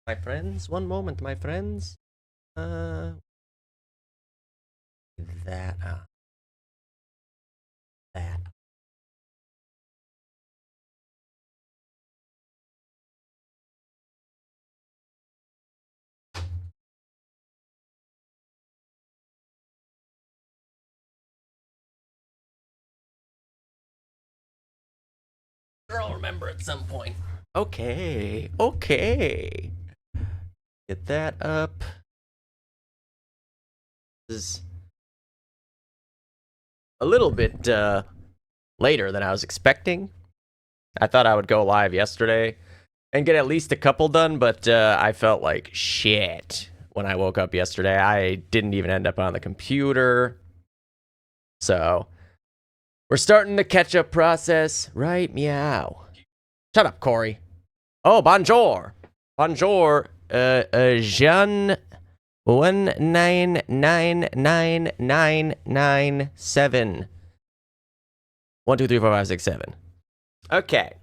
My friends, one moment, my friends. That, that. I'll remember at some point. Okay, okay. Get that up. This is a little bit later than I was expecting. I thought I would go live yesterday and get at least a couple done, but I felt like shit when I woke up yesterday. I didn't even end up on the computer. So, we're starting the catch-up process, right? Meow. Shut up, Corey. Oh, bonjour. Bonjour. Jean 1999997. 1, 2, 3, 4, 5, 6, 7. Okay.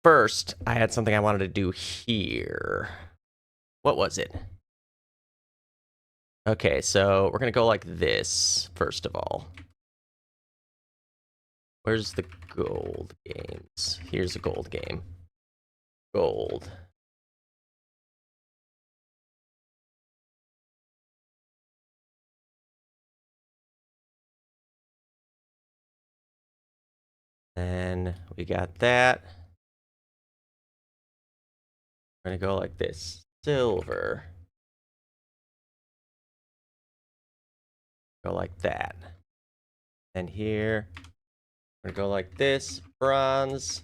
First, I had something I wanted to do here. What was it? Okay, so we're gonna go like this, first of all. Where's the gold games? Here's a gold game. Gold. And we got that. We're gonna go like this. Silver. Go like that. And here, we're gonna go like this. Bronze.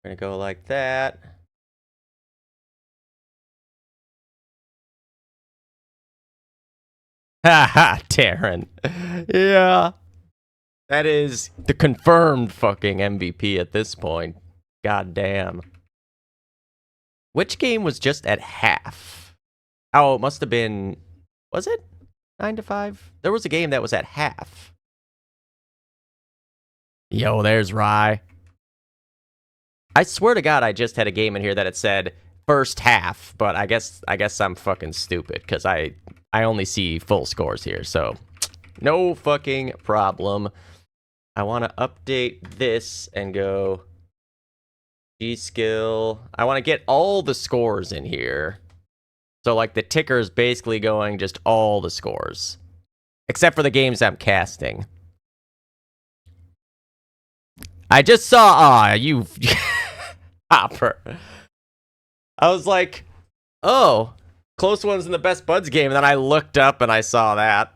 We're gonna go like that. Haha, Taryn. Yeah. That is the confirmed fucking MVP at this point. God damn. Which game was just at half? Oh, it must have been... Was it 9 to 5? There was a game that was at half. Yo, there's Rye. I swear to God, I just had a game in here that it said first half, but I guess I'm fucking stupid because I only see full scores here, so no fucking problem. I want to update this and go G-skill. I want to get all the scores in here. So like the ticker is basically going just all the scores. Except for the games I'm casting. I just saw, you hopper. I was like, oh, close ones in the Best Buds game. And then I looked up and I saw that.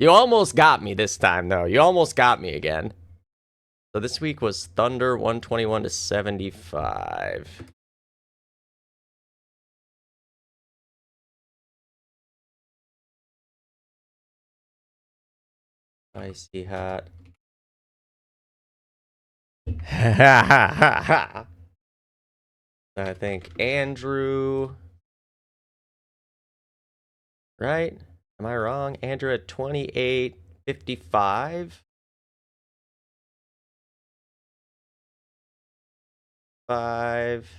You almost got me this time, though. You almost got me again. So this week was Thunder 121 to 75. Icy hot. I think Andrew. Right? Am I wrong? Andrew at 28.55. 5.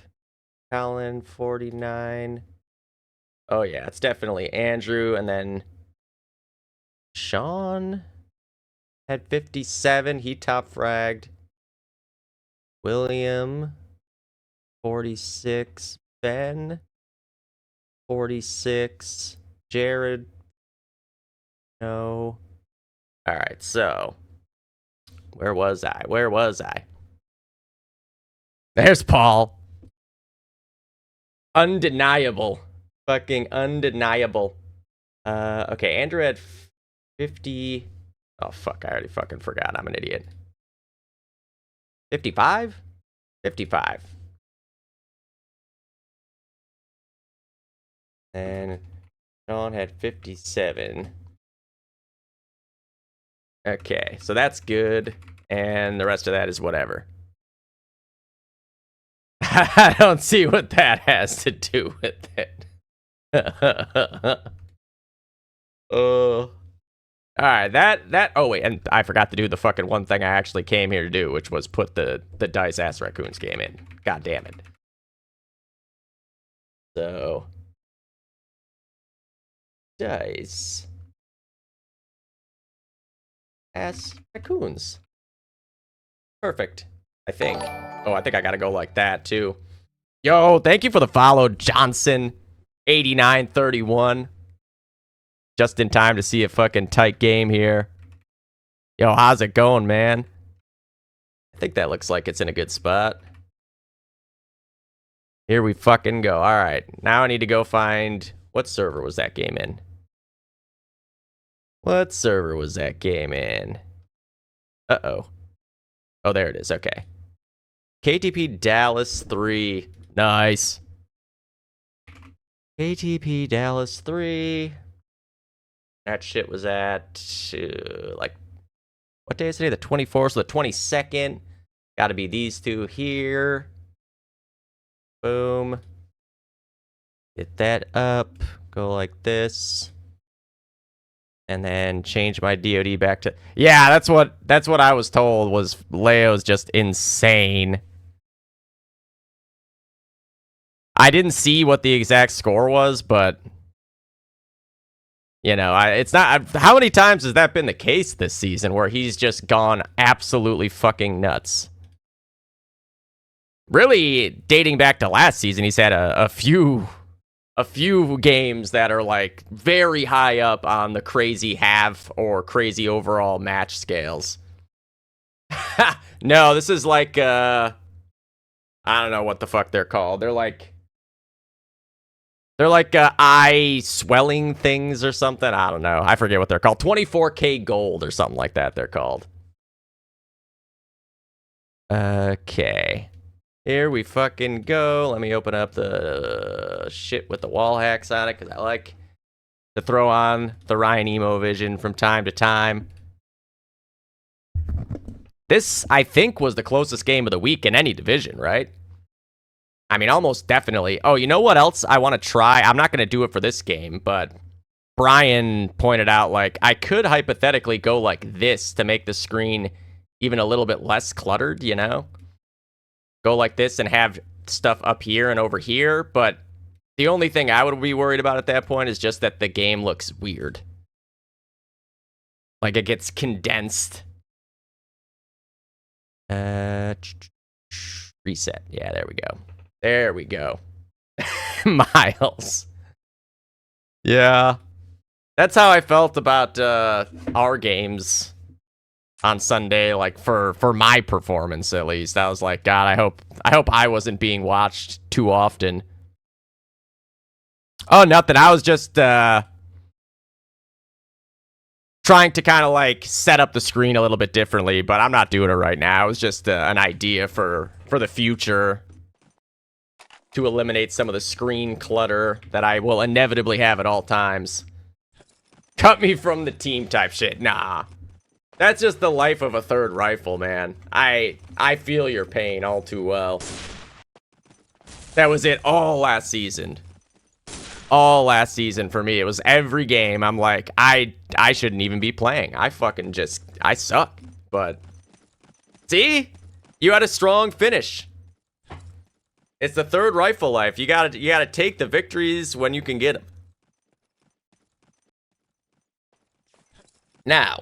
Colin 49. Oh yeah, it's definitely Andrew, and then Sean had 57. He top fragged. William 46. Ben 46. Jared. No. All right, so where was I? Where was I? There's Paul. Undeniable. Fucking undeniable. Okay, Andrew had 50. Oh, fuck, I already fucking forgot. I'm an idiot. 55? 55. And Sean had 57. Okay, so that's good. And the rest of that is whatever. I don't see what that has to do with it. Alright, that oh wait, and I forgot to do the fucking one thing I actually came here to do, which was put the Dice Assraccoons game in. God damn it. So, dice. Assraccoons. Perfect, I think. Oh, I think I gotta go like that, too. Yo, thank you for the follow, Johnson8931. Just in time to see a fucking tight game here. Yo, how's it going, man? I think that looks like it's in a good spot. Here we fucking go. All right, now I need to go find... What server was that game in? What server was that game in? Uh-oh. Oh, there it is. Okay. KTP Dallas 3. Nice. KTP Dallas 3. That shit was at, like, what day is today? The 24th, so the 22nd. Gotta be these two here. Boom. Get that up. Go like this. And then change my DOD back to... Yeah, that's what I was told, was Leo's just insane. I didn't see what the exact score was, but... You know, it's not... How many times has that been the case this season, where he's just gone absolutely fucking nuts? Really, dating back to last season, he's had a few games that are like very high up on the crazy half or crazy overall match scales. No, this is like I don't know what the fuck they're called. They're like eye swelling things or something. I don't know. I forget what they're called. 24K gold or something like that they're called. Okay. Here we fucking go. Let me open up the shit with the wall hacks on it, because I like to throw on the Ryan Emo Vision from time to time. This, I think, was the closest game of the week in any division, right? I mean, almost definitely. Oh, you know what else I want to try? I'm not going to do it for this game, but Brian pointed out, like, I could hypothetically go like this to make the screen even a little bit less cluttered, you know? Go like this and have stuff up here and over here, but the only thing I would be worried about at that point is just that the game looks weird. Like, it gets condensed. Reset. Yeah, there we go. There we go. Miles. Yeah. That's how I felt about our games on Sunday, like for my performance at least. I was like, God, I hope I wasn't being watched too often. Oh, nothing. I was just trying to kind of like set up the screen a little bit differently, but I'm not doing it right now. It was just an idea for the future to eliminate some of the screen clutter that I will inevitably have at all times. Cut me from the team type shit. Nah. That's just the life of a third rifle, man. I feel your pain all too well. That was it all last season. All last season for me. It was every game. I'm like, I shouldn't even be playing. I suck. But see? You had a strong finish. It's the third rifle life. You gotta take the victories when you can get them. Now,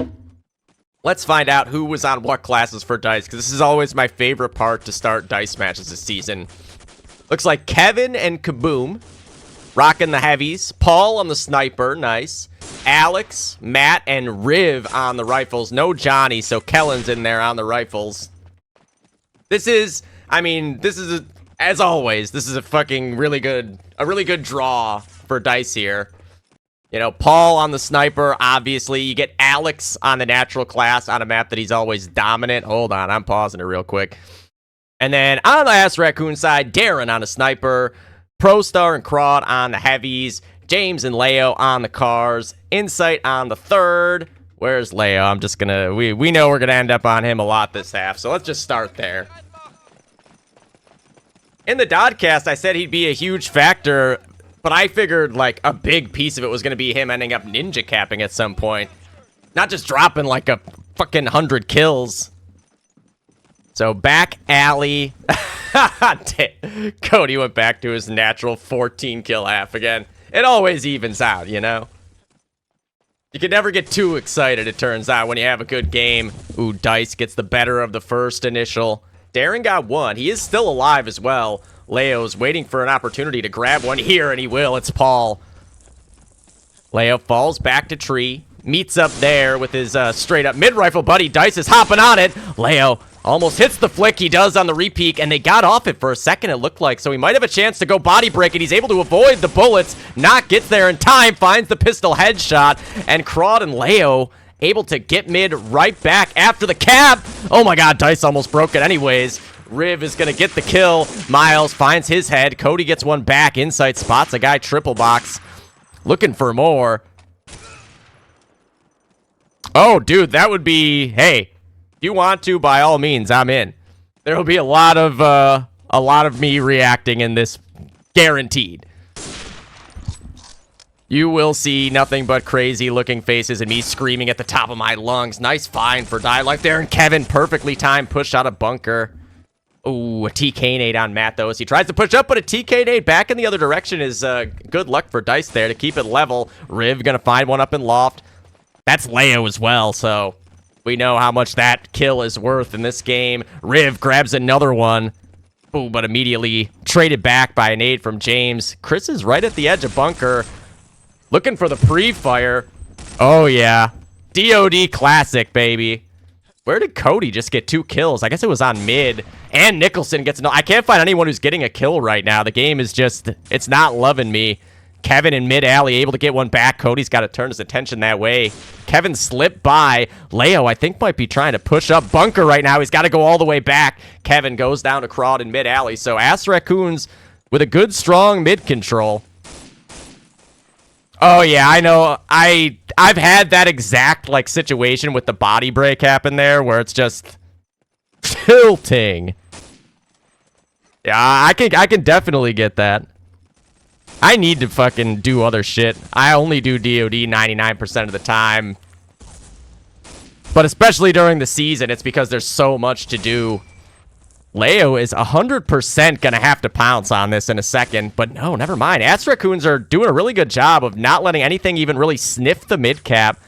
let's find out who was on what classes for dice, because this is always my favorite part to start dice matches this season. Looks like Kevin and Kaboom rocking the heavies. Paul on the sniper, nice. Alex, Matt, and Riv on the rifles. No Johnny, so Kellen's in there on the rifles. As always, this is a fucking really good draw for dice here. You know, Paul on the sniper, obviously. You get Alex on the natural class on a map that he's always dominant. Hold on, I'm pausing it real quick. And then on the Assraccoon side, Darren on the sniper, ProStar and Crawd on the heavies, James and Leo on the cars, Insight on the third. Where's Leo? I'm just gonna... We know we're gonna end up on him a lot this half, so let's just start there. In the Dodcast, I said he'd be a huge factor, but I figured, like, a big piece of it was going to be him ending up ninja capping at some point. Not just dropping, like, a fucking 100 kills. So, back alley. Cody went back to his natural 14 kill half again. It always evens out, you know? You can never get too excited, it turns out, when you have a good game. Ooh, Dice gets the better of the first initial. Darren got one. He is still alive as well. Leo's waiting for an opportunity to grab one here, and he will. It's Paul. Leo falls back to tree. Meets up there with his straight-up mid-rifle buddy. Dice is hopping on it. Leo almost hits the flick. He does on the repeat, and they got off it for a second, it looked like. So he might have a chance to go body break it. He's able to avoid the bullets. Not gets there in time. Finds the pistol headshot. And Crawd and Leo able to get mid right back after the cab. Oh my god, Dice almost broke it anyways. Riv is going to get the kill. Miles finds his head. Cody gets one back. Insight spots a guy triple box. Looking for more. Oh, dude, that would be... Hey, if you want to, by all means, I'm in. There will be a lot of me reacting in this, guaranteed. You will see nothing but crazy-looking faces and me screaming at the top of my lungs. Nice find for Die Life there, and Kevin perfectly timed push out of bunker. Ooh, a TK nade on Matt, though, as he tries to push up, but a TK nade back in the other direction is good luck for Dice there to keep it level. Riv gonna find one up in loft. That's Leo as well, so we know how much that kill is worth in this game. Riv grabs another one. Ooh, but immediately traded back by a nade from James. Chris is right at the edge of bunker. Looking for the pre-fire. Oh, yeah. DOD classic, baby. Where did Cody just get 2 kills? I guess it was on mid. And Nicholson gets no. I can't find anyone who's getting a kill right now. The game is just, it's not loving me. Kevin in mid-alley able to get one back. Cody's got to turn his attention that way. Kevin slipped by. Leo, I think, might be trying to push up bunker right now. He's got to go all the way back. Kevin goes down to Crawd in mid-alley. So Assraccoons with a good, strong mid control. Oh, yeah, I know. I've had that exact, like, situation with the body break happen there where it's just tilting. Yeah, I can definitely get that. I need to fucking do other shit. I only do DOD 99% of the time. But especially during the season, it's because there's so much to do. Leo is 100% going to have to pounce on this in a second. But no, never mind. Assraccoons are doing a really good job of not letting anything even really sniff the mid-cap.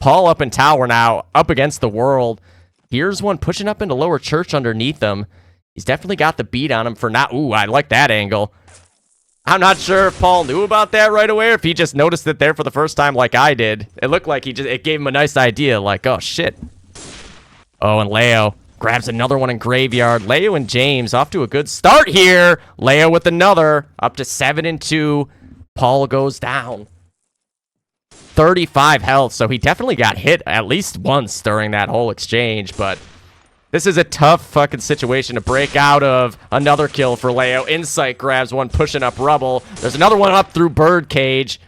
Paul up in tower now, up against the world. Here's one pushing up into lower church underneath him. He's definitely got the beat on him for not... Ooh, I like that angle. I'm not sure if Paul knew about that right away or if he just noticed it there for the first time like I did. It looked like it gave him a nice idea, like, oh, shit. Oh, and Leo grabs another one in graveyard. Leo and James off to a good start here. Leo with another, up to 7-2. Paul goes down. 35 health, so he definitely got hit at least once during that whole exchange, but... This is a tough fucking situation to break out of. Another kill for Leo. Insight grabs one, pushing up rubble. There's another one up through birdcage.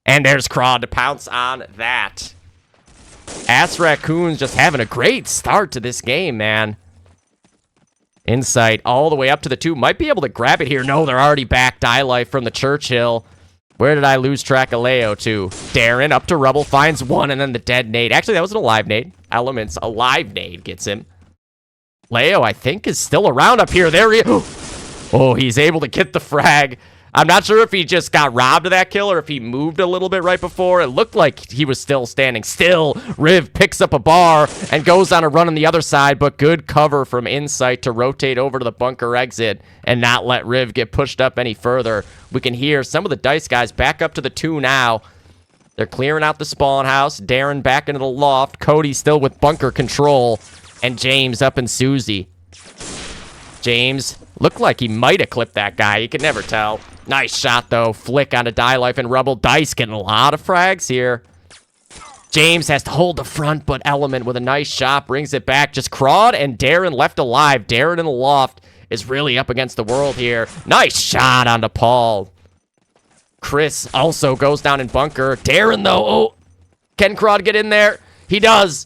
And there's Crawd to pounce on that. Assraccoons just having a great start to this game, man. Insight all the way up to the 2. Might be able to grab it here. No, they're already back. Die Life from the Churchill. Where did I lose track of Leo to? Darren up to rubble. Finds one, and then the dead nade. Actually, that was an alive nade. Elements, alive nade gets him. Leo, I think, is still around up here. There he is. Oh, he's able to get the frag. I'm not sure if he just got robbed of that kill or if he moved a little bit right before. It looked like he was still standing still. Riv picks up a bar and goes on a run on the other side, but good cover from Insight to rotate over to the bunker exit and not let Riv get pushed up any further. We can hear some of the Dice guys back up to the 2 now. They're clearing out the spawn house. Darren back into the loft. Cody still with bunker control. And James up in Susie. James looked like he might have clipped that guy. You could never tell. Nice shot, though. Flick onto Die Life and Rubble. Dice getting a lot of frags here. James has to hold the front, but Element with a nice shot brings it back. Just Crawd and Darren left alive. Darren in the loft is really up against the world here. Nice shot onto Paul. Chris also goes down in bunker. Darren, though. Oh, can Crawd get in there? He does.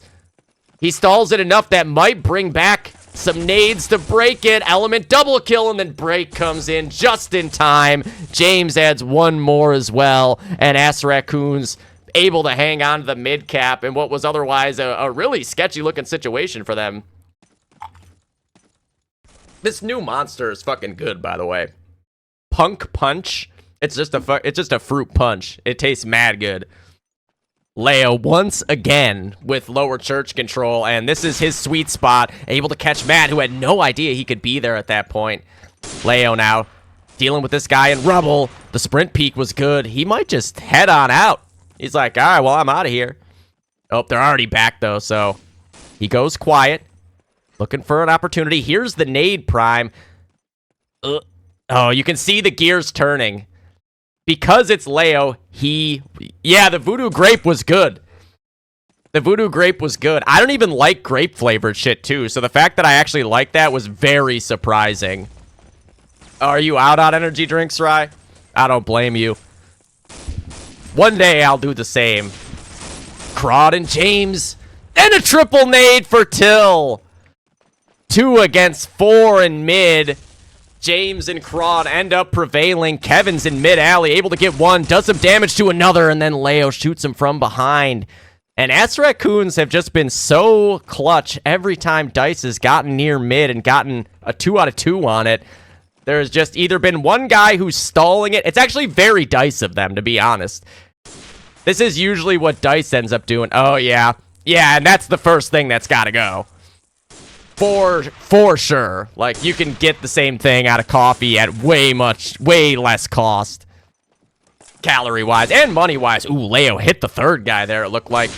He stalls it enough that might bring back some nades to break it. Element double kill, and then break comes in just in time. James adds one more as well, and Assraccoons able to hang on to the mid-cap in what was otherwise a really sketchy-looking situation for them. This new monster is fucking good, by the way. Punk Punch. It's just a fruit punch. It tastes mad good. Leo once again with lower church control, and this is his sweet spot. Able to catch Matt, who had no idea he could be there at that point. Leo now dealing with this guy in rubble. The sprint peak was good. He might just head on out. He's like, all right, well, I'm out of here. Oh, they're already back, though, so he goes quiet. Looking for an opportunity. Here's the nade prime. Oh, you can see the gears turning. Because it's Leo, yeah, the Voodoo Grape was good. The Voodoo Grape was good. I don't even like grape-flavored shit, too, so the fact that I actually like that was very surprising. Are you out on energy drinks, Rye? I don't blame you. One day I'll do the same. Crawd and James. And a triple nade for Till. 2 against 4 in mid. James and Crawd end up prevailing. Kevin's in mid-alley, able to get one, does some damage to another, and then Leo shoots him from behind. And Assraccoons have just been so clutch every time Dice has gotten near mid and gotten a 2 out of 2 on it. There's just either been one guy who's stalling it. It's actually very Dice of them, to be honest. This is usually what Dice ends up doing. Oh, yeah. Yeah, and that's the first thing that's got to go. For sure. Like, you can get the same thing out of coffee at way less cost. Calorie-wise and money-wise. Ooh, Leo hit the third guy there, it looked like.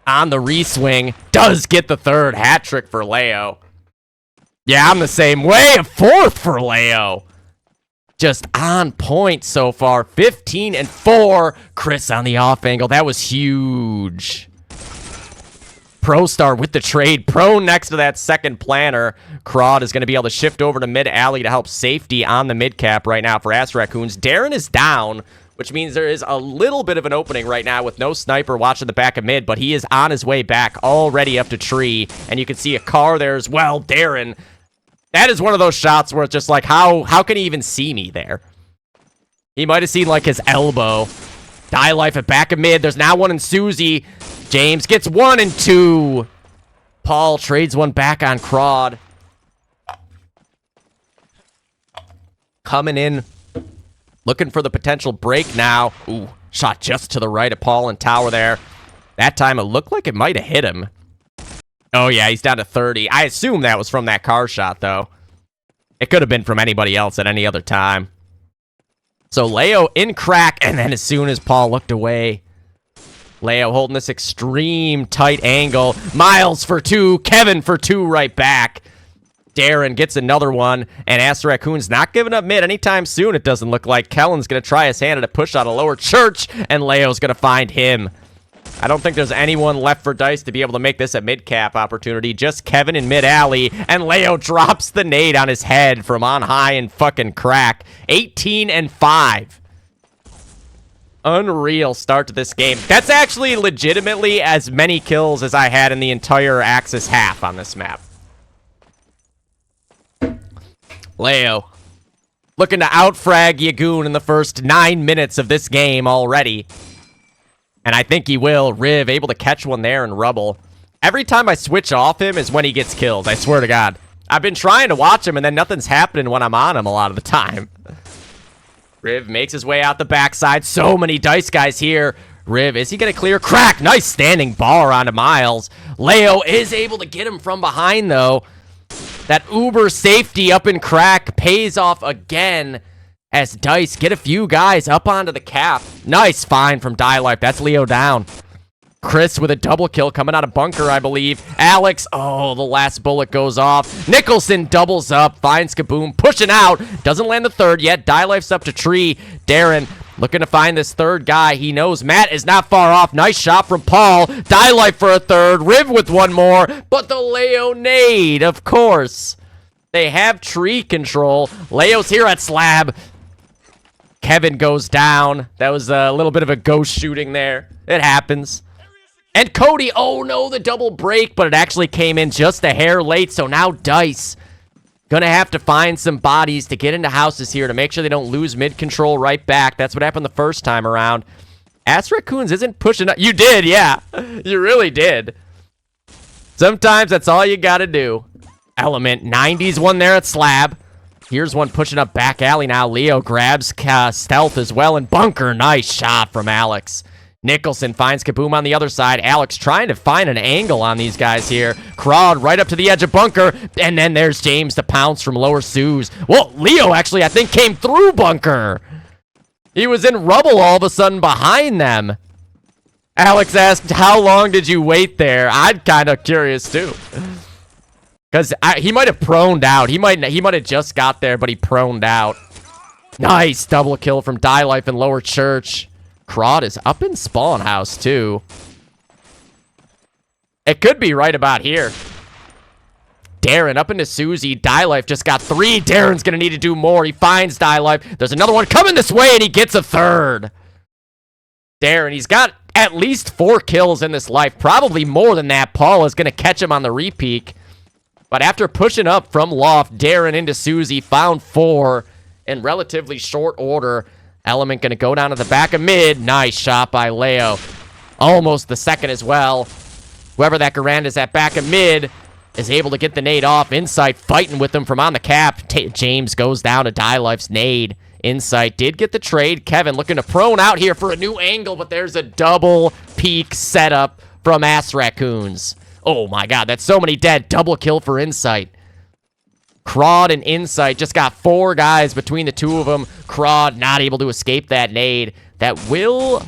On the re-swing. Does get the third hat trick for Leo. Yeah, I'm the same way. A fourth for Leo. Just on point so far. 15 and 4. Chris on the off angle. That was huge. ProStar with the trade. Pro next to that second planner. Crawd is going to be able to shift over to mid-alley to help safety on the mid-cap right now for Assraccoons. Darren is down, which means there is a little bit of an opening right now with no sniper watching the back of mid, but he is on his way back already up to tree, and you can see a car there as well. Darren, that is one of those shots where it's just like, how can he even see me there? He might have seen, like, his elbow. Die life at back of mid. There's now one in Susie. James gets 1 and 2. Paul trades one back on Crawd. Coming in. Looking for the potential break now. Ooh, shot just to the right of Paul and Tower there. That time it looked like it might have hit him. Oh, yeah, he's down to 30. I assume that was from that car shot, though. It could have been from anybody else at any other time. So Leo in crack, and then as soon as Paul looked away, Leo holding this extreme tight angle. Miles for 2, Kevin for 2 right back. Darren gets another one, and Assraccoons not giving up mid anytime soon, it doesn't look like. Kellen's going to try his hand at a push out of lower church, and Leo's going to find him. I don't think there's anyone left for Dice to be able to make this a mid-cap opportunity. Just Kevin in mid-alley, and Leo drops the nade on his head from on high and fucking crack. 18 and 5. Unreal start to this game. That's actually legitimately as many kills as I had in the entire Axis half on this map. Leo looking to outfrag Yagoon in the first 9 minutes of this game already. And I think he will. Riv able to catch one there in rubble. Every time I switch off him is when he gets killed. I swear to God. I've been trying to watch him and then nothing's happening when I'm on him a lot of the time. Riv makes his way out the backside. So many Dice guys here. Riv, is he going to clear? Crack! Nice standing bar onto Miles. Leo is able to get him from behind, though. That uber safety up in crack pays off again as Dice get a few guys up onto the cap. Nice find from Die Life. That's Leo down. Chris with a double kill coming out of bunker, I believe. Alex, oh, the last bullet goes off. Nicholson doubles up, finds Kaboom, pushing out. Doesn't land the third yet. Die Life's up to tree. Darren looking to find this third guy. He knows Matt is not far off. Nice shot from Paul. Die Life for a third. Riv with one more. But the Leo nade, of course. They have tree control. Leo's here at slab. Kevin goes down. That was a little bit of a ghost shooting there. It happens. And Cody, oh no, the double break, but it actually came in just a hair late, so now Dice gonna have to find some bodies to get into houses here to make sure they don't lose mid-control right back. That's what happened the first time around. Assraccoons isn't pushing up. You did, yeah. You really did. Sometimes that's all you gotta do. Element, 90s one there at Slab. Here's one pushing up back alley now. Leo grabs Stealth as well, and Bunker, nice shot from Alex. Nicholson finds Kaboom on the other side. Alex trying to find an angle on these guys here. Crawd right up to the edge of Bunker, and then there's James to pounce from lower Suze. Well, Leo actually, I think, came through Bunker. He was in rubble all of a sudden behind them. Alex asked, how long did you wait there? I'm kind of curious, too. Because he might have proned out. He might have just got there, but he proned out. Nice double kill from Die Life in lower church. Crawd is up in spawn house, too. It could be right about here. Darren up into Susie. Die Life just got 3. Darren's going to need to do more. He finds Die Life. There's another one coming this way, and he gets a 3rd. Darren, he's got at least 4 kills in this life. Probably more than that. Paul is going to catch him on the repeak. But after pushing up from Loft, Darren into Susie, found 4 in relatively short order. Element going to go down to the back of mid. Nice shot by Leo. Almost the 2nd as well. Whoever that Garand is at back of mid is able to get the nade off. Insight fighting with him from on the cap. James goes down to Die Life's nade. Insight did get the trade. Kevin looking to prone out here for a new angle, but there's a double peak setup from Assraccoons. Oh my god, that's so many dead. Double kill for Insight. Crawd and Insight just got 4 guys between the two of them. Crawd not able to escape that nade. That will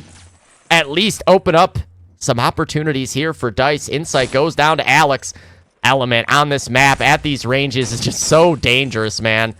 at least open up some opportunities here for Dice. Insight goes down to Alex. Element on this map at these ranges is just so dangerous, man.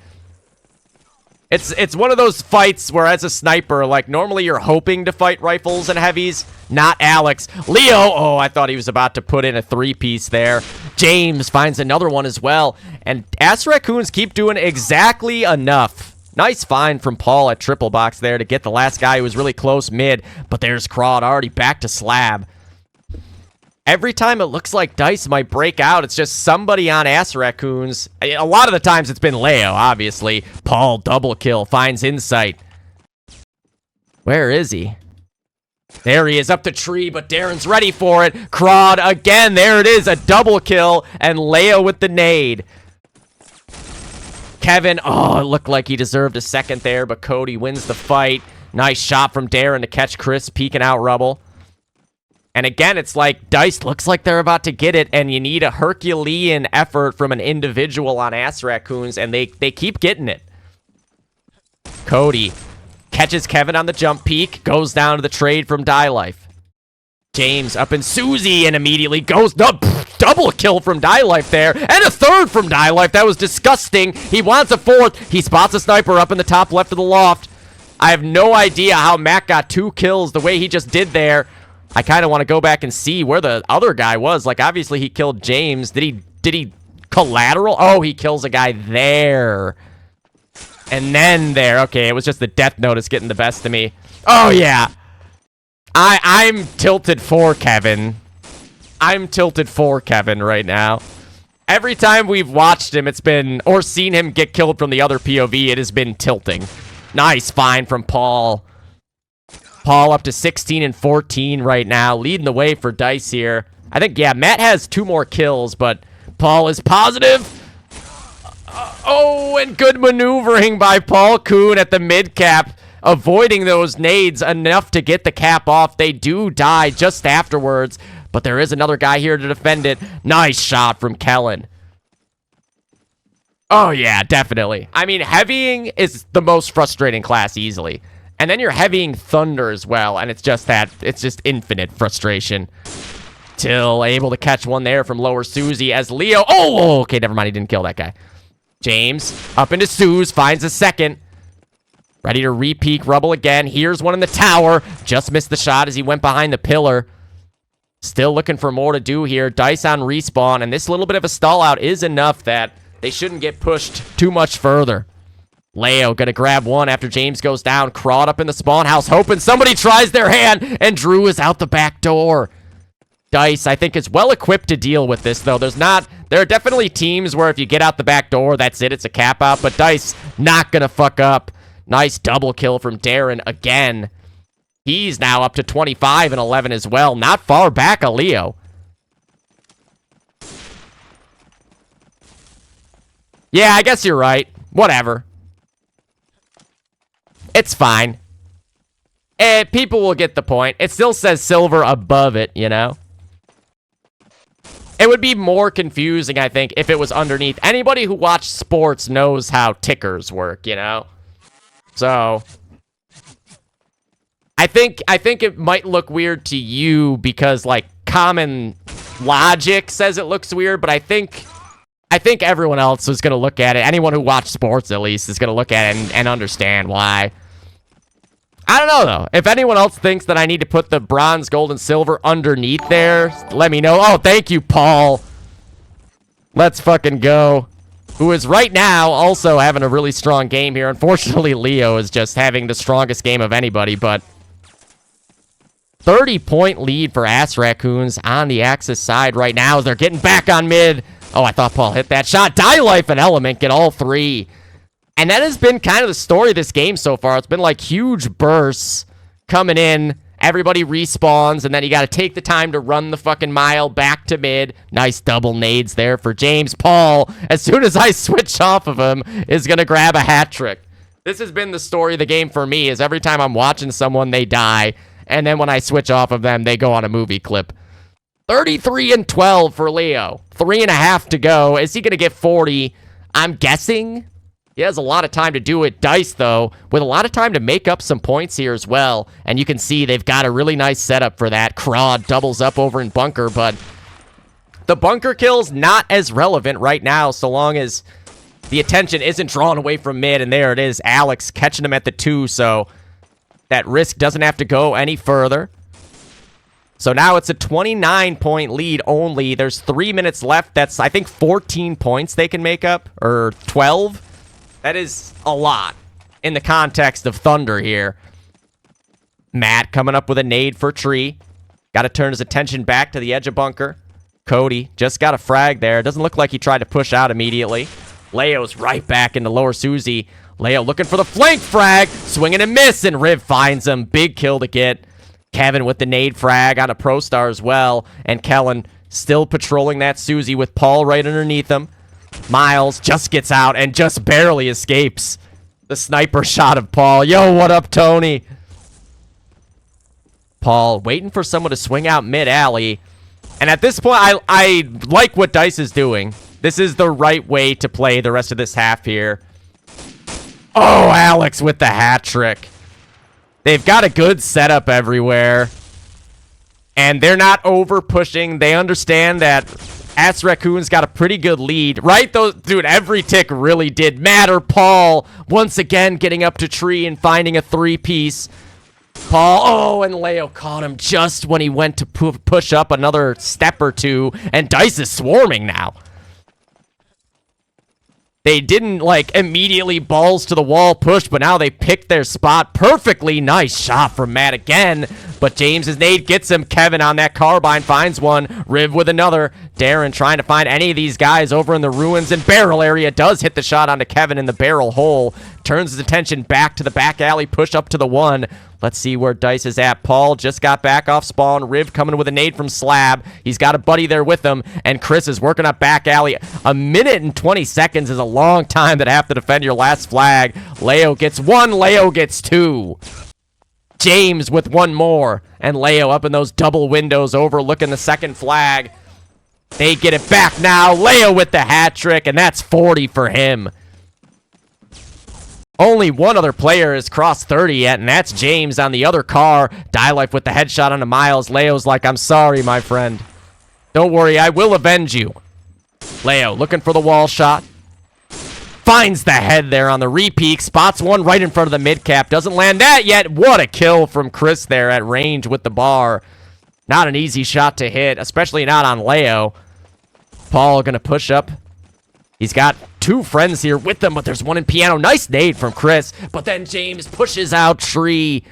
It's one of those fights where as a sniper, like normally you're hoping to fight rifles and heavies. Not Alex. Leo, oh, I thought he was about to put in a 3-piece there. James finds another one as well. And Assraccoons keep doing exactly enough. Nice find from Paul at triple box there to get the last guy who was really close mid. But there's Crawd already back to Slab. Every time it looks like Dice might break out, it's just somebody on Assraccoons. A lot of the times it's been Leo, obviously. Paul double kill, finds Insight. Where is he? There he is, up the tree, but Darren's ready for it. Crawd again, there it is, a double kill, and Leo with the nade. Kevin, oh, it looked like he deserved a 2nd there, but Cody wins the fight. Nice shot from Darren to catch Chris peeking out rubble. And again, it's like Dice looks like they're about to get it, and you need a Herculean effort from an individual on Assraccoons, and they keep getting it. Cody catches Kevin on the jump peak, goes down to the trade from Die Life. James up in Susie, and immediately goes double kill from Die Life there, and a 3rd from Die Life. That was disgusting. He wants a 4th. He spots a sniper up in the top left of the loft. I have no idea how Mac got 2 kills the way he just did there. I kind of want to go back and see where the other guy was. Like, obviously, he killed James. Did he collateral? Oh, he kills a guy there. And then there. Okay, it was just the death notice getting the best of me. Oh, yeah. I'm tilted for Kevin. I'm tilted for Kevin right now. Every time we've watched him, it's been, or seen him get killed from the other POV, it has been tilting. Nice find from Paul. Paul up to 16 and 14 right now, leading the way for Dice here. I think, yeah, Matt has 2 more kills, but Paul is positive. Oh, and good maneuvering by Paul Kuhn at the mid cap, avoiding those nades enough to get the cap off. They do die just afterwards, but there is another guy here to defend it. Nice shot from Kellen. Oh, yeah, definitely. I mean, heavying is the most frustrating class easily. And then you're heavying Thunder as well, and it's just infinite frustration. Till able to catch one there from lower Susie as Leo. Oh, okay, never mind, he didn't kill that guy. James up into Suze, finds a 2nd. Ready to re-peek rubble again. Here's one in the tower. Just missed the shot as he went behind the pillar. Still looking for more to do here. Dice on respawn, and this little bit of a stall out is enough that they shouldn't get pushed too much further. Leo gonna grab one after James goes down. Crawd up in the spawn house, hoping somebody tries their hand, and Drew is out the back door. Dice, I think, is well equipped to deal with this, though. There are definitely teams where if you get out the back door, that's it, it's a cap out, but Dice not gonna fuck up. Nice double kill from Darren again. He's now up to 25 and 11 as well. Not far back of Leo. Yeah, I guess you're right. Whatever. It's fine. People will get the point. It still says silver above it, you know? It would be more confusing, I think, if it was underneath. Anybody who watched sports knows how tickers work, you know? So, I think it might look weird to you because, like, common logic says it looks weird, but I think everyone else is going to look at it. Anyone who watched sports, at least, is going to look at it and understand why. I don't know, though. If anyone else thinks that I need to put the bronze, gold, and silver underneath there, let me know. Oh, thank you, Paul. Let's fucking go. Who is right now also having a really strong game here. Unfortunately, Leo is just having the strongest game of anybody, but 30-point lead for Assraccoons on the Axis side right now as they're getting back on mid. Oh, I thought Paul hit that shot. Die Life and Element get all three. And that has been kind of the story of this game so far. It's been like huge bursts coming in. Everybody respawns, and then you got to take the time to run the fucking mile back to mid. Nice double nades there for James. Paul, as soon as I switch off of him, is going to grab a hat trick. This has been the story of the game for me, is every time I'm watching someone, they die. And then when I switch off of them, they go on a movie clip. 33-12 for Leo. 3.5 to go. Is he going to get 40? I'm guessing. He has a lot of time to do it. Dice, though, with a lot of time to make up some points here as well. And you can see they've got a really nice setup for that. Crawd doubles up over in bunker, but the bunker kill's not as relevant right now so long as the attention isn't drawn away from mid. And there it is. Alex catching him at the 2, so that risk doesn't have to go any further. So now it's a 29-point lead only. There's 3 minutes left. That's, I think, 14 points they can make up, or 12. That is a lot in the context of Thunder here. Matt coming up with a nade for Tree. Got to turn his attention back to the edge of bunker. Cody just got a frag there. Doesn't look like he tried to push out immediately. Leo's right back into lower Susie. Leo looking for the flank frag. Swinging and miss, and Riv finds him. Big kill to get. Kevin with the nade frag on a Pro Star as well. And Kellen still patrolling that Susie with Paul right underneath him. Miles just gets out and just barely escapes the sniper shot of Paul. Yo, what up, Tony? Paul waiting for someone to swing out mid-alley. And at this point, I like what Dice is doing. This is the right way to play the rest of this half here. Oh, Alex with the hat trick. They've got a good setup everywhere. And they're not over-pushing. They understand that Assraccoons got a pretty good lead. Right, though? Dude, every tick really did matter. Paul, once again, getting up to Tree and finding a 3-piece. Paul, oh, and Leo caught him just when he went to push up another step or two. And Dice is swarming now. They didn't, like, immediately balls to the wall push, but now they picked their spot perfectly. Nice shot from Matt again. But James's nade gets him. Kevin on that carbine finds one. Riv with another. Darren trying to find any of these guys over in the ruins and barrel area. Does hit the shot onto Kevin in the barrel hole. Turns his attention back to the back alley. Push up to the 1. Let's see where Dice is at. Paul just got back off spawn. Riv coming with a nade from Slab. He's got a buddy there with him. And Chris is working up back alley. A minute and 20 seconds is a long time to have to defend your last flag. Leo gets 1. Leo gets 2. James with 1 more. And Leo up in those double windows overlooking the second flag. They get it back now. Leo with the hat trick. And that's 40 for him. Only one other player has crossed 30 yet, and that's James on the other car. Die Life with the headshot onto Miles. Leo's like, I'm sorry, my friend. Don't worry, I will avenge you. Leo looking for the wall shot. Finds the head there on the repeat. Spots one right in front of the mid-cap. Doesn't land that yet. What a kill from Chris there at range with the bar. Not an easy shot to hit, especially not on Leo. Paul going to push up. He's got 2 friends here with them, but there's one in piano. Nice nade from Chris, but then James pushes out Tree.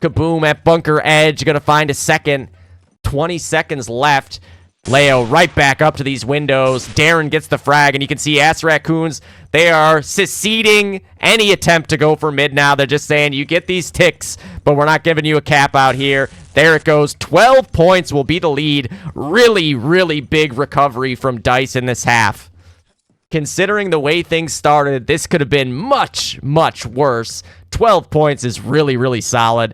Kaboom at bunker edge. Going to find a second. 20 seconds left. Leo right back up to these windows. Darren gets the frag, and you can see Assraccoons, they are seceding any attempt to go for mid now. They're just saying, you get these ticks, but we're not giving you a cap out here. There it goes. 12 points will be the lead. Really, really big recovery from Dice in this half. considering the way things started, this could have been much, much worse. 12 points is really, really solid.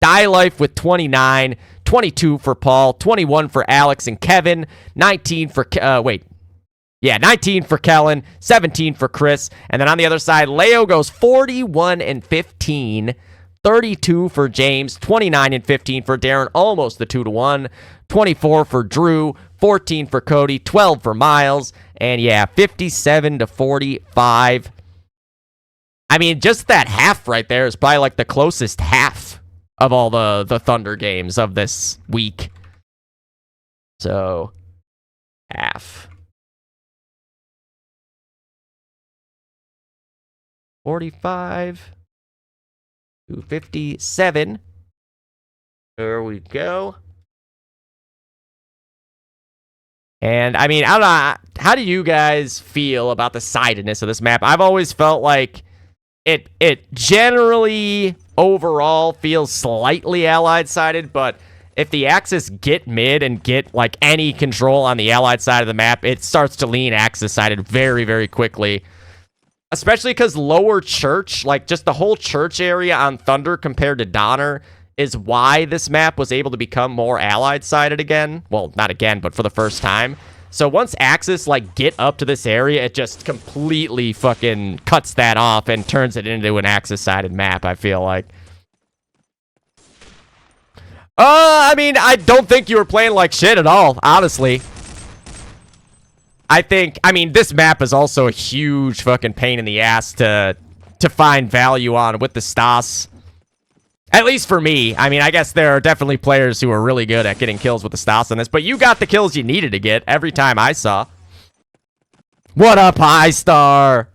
Die Life with 29, 22 for Paul, 21 for Alex and Kevin, 19 for, 19 for Kellen, 17 for Chris. And then on the other side, Leo goes 41 and 15, 32 for James, 29 and 15 for Darren, almost the 2-1, 24 for Drew, 14 for Cody, 12 for Miles, and yeah, 57 to 45. I mean, just that half right there is probably like the closest half of all the Thunder games of this week. So, half. 45 to 57. There we go. And, I mean, I don't know, how do you guys feel about the sidedness of this map? I've always felt like it generally, overall, feels slightly allied-sided, but if the Axis get mid and get, like, any control on the allied side of the map, it starts to lean Axis-sided very, very quickly. Especially because Lower Church, like, just the whole church area on Thunder compared to Donner is why this map was able to become more allied-sided again. Well, not again, but for the first time. So once Axis, like, get up to this area, it just completely fucking cuts that off and turns it into an Axis-sided map, I feel like. I mean, I don't think you were playing like shit at all, honestly. I mean, this map is also a huge fucking pain in the ass to find value on with the Stas. At least for me. I mean, I guess there are definitely players who are really good at getting kills with the Stas on this, but you got the kills you needed to get every time I saw. What up, High Star?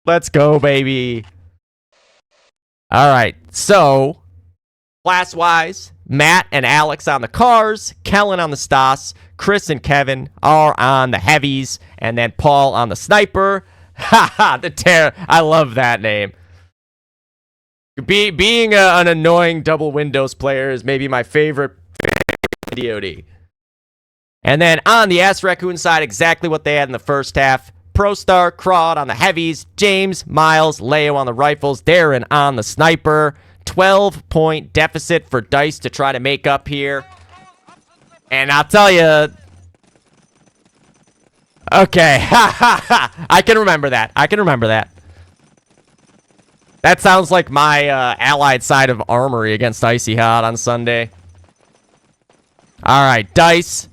Let's go, baby. All right, so class-wise, Matt and Alex on the cars, Kellen on the Stas, Chris and Kevin are on the heavies, and then Paul on the sniper. Haha, the terror. I love that name. Being an annoying double Windows player is maybe my favorite DOD. And then on the Assraccoon side, exactly what they had in the first half. ProStar, Crawd on the heavies, James, Miles, Leo on the rifles, Darren on the sniper. 12-point deficit for Dice to try to make up here. And I'll tell you... Okay, I can remember that. I can remember that. That sounds like my allied side of Armory against Icy Hot on Sunday. Alright, Dice.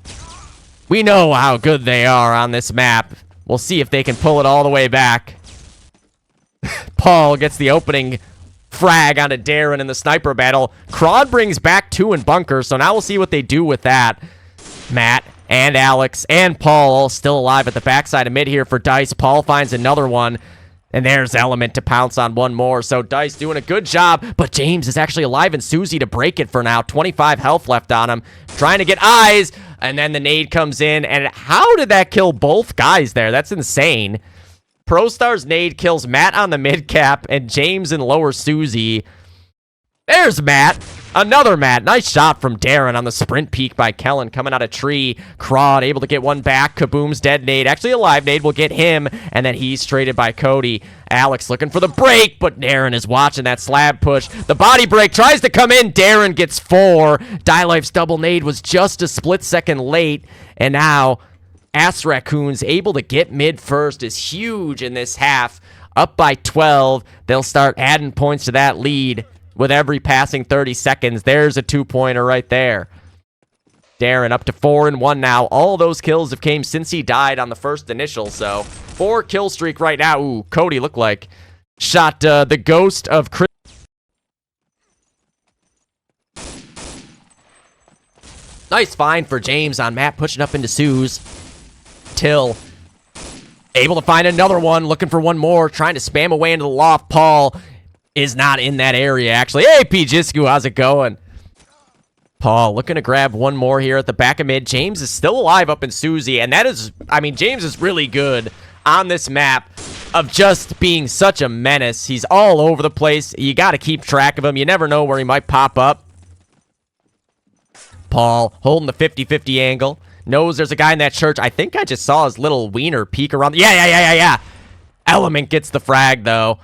We know how good they are on this map. We'll see if they can pull it all the way back. Paul gets the opening frag onto Darren in the sniper battle. Crawd brings back 2 in bunker, so now we'll see what they do with that. Matt and Alex and Paul all still alive at the backside of mid here for Dice. Paul finds another one. And there's Element to pounce on one more. So Dice doing a good job. But James is actually alive and Susie to break it for now. 25 health left on him. Trying to get eyes. And then the nade comes in. And how did that kill both guys there? That's insane. ProStar's nade kills Matt on the mid cap. And James and lower Susie. There's Matt. Another Matt. Nice shot from Darren on the sprint peek by Kellen coming out of tree. Crawd able to get one back. Kaboom's dead nade. Actually, a live nade will get him. And then he's traded by Cody. Alex looking for the break, but Darren is watching that slab push. The body break tries to come in. Darren gets 4. Die Life's double nade was just a split second late. And now, Assraccoons able to get mid first is huge in this half. Up by 12. They'll start adding points to that lead. With every passing 30 seconds, there's a 2-pointer right there. Darren up to 4-1 now. All those kills have came since he died on the first initial, so 4 kill streak right now. Ooh, Cody looked like shot the ghost of Chris. Nice find for James on Matt, pushing up into Sue's. Till able to find another one, looking for one more, trying to spam away into the loft. Paul is not in that area, actually. Hey, P-Jisku, how's it going? Paul looking to grab one more here at the back of mid. James is still alive up in Susie, and that is, I mean, James is really good on this map of just being such a menace. He's all over the place. You got to keep track of him. You never know where he might pop up. Paul holding the 50-50 angle. knows there's a guy in that church. I think I just saw his little wiener peek around. Yeah. Element gets the frag, though.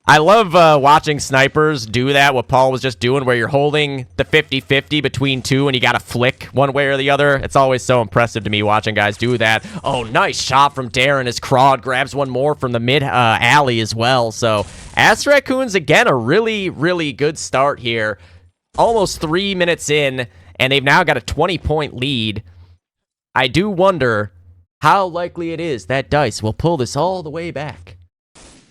I love watching snipers do that, what Paul was just doing, where you're holding the 50-50 between two and you got to flick one way or the other. It's always so impressive to me watching guys do that. Oh, nice shot from Darren as Crawd grabs one more from the mid alley as well. So, Assraccoons, again, a really, really good start here. Almost 3 minutes in, and they've now got a 20-point lead. I do wonder how likely it is that Dice will pull this all the way back.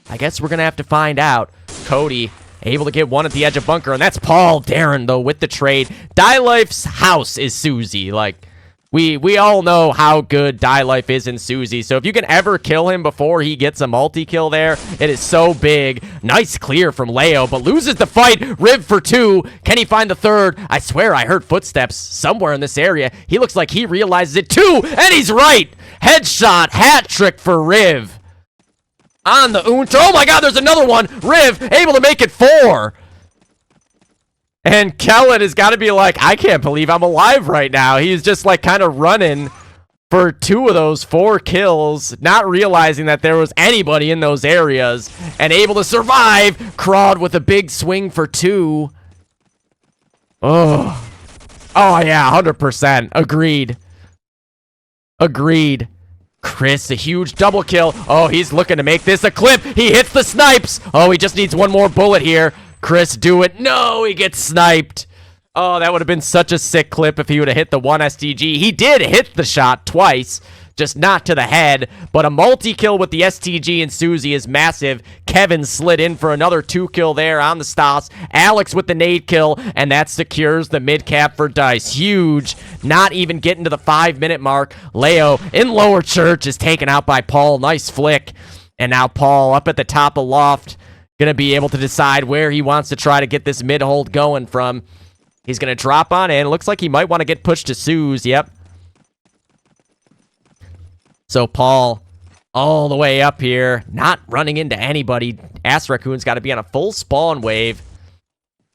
I guess we're going to have to find out. Cody able to get one at the edge of bunker, and that's Paul. Darren, though, with the trade. Die Life's house is Susie. Like, we all know how good Die Life is in Susie, so if you can ever kill him before he gets a multi-kill there, it is so big. Nice clear from Leo, but loses the fight. Riv for 2. Can he find the third? I swear I heard footsteps somewhere in this area. He looks like he realizes it too, and he's right. Headshot, hat trick for Riv. On the Unter. Oh my god, there's another one. Riv, able to make it 4. And Kellen has got to be like, I can't believe I'm alive right now. He's just like kind of running for 2 of those 4 kills, not realizing that there was anybody in those areas, and able to survive. Crawd with a big swing for 2. Oh yeah, 100%. Agreed. Chris, a huge double kill. Oh, he's looking to make this a clip. He hits the snipes. Oh, he just needs one more bullet here. Chris, do it. No, he gets sniped. Oh, that would have been such a sick clip if he would have hit the 1 STG. He did hit the shot twice, just not to the head. But a multi-kill with the STG and Susie is massive. Kevin slid in for another 2 kill there on the Stas. Alex with the nade kill, and that secures the mid cap for Dice. Huge. Not even getting to the 5-minute mark. Leo in lower church is taken out by Paul. Nice flick. And now Paul up at the top of loft. Going to be able to decide where he wants to try to get this mid hold going from. He's going to drop on in. Looks like he might want to get pushed to Suze. Yep. So Paul all the way up here, not running into anybody. Assraccoons got to be on a full spawn wave.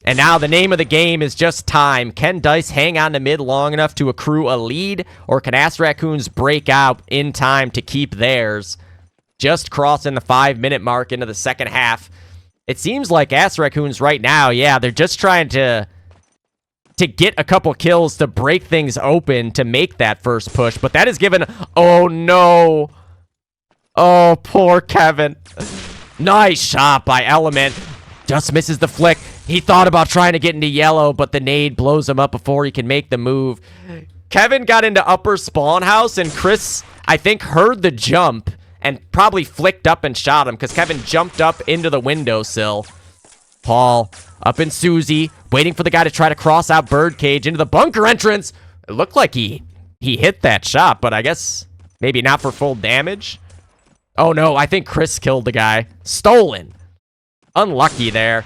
And now the name of the game is just time. Can Dice hang on to mid long enough to accrue a lead, or can Assraccoons break out in time to keep theirs? Just crossing the 5-minute mark into the second half. It seems like Assraccoons right now, yeah, they're just trying to get a couple kills to break things open to make that first push. But that is given... Oh, no. Oh, poor Kevin. Nice shot by Element. Just misses the flick. He thought about trying to get into yellow, but the nade blows him up before he can make the move. Kevin got into upper spawn house, and Chris, I think, heard the jump and probably flicked up and shot him because Kevin jumped up into the windowsill. Paul up in Susie, waiting for the guy to try to cross out Birdcage into the bunker entrance. It looked like he hit that shot, but I guess maybe not for full damage. Oh no, I think Chris killed the guy. Stolen. Unlucky there.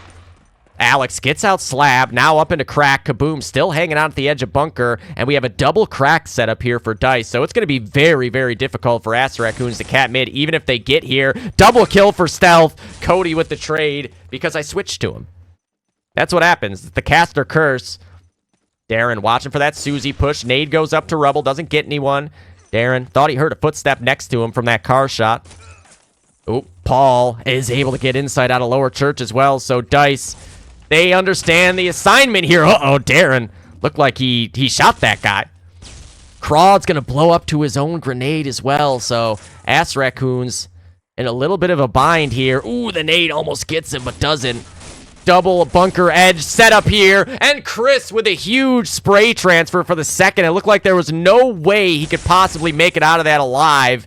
Alex gets out slab, now up into crack. Kaboom still hanging out at the edge of bunker, and we have a double crack set up here for Dice, so it's going to be very, very difficult for Assraccoons to cat mid, even if they get here. Double kill for stealth. Cody with the trade, because I switched to him. That's what happens. The caster curse. Darren watching for that Susie push. Nade goes up to Rubble, doesn't get anyone. Darren thought he heard a footstep next to him from that car shot. Oh, Paul is able to get inside out of lower church as well, so Dice... They understand the assignment here. Uh-oh, Darren. Looked like he shot that guy. Crawd's going to blow up to his own grenade as well. So, Assraccoons in a little bit of a bind here. Ooh, the nade almost gets him, but doesn't. Double bunker edge set up here. And Chris with a huge spray transfer for the second. It looked like there was no way he could possibly make it out of that alive.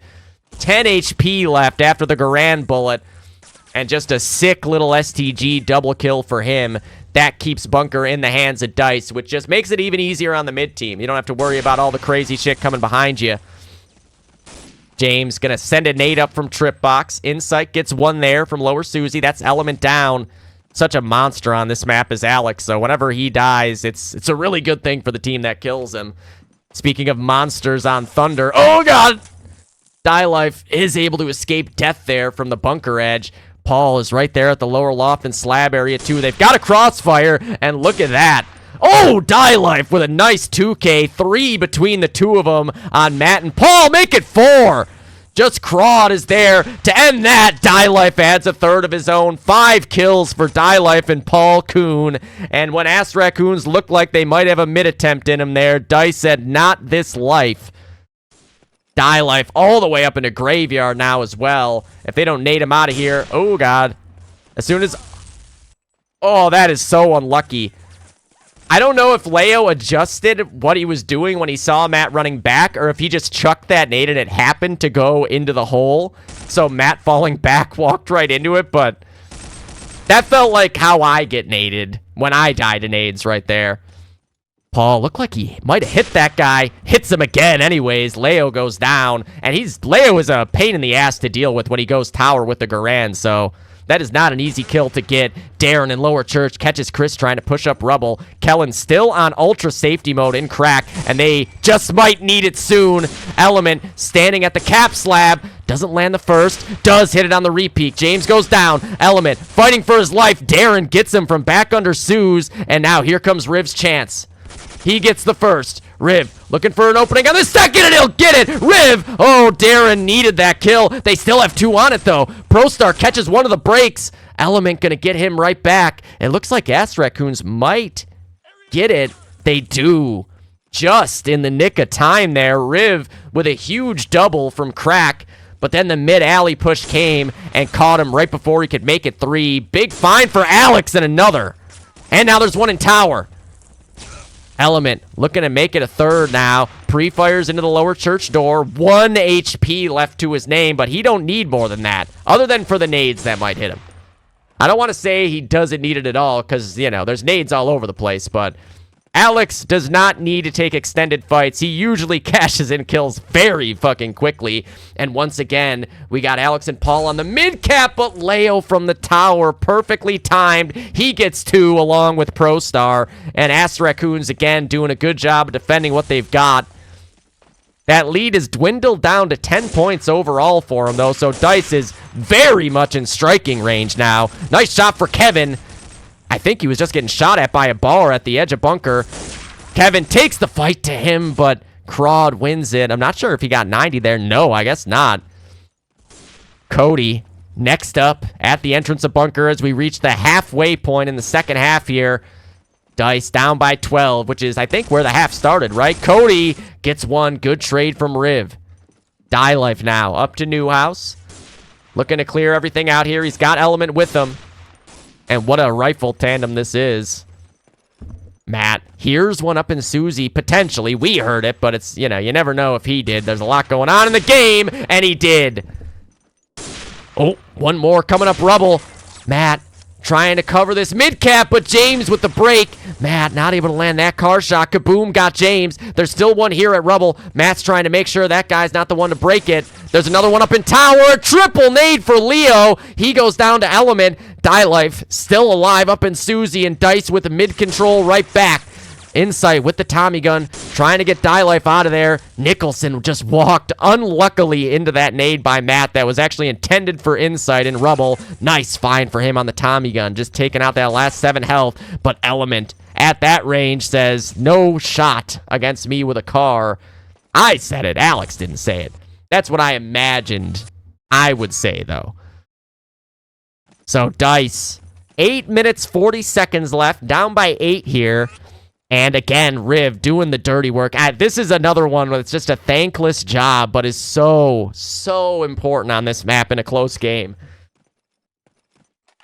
10 HP left after the Garand bullet. And just a sick little STG double kill for him. That keeps bunker in the hands of Dice, which just makes it even easier on the mid team. You don't have to worry about all the crazy shit coming behind you. James going to send a nade up from trip box. Insight gets one there from lower Susie. That's Element down. Such a monster on this map is Alex, so whenever he dies, it's a really good thing for the team that kills him. Speaking of monsters on Thunder, oh god! Die Life is able to escape death there from the bunker edge. Paul is right there at the lower loft and slab area too. They've got a crossfire, and look at that. Oh, Die Life with a nice 2K. 3 between the two of them on Matt and Paul. Make it 4. Just Crawd is there to end that. Die Life adds a third of his own. 5 kills for Die Life and Paul Kuhn. And when Assraccoons looked like they might have a mid attempt in him there, Dice said, not this life. Die Life all the way up into Graveyard now as well. If they don't nade him out of here. Oh, God. As soon as... Oh, that is so unlucky. I don't know if Leo adjusted what he was doing when he saw Matt running back, or if he just chucked that nade and it happened to go into the hole. So Matt falling back walked right into it, but that felt like how I get naded when I die to nades right there. Paul looked like he might have hit that guy. Hits him again anyways. Leo goes down, and Leo is a pain in the ass to deal with when he goes tower with the Garand, so... That is not an easy kill to get. Darren in lower church catches Chris trying to push up Rubble. Kellen still on ultra safety mode in crack, and they just might need it soon. Element standing at the cap slab. Doesn't land the first. Does hit it on the repeat. James goes down. Element fighting for his life. Darren gets him from back under Sue's, and now here comes Riv's chance. He gets the first. Riv looking for an opening on the second, and he'll get it. Riv! Oh, Darren needed that kill. They still have 2 on it, though. ProStar catches one of the breaks. Element gonna get him right back. It looks like Assraccoons might get it. They do. Just in the nick of time there. Riv with a huge double from crack. But then the mid-alley push came and caught him right before he could make it 3. Big find for Alex and another. And now there's one in tower. Element looking to make it a third now. Pre-fires into the lower church door. 1 HP left to his name, but he don't need more than that, other than for the nades that might hit him. I don't want to say he doesn't need it at all, because, you know, there's nades all over the place, but Alex does not need to take extended fights. He usually cashes in kills very fucking quickly. And once again, we got Alex and Paul on the mid-cap, but Leo from the tower, perfectly timed. He gets 2 along with ProStar. And Assraccoons, again, doing a good job of defending what they've got. That lead is dwindled down to 10 points overall for him, though, so Dice is very much in striking range now. Nice shot for Kevin. I think he was just getting shot at by a baller at the edge of bunker. Kevin takes the fight to him, but Crawd wins it. I'm not sure if he got 90 there. No, I guess not. Cody, next up at the entrance of bunker as we reach the halfway point in the second half here. Dice down by 12, which is, I think, where the half started, right? Cody gets one. Good trade from Riv. Die Life now up to Newhouse. Looking to clear everything out here. He's got Element with him. And what a rifle tandem this is. Matt, here's one up in Susie, potentially. We heard it, but it's, you know, you never know if he did. There's a lot going on in the game, and he did. Oh, one more coming up Rubble. Matt trying to cover this mid-cap, but James with the break. Matt not able to land that car shot. Kaboom got James. There's still one here at Rubble. Matt's trying to make sure that guy's not the one to break it. There's another one up in tower. Triple nade for Leo. He goes down to Element. Die Life still alive up in Susie, and Dice with the mid-control right back. Insight with the Tommy gun, trying to get Die Life out of there. Nicholson just walked unluckily into that nade by Matt that was actually intended for Insight in Rubble. Nice find for him on the Tommy gun, just taking out that last 7 health. But Element at that range says, no shot against me with a car. I said it. Alex didn't say it. That's what I imagined I would say, though. So Dice, 8 minutes, 40 seconds left, down by 8 here. And again, Riv doing the dirty work. This is another one where it's just a thankless job, but is so, so important on this map in a close game.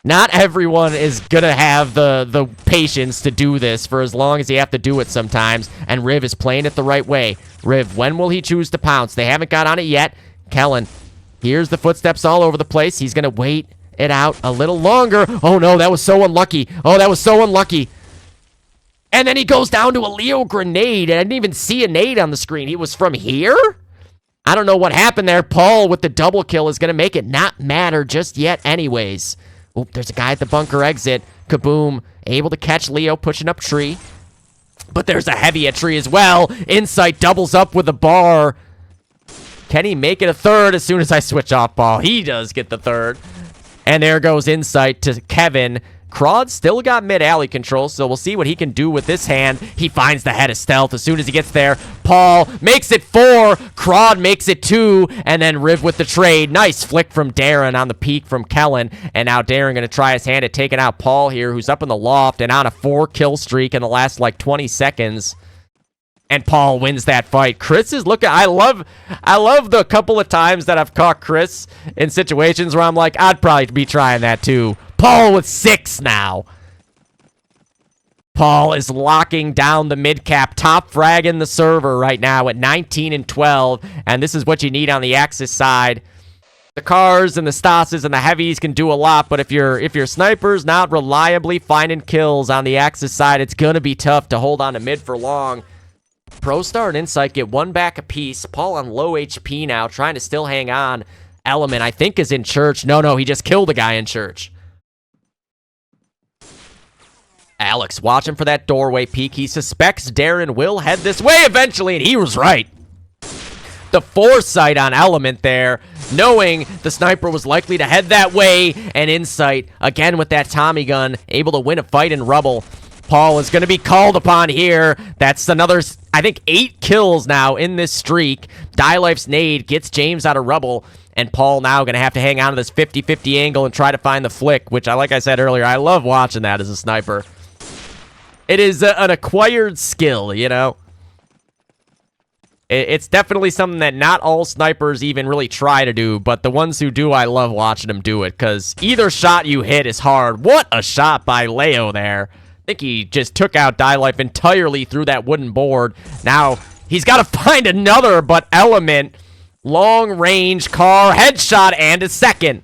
Not everyone is going to have the patience to do this for as long as you have to do it sometimes, and Riv is playing it the right way. Riv, when will he choose to pounce? They haven't got on it yet. Kellen, here's the footsteps all over the place. He's going to wait it out a little longer. Oh, no, that was so unlucky. Oh, that was so unlucky. And then he goes down to a Leo grenade. And I didn't even see a nade on the screen. He was from here? I don't know what happened there. Paul with the double kill is going to make it not matter just yet anyways. Oh, there's a guy at the bunker exit. Kaboom. Able to catch Leo pushing up tree. But there's a heavy at tree as well. Insight doubles up with the bar. Can he make it a third as soon as I switch off ball? He does get the third. And there goes Insight to Kevin. Crawd still got mid-alley control, so we'll see what he can do with this hand. He finds the head of stealth as soon as he gets there. Paul makes it 4. Crawd makes it 2. And then Riv with the trade. Nice flick from Darren on the peak from Kellen. And now Darren going to try his hand at taking out Paul here, who's up in the loft and on a 4-kill streak in the last, like, 20 seconds. And Paul wins that fight. Chris is looking... I love the couple of times that I've caught Chris in situations where I'm like, I'd probably be trying that too. Paul with 6 now. Paul is locking down the mid-cap, top frag in the server right now at 19 and 12, and this is what you need on the Axis side. The cars and the Stases and the heavies can do a lot, but if your sniper's not reliably finding kills on the Axis side, it's gonna be tough to hold on to mid for long. ProStar and Insight get 1 back apiece. Paul on low HP now, trying to still hang on. Element, I think, is in church. No, he just killed a guy in church. Alex watching for that doorway peek. He suspects Darren will head this way eventually, and he was right. The foresight on Element there, knowing the sniper was likely to head that way, and Insight, again with that Tommy gun, able to win a fight in rubble. Paul is going to be called upon here. That's another, I think, 8 kills now in this streak. Die-Life's nade gets James out of rubble, and Paul now going to have to hang on to this 50-50 angle and try to find the flick, which, like I said earlier, I love watching that as a sniper. It is an acquired skill, you know? It's definitely something that not all snipers even really try to do, but the ones who do, I love watching them do it, because either shot you hit is hard. What a shot by Leo there. I think he just took out Die-Life entirely through that wooden board. Now, he's got to find another, but Element, long-range car, headshot, and a second.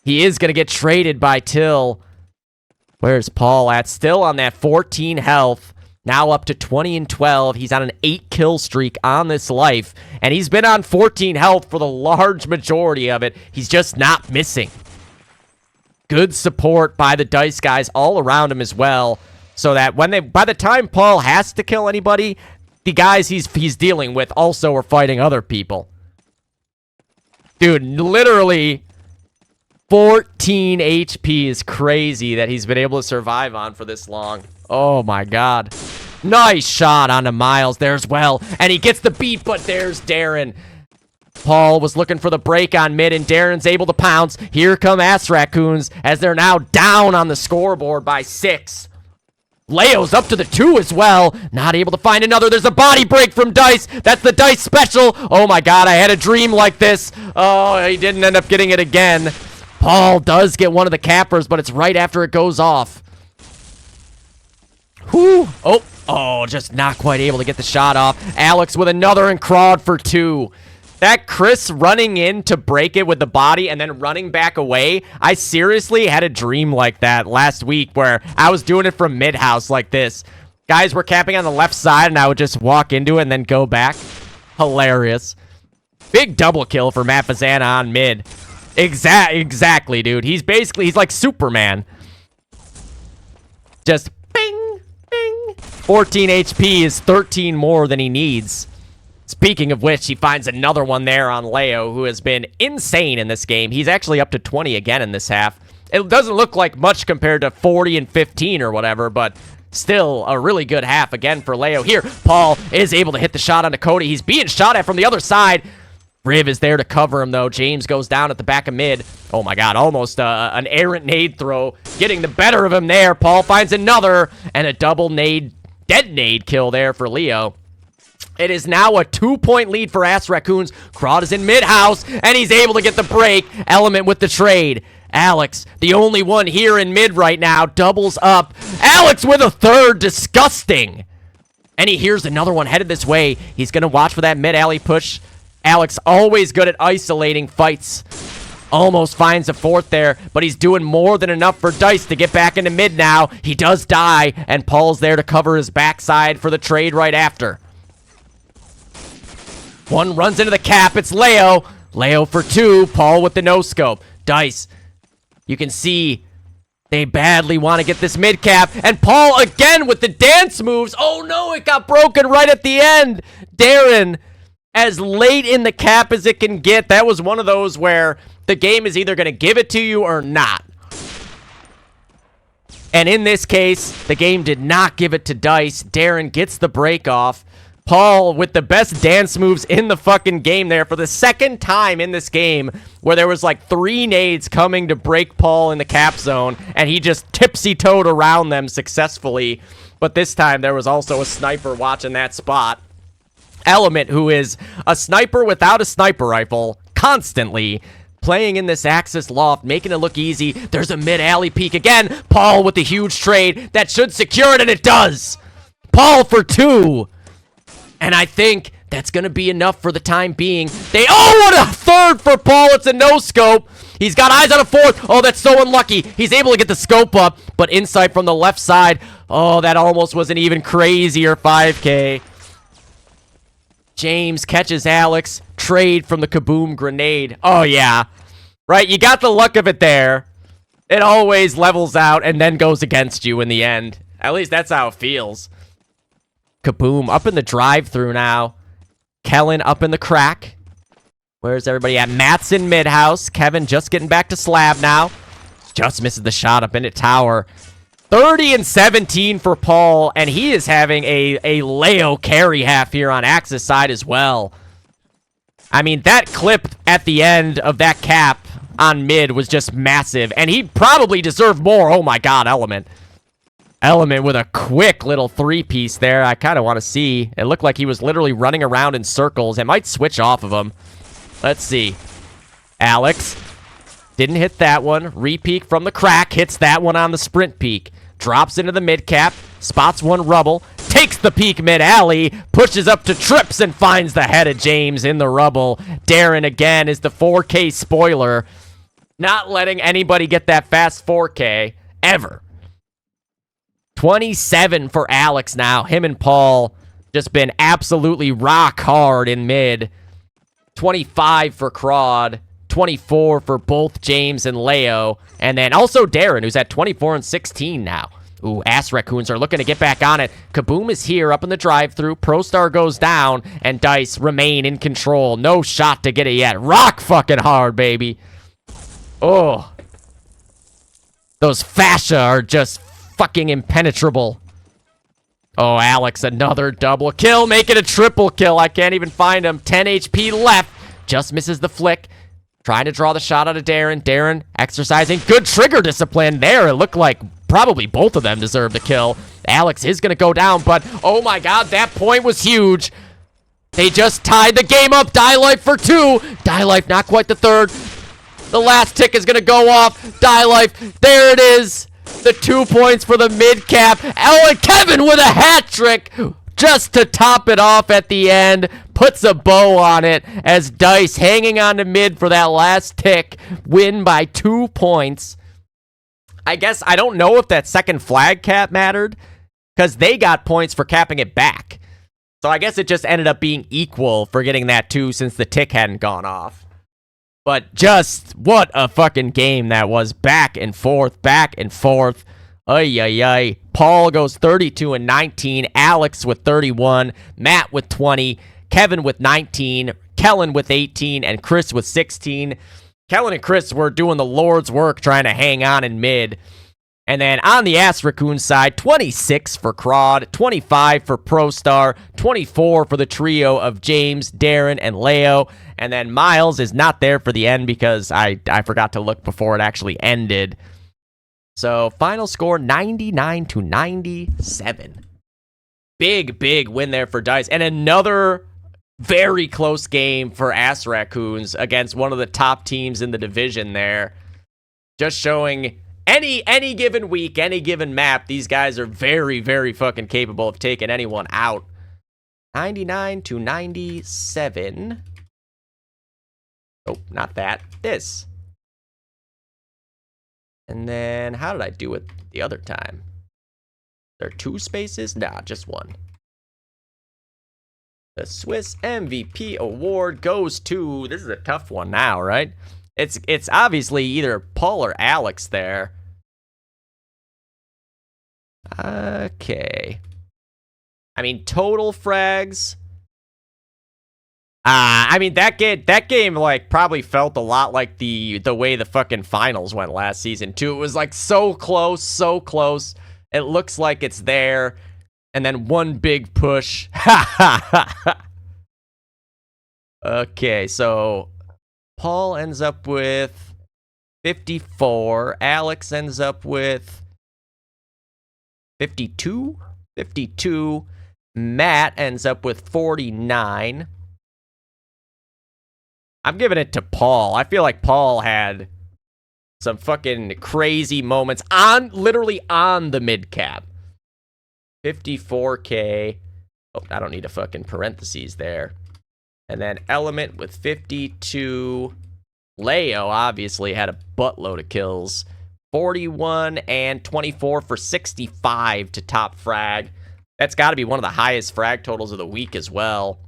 He is going to get traded by Till. Where's Paul at? Still on that 14 health. Now up to 20 and 12. He's on an 8-kill streak on this life. And he's been on 14 health for the large majority of it. He's just not missing. Good support by the DICE guys all around him as well. So that by the time Paul has to kill anybody, the guys he's dealing with also are fighting other people. Dude, literally 14 HP is crazy that he's been able to survive on for this long. Oh my god. Nice shot onto Miles there as well. And he gets the beat, but there's Darren. Paul was looking for the break on mid, and Darren's able to pounce. Here come Assraccoons as they're now down on the scoreboard by 6. Leo's up to the 2 as well. Not able to find another. There's a body break from DICE. That's the DICE special. Oh my god, I had a dream like this. Oh, he didn't end up getting it again. Paul does get one of the cappers, but it's right after it goes off. Whew. Oh, just not quite able to get the shot off. Alex with another and Crawd for 2. That Chris running in to break it with the body and then running back away, I seriously had a dream like that last week where I was doing it from mid-house like this. Guys were capping on the left side, and I would just walk into it and then go back. Hilarious. Big double kill for Matt Fazana on mid. Exactly, dude. He's like Superman. Just bing, bing. 14 HP is 13 more than he needs. Speaking of which, he finds another one there on Leo, who has been insane in this game. He's actually up to 20 again in this half. It doesn't look like much compared to 40 and 15 or whatever, but still a really good half again for Leo. Here, Paul is able to hit the shot onto Cody. He's being shot at from the other side. Riv is there to cover him, though. James goes down at the back of mid. Oh, my God. Almost an errant nade throw. Getting the better of him there. Paul finds another. And a double nade, dead nade kill there for Leo. It is now a 2-point lead for Assraccoons. Crawd is in mid-house, and he's able to get the break. Element with the trade. Alex, the only one here in mid right now, doubles up. Alex with a third. Disgusting. And he hears another one headed this way. He's going to watch for that mid-alley push. Alex always good at isolating fights. Almost finds a fourth there, but he's doing more than enough for DICE to get back into mid now. He does die, and Paul's there to cover his backside for the trade right after. One runs into the cap. It's Leo. Leo for 2. Paul with the no-scope. DICE, you can see they badly want to get this mid-cap. And Paul again with the dance moves. Oh, no, it got broken right at the end. Darren, as late in the cap as it can get. That was one of those where the game is either going to give it to you or not. And in this case, the game did not give it to Dice. Darren gets the break off. Paul with the best dance moves in the fucking game there for the second time in this game, where there was like 3 nades coming to break Paul in the cap zone, and he just tipsy-toed around them successfully. But this time there was also a sniper watching that spot. Element, who is a sniper without a sniper rifle, constantly playing in this Axis loft, making it look easy. There's a mid-alley peek again. Paul with the huge trade that should secure it, and it does. Paul for 2. And I think that's going to be enough for the time being. Oh, what a third for Paul. It's a no-scope. He's got eyes on a 4th. Oh, that's so unlucky. He's able to get the scope up, but insight from the left side. Oh, that almost was an even crazier 5K. James catches Alex. Trade from the kaboom grenade. Oh, yeah. Right, you got the luck of it there. It always levels out and then goes against you in the end. At least that's how it feels. Kaboom, up in the drive-through now. Kellen up in the crack. Where's everybody at? Matt's in mid-house. Kevin just getting back to slab now. Just misses the shot up into tower. 30 and 17 for Paul, and he is having a Leo carry half here on Axis side as well. I mean, that clip at the end of that cap on mid was just massive, and he probably deserved more. Oh my god, Element. Element with a quick little 3-piece there. I kind of want to see. It looked like he was literally running around in circles. It might switch off of him. Let's see. Alex. Didn't hit that one. Re-peek from the crack. Hits that one on the sprint peek. Drops into the mid-cap. Spots one rubble. Takes the peek mid-alley. Pushes up to trips and finds the head of James in the rubble. Darren again is the 4K spoiler. Not letting anybody get that fast 4K. Ever. 27 for Alex now. Him and Paul just been absolutely rock hard in mid. 25 for Crawd. 24 for both James and Leo. And then also Darren, who's at 24 and 16 now. Ooh, Assraccoons are looking to get back on it. Kaboom is here up in the drive-thru. ProStar goes down, and Dice remain in control. No shot to get it yet. Rock fucking hard, baby. Oh. Those fascia are just fucking impenetrable. Oh, Alex, another double kill. Make it a triple kill. I can't even find him. 10 HP left. Just misses the flick. Trying to draw the shot out of Darren. Darren exercising good trigger discipline there. It looked like probably both of them deserved the kill. Alex is going to go down, but oh my god, that point was huge. They just tied the game up. Die Life for 2. Die Life not quite the 3rd. The last tick is going to go off. Die Life. There it is. The 2 points for the mid-cap. Oh, and Kevin with a hat trick just to top it off at the end. Puts a bow on it as Dice hanging on to mid for that last tick. Win by 2 points. I guess I don't know if that second flag cap mattered because they got points for capping it back. So I guess it just ended up being equal for getting that 2 since the tick hadn't gone off. But just what a fucking game that was. Back and forth, back and forth. Ay, ay, ay. Paul goes 32 and 19. Alex with 31. Matt with 20. Kevin with 19. Kellen with 18. And Chris with 16. Kellen and Chris were doing the Lord's work trying to hang on in mid. And then on the Assraccoons side, 26 for Crawd, 25 for ProStar, 24 for the trio of James, Darren, and Leo. And then Miles is not there for the end because I forgot to look before it actually ended. So final score 99 to 97. Big, big win there for Dice. And another very close game for Assraccoons against one of the top teams in the division there. Just showing any given week, any given map, these guys are very, very fucking capable of taking anyone out. 99 to 97. Oh, not that. This. And then, how did I do it the other time? There are 2 spaces? Nah, just 1. The Swiss MVP award goes to... This is a tough one now, right? It's obviously either Paul or Alex there. Okay. I mean, total frags... I mean that game like probably felt a lot like the way the fucking finals went last season too. It was like so close, so close. It looks like it's there, and then one big push. Okay, so Paul ends up with 54. Alex ends up with 52. 52. Matt ends up with 49. I'm giving it to Paul. I feel like Paul had some fucking crazy moments literally on the mid cap. 54K. Oh, I don't need a fucking parentheses there. And then Element with 52. Leo obviously had a buttload of kills. 41 and 24 for 65 to top frag. That's got to be one of the highest frag totals of the week as well.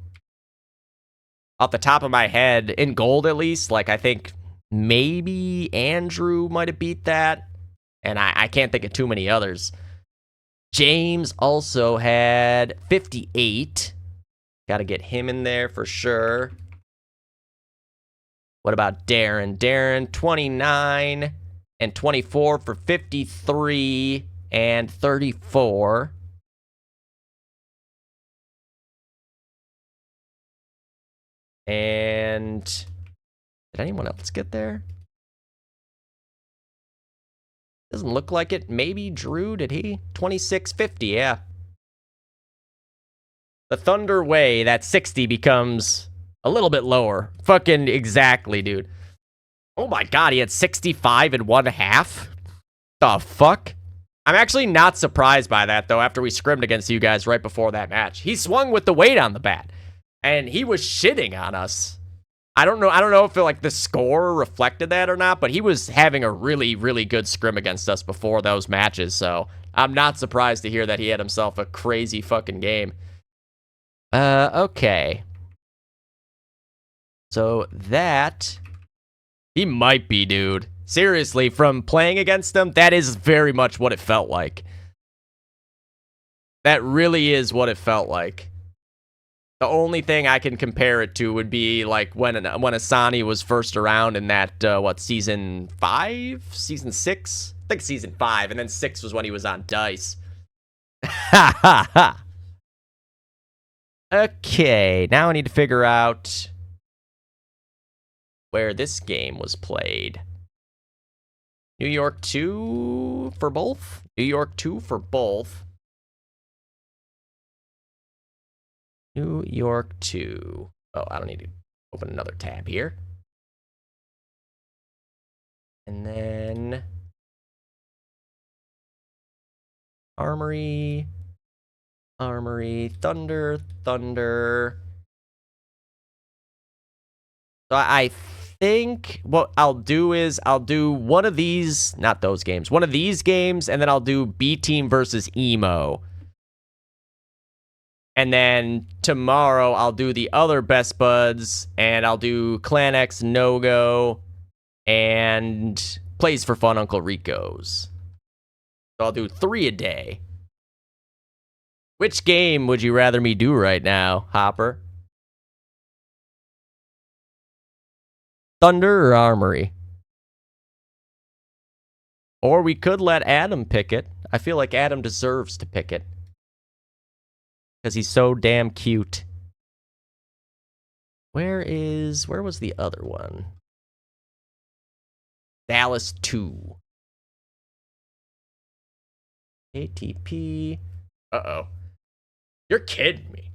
Off the top of my head, in gold at least, like I think maybe Andrew might have beat that. And I can't think of too many others. James also had 58. Got to get him in there for sure. What about Darren? Darren, 29 and 24 for 53 and 34. And did anyone else get there? Doesn't look like it. Maybe Drew, did he? 2650, yeah. The Thunder way, that 60 becomes a little bit lower. Fucking exactly, dude. Oh my god, he had 65 and 1/2? The fuck? I'm actually not surprised by that, though, after we scrimmed against you guys right before that match. He swung with the weight on the bat, and he was shitting on us. I don't know if like the score reflected that or not, but he was having a really, really good scrim against us before those matches, so I'm not surprised to hear that he had himself a crazy fucking game. Okay. So that... He might be, dude. Seriously, from playing against him, that is very much what it felt like. That really is what it felt like. The only thing I can compare it to would be like when Asani was first around in that, season 5? Season 6? I think season 5, and then 6 was when he was on Dice. Ha ha ha! Okay, now I need to figure out where this game was played. New York 2 for both? New York 2 for both. New York 2. Oh, I don't need to open another tab here. And then... Armory. Thunder. So I think what I'll do is I'll do one of these, not those games, one of these games, and then I'll do B Team versus Emo. And then tomorrow I'll do the other Best Buds, and I'll do Clan X No-Go, and Plays for Fun Uncle Rico's. So I'll do 3 a day. Which game would you rather me do right now, Hopper? Thunder or Armory? Or we could let Adam pick it. I feel like Adam deserves to pick it. Because he's so damn cute. Where was the other one? Dallas 2. ATP. Uh-oh. You're kidding me.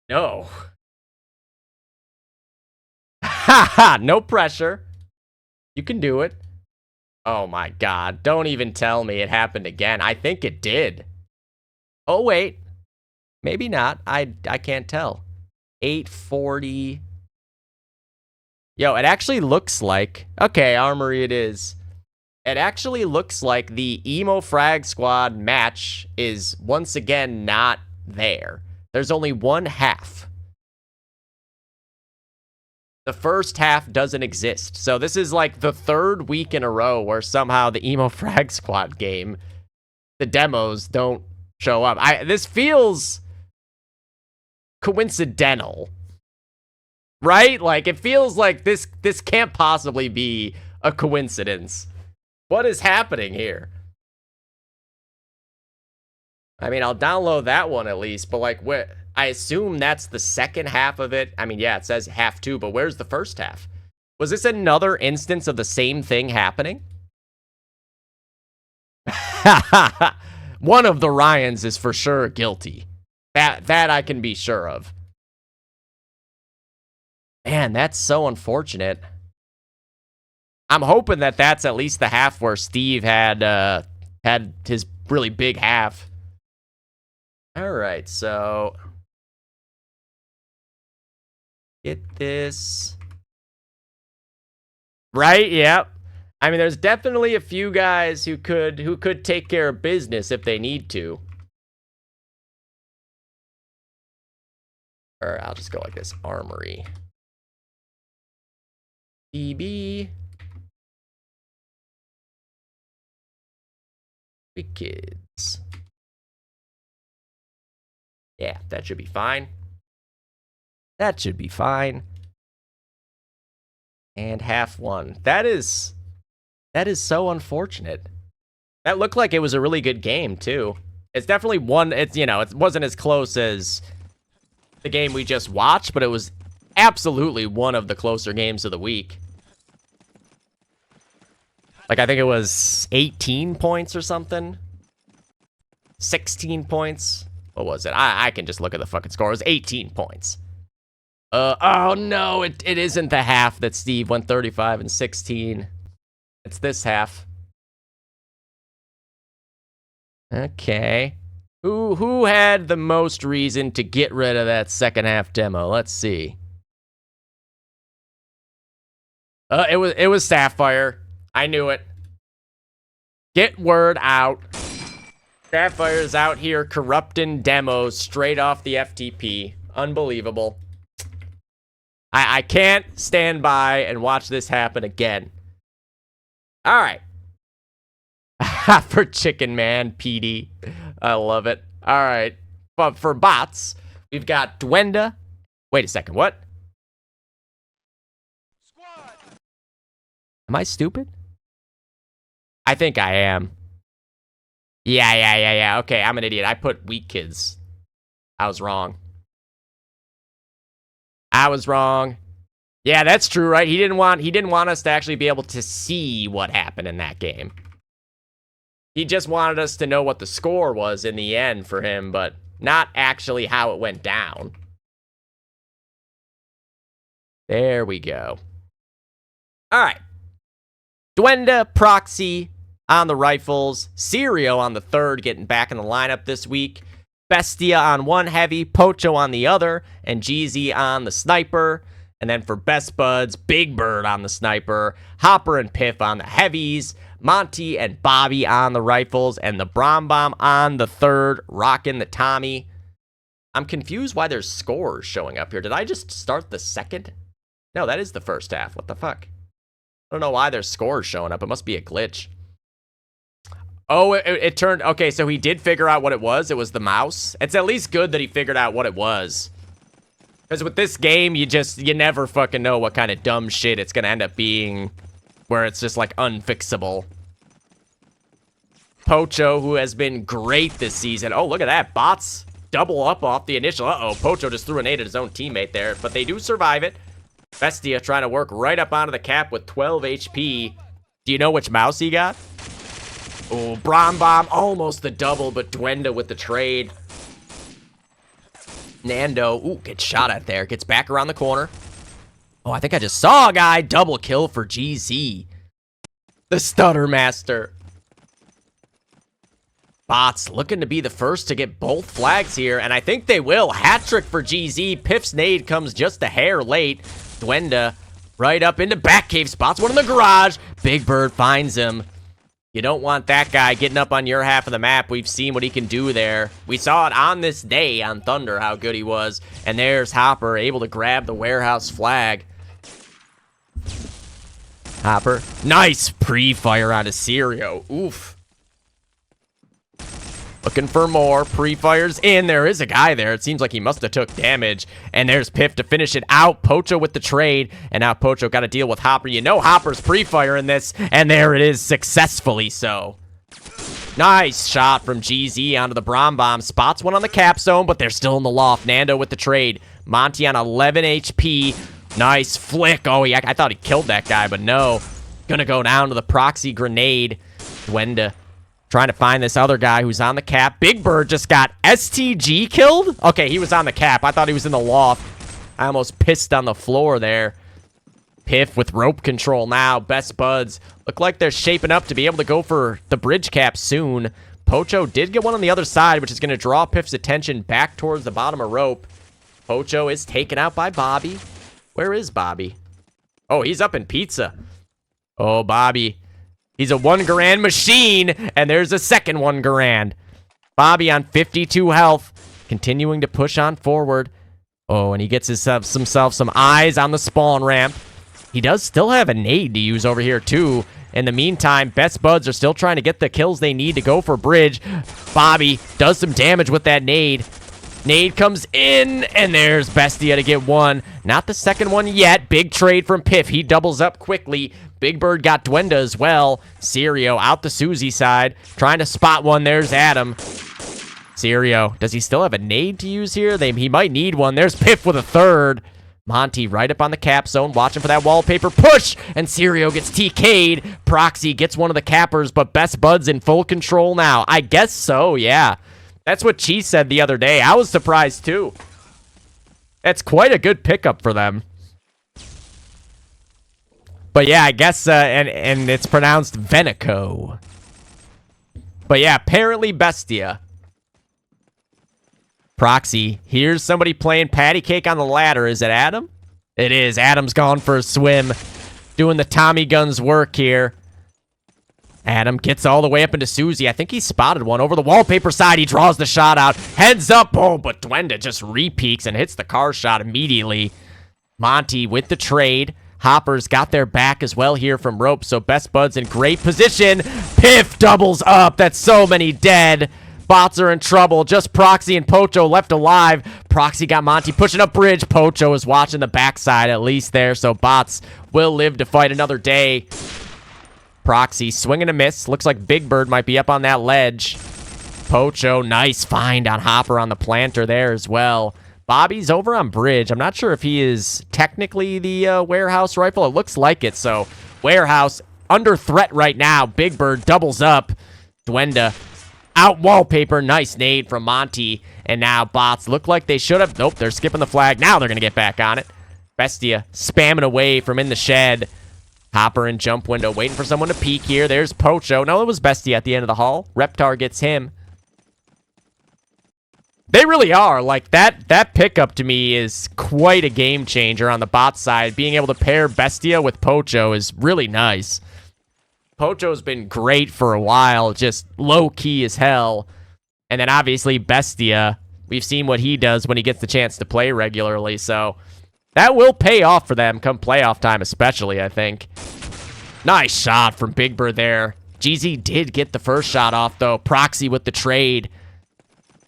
No. Ha ha! No pressure. You can do it. Oh my god. Don't even tell me it happened again. I think it did. Oh, wait. Maybe not. I can't tell. 840. Yo, it actually looks like... Okay, Armory it is. It actually looks like the Emo Frag Squad match is once again not there. There's only one half. The first half doesn't exist. So this is like the 3rd week in a row where somehow the Emo Frag Squad game, the demos don't show up. This feels coincidental. Right? Like, it feels like this can't possibly be a coincidence. What is happening here? I mean, I'll download that one at least, but like, I assume that's the second half of it. I mean, yeah, it says half 2, but where's the first half? Was this another instance of the same thing happening? One of the Ryans is for sure guilty. That I can be sure of. Man, that's so unfortunate. I'm hoping that that's at least the half where Steve had his really big half. All right, so get this. Right? Yep. I mean, there's definitely a few guys who could take care of business if they need to. Or I'll just go like this. Armory. DB. Kids. Yeah, that should be fine. That should be fine. And half 1. That is so unfortunate. That looked like it was a really good game too. It's definitely one. It's, you know, it wasn't as close as the game we just watched, but it was absolutely one of the closer games of the week. Like, I think it was 18 points or something. 16 points. What was it? I can just look at the fucking score. It was 18 points. Oh no, it isn't the half that Steve went 35 and 16. It's this half. Okay. Who had the most reason to get rid of that second half demo? Let's see. It was Sapphire. I knew it. Get word out. Sapphire's out here corrupting demos straight off the FTP. Unbelievable. I can't stand by and watch this happen again. All right. For Chicken Man, PD. I love it. All right. But for bots, we've got Dwenda. Wait a second. What? Squad. Am I stupid? I think I am. Yeah. Okay, I'm an idiot. I put weak kids. I was wrong. Yeah, that's true, right? He didn't want us to actually be able to see what happened in that game. He just wanted us to know what the score was in the end for him, but not actually how it went down. There we go. All right. Dwenda, Proxy on the rifles. Sirio on the third, getting back in the lineup this week. Bestia on one heavy, Pocho on the other, and GZ on the sniper. And then for Best Buds, Big Bird on the sniper, Hopper and Piff on the heavies, Monty and Bobby on the rifles, and the Brom Bomb on the third, rocking the Tommy. I'm confused why there's scores showing up here. Did I just start the second? No, that is the first half. What the fuck? I don't know why there's scores showing up. It must be a glitch. Oh, it turned... Okay, so he did figure out what it was. It was the mouse. It's at least good that he figured out what it was. Because with this game, you never fucking know what kind of dumb shit it's going to end up being. Where it's just, like, unfixable. Pocho, who has been great this season. Oh, look at that. Bots double up off the initial. Uh-oh, Pocho just threw a nade at his own teammate there. But they do survive it. Bestia trying to work right up onto the cap with 12 HP. Do you know which mouse he got? Oh, Brom Bomb, almost the double, but Dwenda with the trade. Nando, ooh, gets shot at there. Gets back around the corner. Oh, I think I just saw a guy. Double kill for GZ. The Stutter Master. Bots looking to be the first to get both flags here, and I think they will. Hat trick for GZ. Piff's nade comes just a hair late. Dwenda right up into back cave spots. One in the garage. Big Bird finds him. You don't want that guy getting up on your half of the map. We've seen what he can do there. We saw it on this day on Thunder, how good he was. And there's Hopper, able to grab the warehouse flag. Hopper. Nice pre-fire onto Sirio. Oof. Looking for more. Pre-fires in. There is a guy there. It seems like he must have took damage. And there's Piff to finish it out. Pocho with the trade. And now Pocho got to deal with Hopper. You know Hopper's pre-fire in this. And there it is, successfully so. Nice shot from GZ onto the Brom Bomb. Spots one on the capstone, but they're still in the loft. Nando with the trade. Monty on 11 HP. Nice flick. Oh, I thought he killed that guy, but no. Gonna go down to the proxy grenade. Duenda trying to find this other guy who's on the cap. Big Bird just got STG killed? Okay, he was on the cap. I thought he was in the loft. I almost pissed on the floor there. Piff with rope control now. Best buds look like they're shaping up to be able to go for the bridge cap soon. Pocho did get one on the other side, which is going to draw Piff's attention back towards the bottom of rope. Pocho is taken out by Bobby. Where is Bobby? Oh, he's up in pizza. Oh, Bobby. He's a 1 grand machine, and there's a second 1 grand. Bobby on 52 health, continuing to push on forward. Oh, and he gets himself some eyes on the spawn ramp. He does still have a nade to use over here, too. In the meantime, Best Buds are still trying to get the kills they need to go for bridge. Bobby does some damage with that nade. Nade comes in, and there's Bestia to get one. Not the second one yet. Big trade from Piff. He doubles up quickly. Big Bird got Duenda as well. Sirio out the Susie side. Trying to spot one. There's Adam. Sirio, does he still have a nade to use here? He might need one. There's Piff with a third. Monty right up on the cap zone, watching for that wallpaper push, and Sirio gets TK'd. Proxy gets one of the cappers, but Best Bud's in full control now. I guess so, yeah. That's what Cheese said the other day. I was surprised, too. That's quite a good pickup for them. But yeah, I guess, and it's pronounced Venico. But yeah, apparently Bestia. Proxy, here's somebody playing patty cake on the ladder. Is it Adam? It is. Adam's gone for a swim. Doing the Tommy guns work here. Adam gets all the way up into Susie. I think he spotted one over the wallpaper side. He draws the shot out. Heads up. Oh, but Duenda just re-peeks and hits the car shot immediately. Monty with the trade. Hopper's got their back as well here from rope, so Best Bud's in great position. Piff doubles up. That's so many dead. Bots are in trouble. Just Proxy and Pocho left alive. Proxy got Monty pushing up bridge. Pocho is watching the backside at least there, so Bots will live to fight another day. Proxy swinging a miss. Looks like Big Bird might be up on that ledge. Pocho, nice find on Hopper on the planter there as well. Bobby's over on bridge. I'm not sure if he is technically the warehouse rifle. It looks like it, so warehouse under threat right now. Big Bird doubles up. Duenda out wallpaper. Nice nade from Monty. And now Bots look like they should have. Nope, they're skipping the flag. Now they're going to get back on it. Bestia spamming away from in the shed. Hopper in jump window, waiting for someone to peek here. There's Pocho. No, it was Bestia at the end of the hall. Reptar gets him. They really are. Like, that pickup to me is quite a game changer on the bot side. Being able to pair Bestia with Pocho is really nice. Pocho's been great for a while, just low-key as hell. And then, obviously, Bestia, we've seen what he does when he gets the chance to play regularly, so that will pay off for them come playoff time especially, I think. Nice shot from Big Bird there. GZ did get the first shot off, though. Proxy with the trade.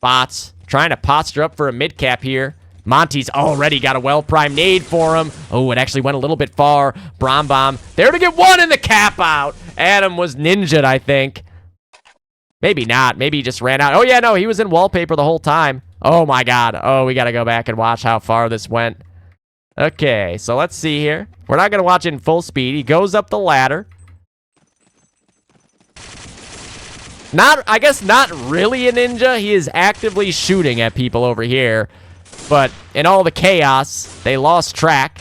Bots trying to posture up for a mid-cap here. Monty's already got a well-primed nade for him. Oh, it actually went a little bit far. Brom Bomb there to get one in the cap out. Adam was ninja'd, I think. Maybe not. Maybe he just ran out. Oh, yeah, no, he was in wallpaper the whole time. Oh, my God. Oh, we got to go back and watch how far this went. Okay, so let's see here. We're not going to watch it in full speed. He goes up the ladder. I guess not really a ninja. He is actively shooting at people over here. But in all the chaos, they lost track.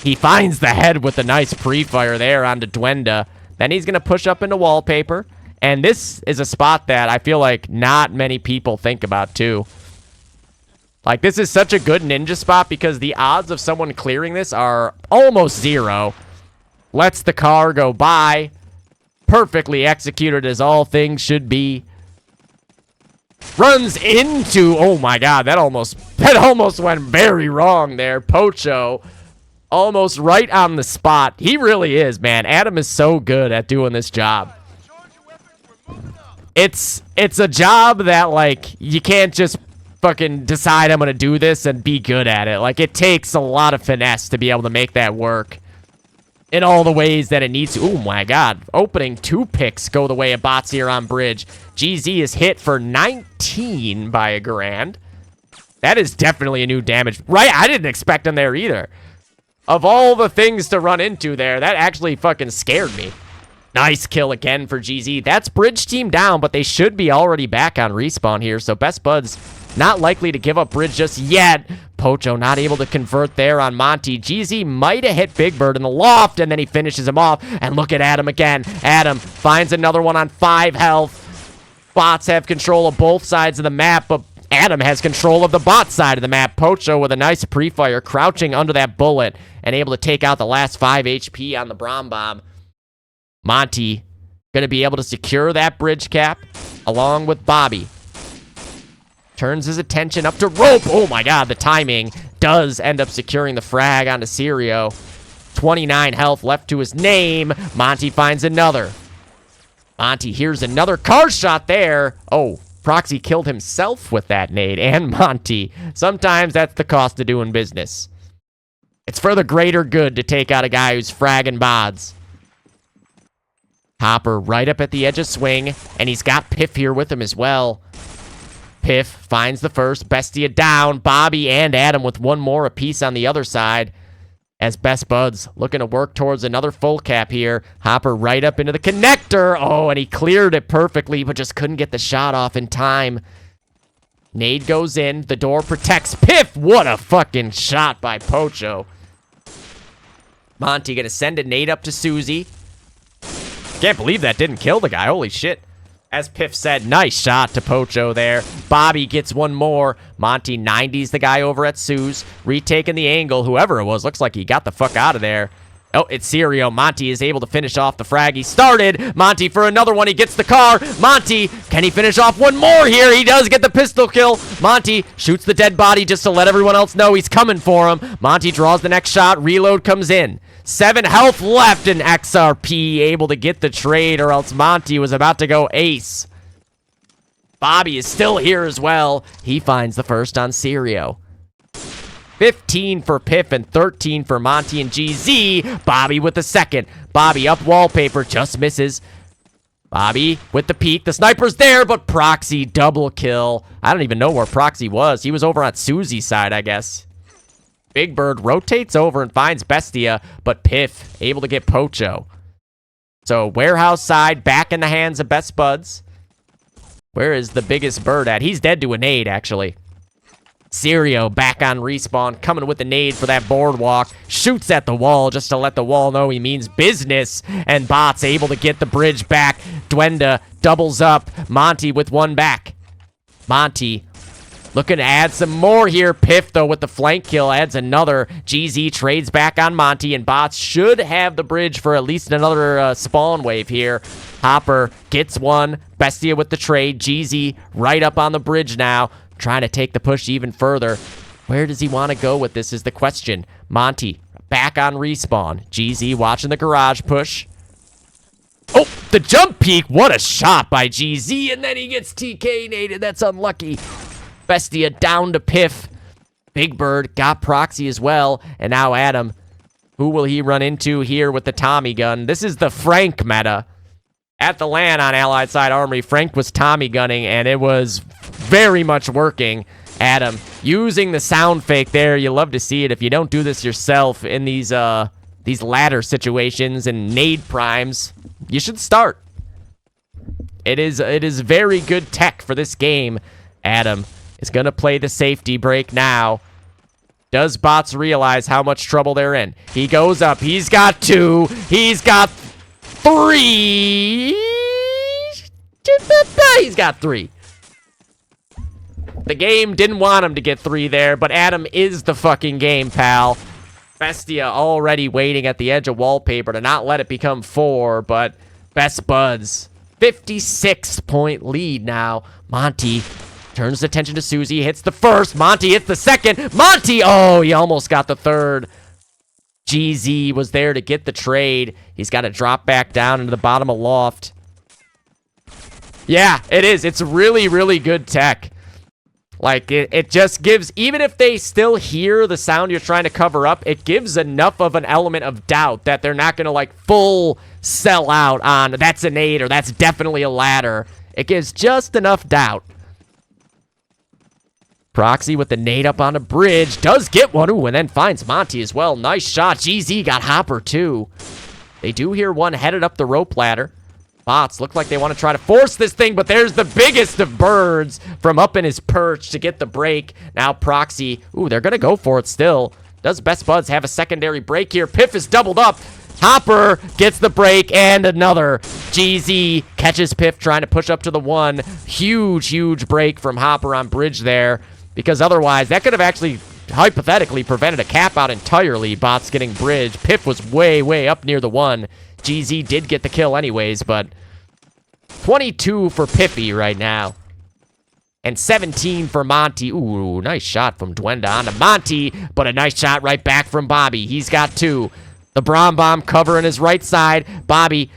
He finds the head with a nice pre-fire there onto Duenda. Then he's going to push up into wallpaper. And this is a spot that I feel like not many people think about, too. Like, this is such a good ninja spot because the odds of someone clearing this are almost zero. Lets the car go by. Perfectly executed as all things should be. Runs into, oh my God, that almost went very wrong there. Pocho, almost right on the spot. He really is, man. Adam is so good at doing this job. it's a job that, like, you can't just fucking decide I'm gonna do this and be good at it. Like, it takes a lot of finesse to be able to make that work in all the ways that it needs to. Oh my god. Opening 2 picks go the way of bots here on bridge. GZ is hit for 19 by a grand. That is definitely a new damage. Right? I didn't expect him there either. Of all the things to run into there, that actually fucking scared me. Nice kill again for GZ. That's bridge team down, but they should be already back on respawn here. So Best Buds not likely to give up bridge just yet. Pocho not able to convert there on Monty. GZ might have hit Big Bird in the loft, and then he finishes him off. And look at Adam again. Adam finds another one on 5 health. Bots have control of both sides of the map, but Adam has control of the bot side of the map. Pocho with a nice pre-fire, crouching under that bullet, and able to take out the last 5 HP on the Brom Bomb. Monty going to be able to secure that bridge cap along with Bobby. Turns his attention up to rope. Oh my god, the timing does end up securing the frag onto Serio. 29 health left to his name. Monty finds another. Monty hears another car shot there. Oh, Proxy killed himself with that nade, and Monty. Sometimes that's the cost of doing business. It's for the greater good to take out a guy who's fragging bods. Hopper right up at the edge of swing, and he's got Piff here with him as well. Piff finds the first. Bestia down. Bobby and Adam with one more apiece on the other side. As Best Buds looking to work towards another full cap here. Hopper right up into the connector. Oh, and he cleared it perfectly, but just couldn't get the shot off in time. Nade goes in. The door protects Piff. What a fucking shot by Pocho. Monty gonna send a nade up to Susie. Can't believe that didn't kill the guy. Holy shit. As Piff said, nice shot to Pocho there. Bobby gets one more. Monty 90s the guy over at Sue's. Retaking the angle. Whoever it was, looks like he got the fuck out of there. Oh, it's Serio. Monty is able to finish off the frag he started. Monty for another one. He gets the car. Monty, can he finish off one more here? He does get the pistol kill. Monty shoots the dead body just to let everyone else know he's coming for him. Monty draws the next shot. Reload comes in. 7 health left, and XRP able to get the trade, or else Monty was about to go ace. Bobby is still here as well. He finds the first on Serio. 15 for Piff and 13 for Monty and GZ. Bobby with the second. Bobby up wallpaper, just misses. Bobby with the peek. The sniper's there, but Proxy double kill. I don't even know where Proxy was. He was over on Susie's side, I guess. Big Bird rotates over and finds Bestia, but Piff able to get Pocho. So warehouse side back in the hands of Best Buds. Where is the biggest bird at? He's dead to a nade, actually. Serio back on respawn, coming with the nade for that boardwalk. Shoots at the wall just to let the wall know he means business. And Bot's able to get the bridge back. Duenda doubles up. Monty with one back. Monty looking to add some more here. Piff, though, with the flank kill, adds another. GZ trades back on Monty, and Bots should have the bridge for at least another spawn wave here. Hopper gets one. Bestia with the trade. GZ right up on the bridge now, trying to take the push even further. Where does he want to go with this is the question. Monty back on respawn. GZ watching the garage push. Oh, the jump peek. What a shot by GZ, and then he gets TK-nated. That's unlucky. Bestia down to Piff. Big Bird got Proxy as well. And now Adam. Who will he run into here with the Tommy gun? This is the Frank meta. At the LAN on Allied Side Armory, Frank was Tommy gunning, and it was very much working. Adam using the sound fake there. You love to see it. If you don't do this yourself in these ladder situations and nade primes, you should start. It is very good tech for this game. Adam is going to play the safety break now. Does Bots realize how much trouble they're in? He goes up. He's got 2. He's got 3. He's got 3. The game didn't want him to get 3 there, but Adam is the fucking game, pal. Bestia already waiting at the edge of wallpaper to not let it become 4, but Best Buds. 56-point lead now. Monty turns attention to Susie, hits the first. Monty hits the second. Monty, oh, he almost got the third. GZ was there to get the trade. He's got to drop back down into the bottom of loft. Yeah, it is. It's really, really good tech. Like, it just gives, even if they still hear the sound you're trying to cover up, it gives enough of an element of doubt that they're not going to, like, full sell out on, that's a nade or that's definitely a ladder. It gives just enough doubt. Proxy with the nade up on a bridge. Does get one. Ooh, and then finds Monty as well. Nice shot. GZ got Hopper, too. They do hear one headed up the rope ladder. Bots look like they want to try to force this thing, but there's the biggest of birds from up in his perch to get the break. Now Proxy, ooh, they're going to go for it still. Does Best Buds have a secondary break here? Piff is doubled up. Hopper gets the break, and another. GZ catches Piff trying to push up to the one. Huge, huge break from Hopper on bridge there, because otherwise that could have actually hypothetically prevented a cap out entirely. Bots getting bridge. Piff was way, way up near the one. GZ did get the kill anyways, but 22 for Piffy right now. And 17 for Monty. Ooh, nice shot from Dwenda onto Monty, but a nice shot right back from Bobby. He's got 2. The Brom Bomb covering his right side. Bobby,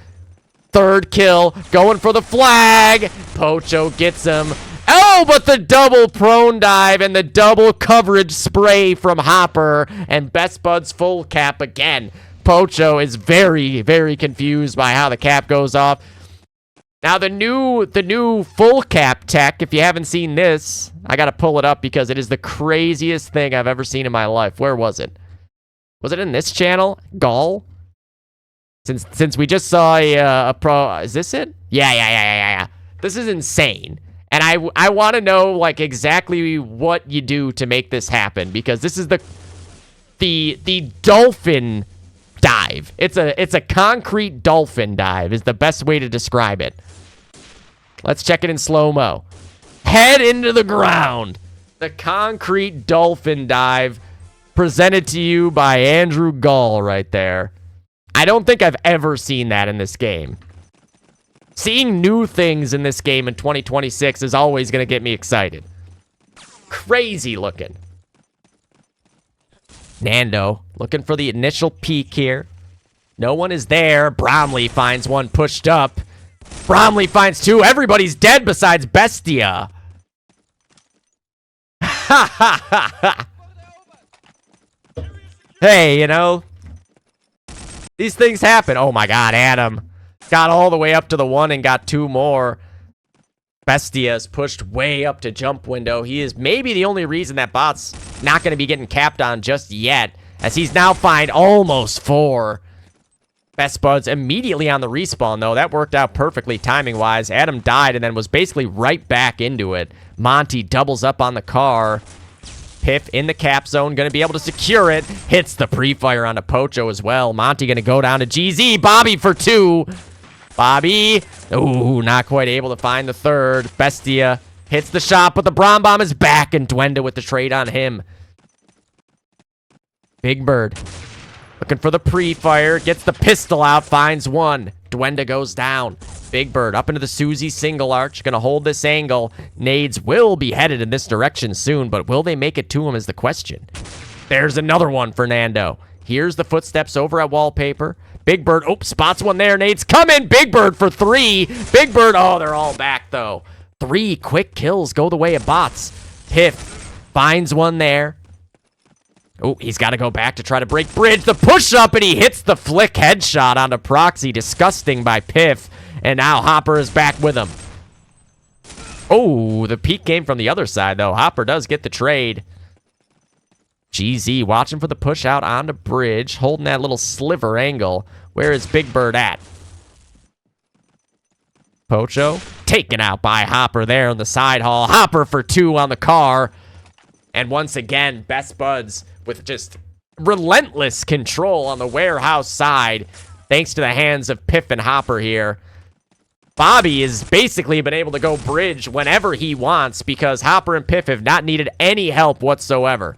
3rd kill, going for the flag. Pocho gets him. Oh, but the double prone dive and the double coverage spray from Hopper, and Best Buds full cap again. Pocho is very, very confused by how the cap goes off. Now, the new full cap tech, if you haven't seen this, I got to pull it up because it is the craziest thing I've ever seen in my life. Where was it? Was it in this channel? Gall? Since we just saw a pro... Is this it? Yeah. This is insane. And I want to know, like, exactly what you do to make this happen, because this is the dolphin dive. It's a concrete dolphin dive is the best way to describe it. Let's check it in slow-mo. Head into the ground. The concrete dolphin dive presented to you by Andrew Gall right there. I don't think I've ever seen that in this game. Seeing new things in this game in 2026 is always going to get me excited. Crazy looking. Nando looking for the initial peek here. No one is there. Bromley finds one pushed up. Bromley finds 2. Everybody's dead besides Bestia. Hey, you know, these things happen. Oh my god, Adam got all the way up to the 1 and got 2 more. Bestia is pushed way up to jump window. He is maybe the only reason that bot's not going to be getting capped on just yet, as he's now fined almost 4. Best Buds immediately on the respawn, though. That worked out perfectly timing-wise. Adam died and then was basically right back into it. Monty doubles up on the car. Piff in the cap zone, going to be able to secure it. Hits the pre-fire onto Pocho as well. Monty going to go down to GZ. Bobby for 2. Bobby, ooh, not quite able to find the 3rd. Bestia hits the shot, but the Brom Bomb is back, and Dwenda with the trade on him. Big Bird looking for the pre-fire, gets the pistol out, finds 1. Dwenda goes down. Big Bird up into the Susie single arch, gonna hold this angle. Nades will be headed in this direction soon, but will they make it to him is the question. There's another one for Nando. Here's the footsteps over at Wallpaper. Big Bird, oh, spots one there. Nades coming. Big Bird for 3. Big Bird, oh, they're all back, though. 3 quick kills go the way of bots. Piff finds one there. Oh, he's got to go back to try to break bridge. The push-up, and he hits the flick headshot onto Proxy. Disgusting by Piff. And now Hopper is back with him. Oh, the peek came from the other side, though. Hopper does get the trade. GZ watching for the push out onto bridge, holding that little sliver angle. Where is Big Bird at? Pocho taken out by Hopper there on the side hall. Hopper for 2 on the car. And once again, Best Buds with just relentless control on the warehouse side, thanks to the hands of Piff and Hopper here. Bobby has basically been able to go bridge whenever he wants because Hopper and Piff have not needed any help whatsoever.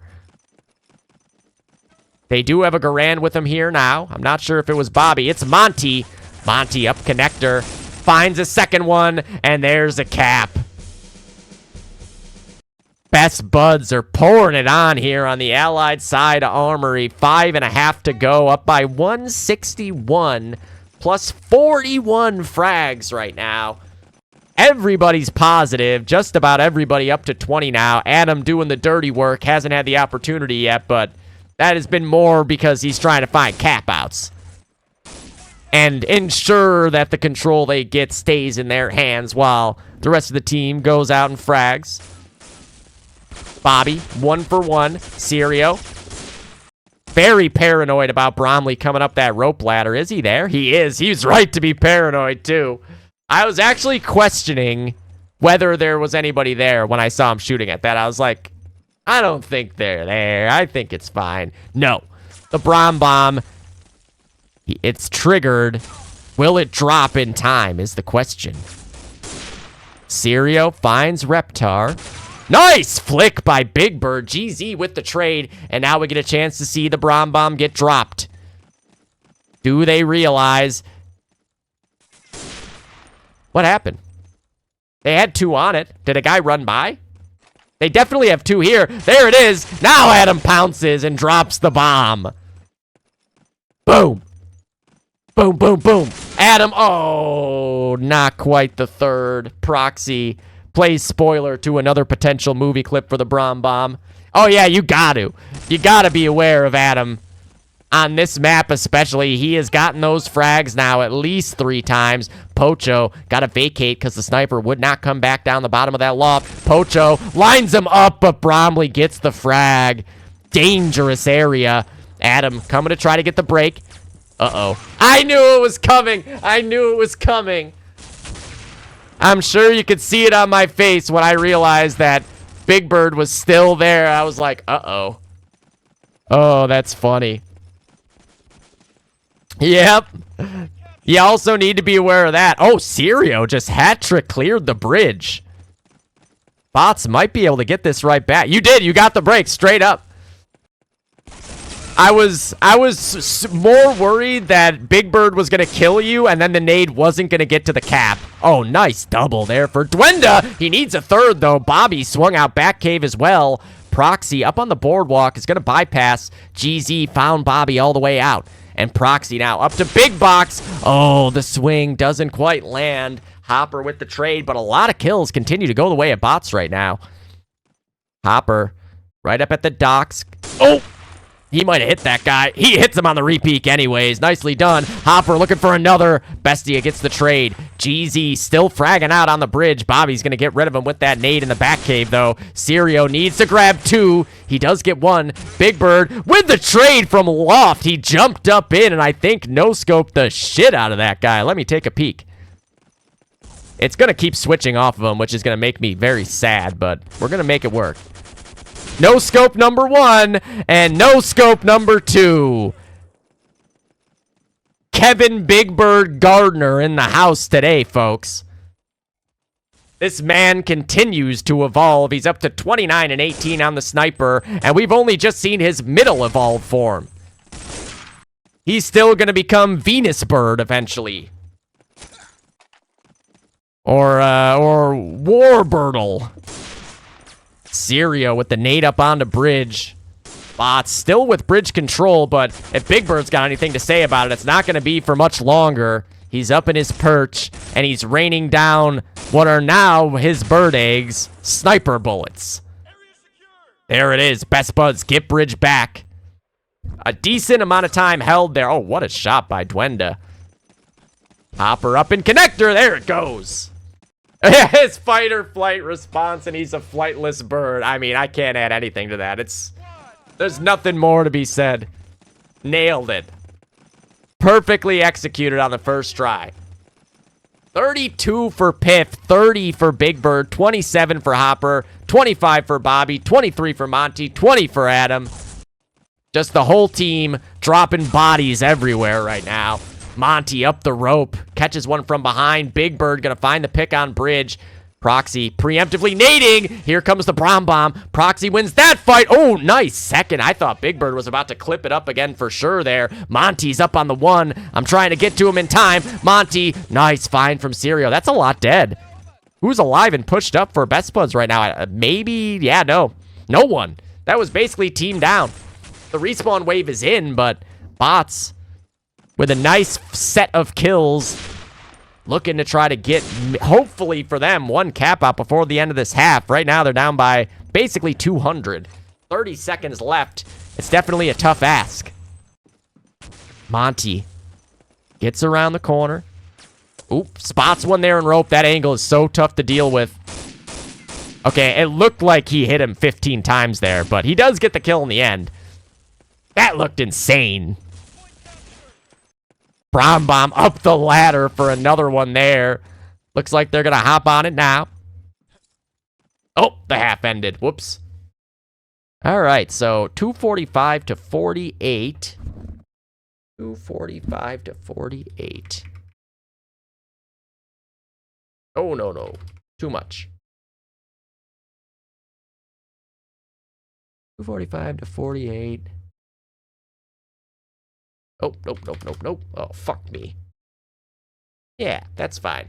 They do have a Garand with him here now. I'm not sure if it was Bobby. It's Monty. Monty up connector. Finds a second one. And there's a cap. Best Buds are pouring it on here on the Allied side of Armory. 5.5 to go. Up by 161. Plus 41 frags right now. Everybody's positive. Just about everybody up to 20 now. Adam doing the dirty work. Hasn't had the opportunity yet, but that has been more because he's trying to find cap-outs and ensure that the control they get stays in their hands while the rest of the team goes out and frags. Bobby, 1 for 1. Serio, very paranoid about Bromley coming up that rope ladder. Is he there? He is. He's right to be paranoid, too. I was actually questioning whether there was anybody there when I saw him shooting at that. I was like, I don't think they're there. I think it's fine. No. The Brom Bomb, it's triggered. Will it drop in time is the question. Serio finds Reptar. Nice flick by Big Bird. GZ with the trade. And now we get a chance to see the Brom Bomb get dropped. Do they realize... What happened? They had 2 on it. Did a guy run by? They definitely have 2 here. There it is. Now Adam pounces and drops the bomb. Boom. Boom, boom, boom. Adam, oh, not quite the third. Proxy plays spoiler to another potential movie clip for the Brom Bomb. Oh, yeah, you got to. You got to be aware of Adam. On this map especially, he has gotten those frags now at least 3 times. Pocho got to vacate because the sniper would not come back down the bottom of that loft. Pocho lines him up, but Bromley gets the frag. Dangerous area. Adam coming to try to get the break. Uh-oh. I knew it was coming. I knew it was coming. I'm sure you could see it on my face when I realized that Big Bird was still there. I was like, uh-oh. Oh, that's funny. Yep. You also need to be aware of that. Oh, Serio just hat-trick cleared the bridge. Bots might be able to get this right back. You did. You got the break straight up. I was more worried that Big Bird was going to kill you and then the nade wasn't going to get to the cap. Oh, nice double there for Dwenda. He needs a third, though. Bobby swung out back cave as well. Proxy up on the boardwalk is going to bypass. GZ found Bobby all the way out. And Proxy now up to Big Box. Oh, the swing doesn't quite land. Hopper with the trade, but a lot of kills continue to go the way of bots right now. Hopper right up at the docks. Oh! He might have hit that guy. He hits him on the repeat anyways. Nicely done. Hopper looking for another. Bestia gets the trade. GZ still fragging out on the bridge. Bobby's going to get rid of him with that nade in the back cave, though. Serio needs to grab 2. He does get 1. Big Bird with the trade from Loft. He jumped up in, and I think no-scoped the shit out of that guy. Let me take a peek. It's going to keep switching off of him, which is going to make me very sad, but we're going to make it work. No scope number 1 and no scope number 2. Kevin Big Bird Gardner in the house today, folks. This man continues to evolve. He's up to 29 and 18 on the sniper, and we've only just seen his middle evolved form. He's still going to become Venus Bird eventually. Or Warbirdle. Serio with the nade up onto bridge. Bots still with bridge control, but if Big Bird's got anything to say about it, it's not going to be for much longer. He's up in his perch, and he's raining down what are now his bird eggs, sniper bullets. There it is. Best Buds get bridge back. A decent amount of time held there. Oh, what a shot by Dwenda. Hopper up in connector. There it goes. His fight or flight response, and he's a flightless bird. I mean, I can't add anything to that. There's nothing more to be said. Nailed it. Perfectly executed on the first try. 32 for Piff, 30 for Big Bird, 27 for Hopper, 25 for Bobby, 23 for Monty, 20 for Adam. Just the whole team dropping bodies everywhere right now. Monty up the rope, catches one from behind. Big Bird gonna find the pick on bridge. Proxy preemptively nading. Here comes the Brom Bomb. Proxy wins that fight. Oh, nice second. I thought Big Bird was about to clip it up again for sure there. Monty's up on the 1. I'm trying to get to him in time. Monty, nice find from Serio. That's a lot dead. Who's alive and pushed up for Best Buds right now? Maybe, yeah, no one. That was basically team down. The respawn wave is in, but bots with a nice set of kills looking to try to get, hopefully for them, one cap out before the end of this half. Right now, they're down by basically 200. 30 seconds left. It's definitely a tough ask. Monty gets around the corner. Oop, spots one there in rope. That angle is so tough to deal with. Okay, it looked like he hit him 15 times there, but he does get the kill in the end. That looked insane. Brom Bomb up the ladder for another one there. Looks like they're going to hop on it now. Oh, the half ended. Whoops. All right, so 245 to 48. 245 to 48. Oh, no. Too much. 245 to 48. Oh, nope. Oh, fuck me. Yeah, that's fine.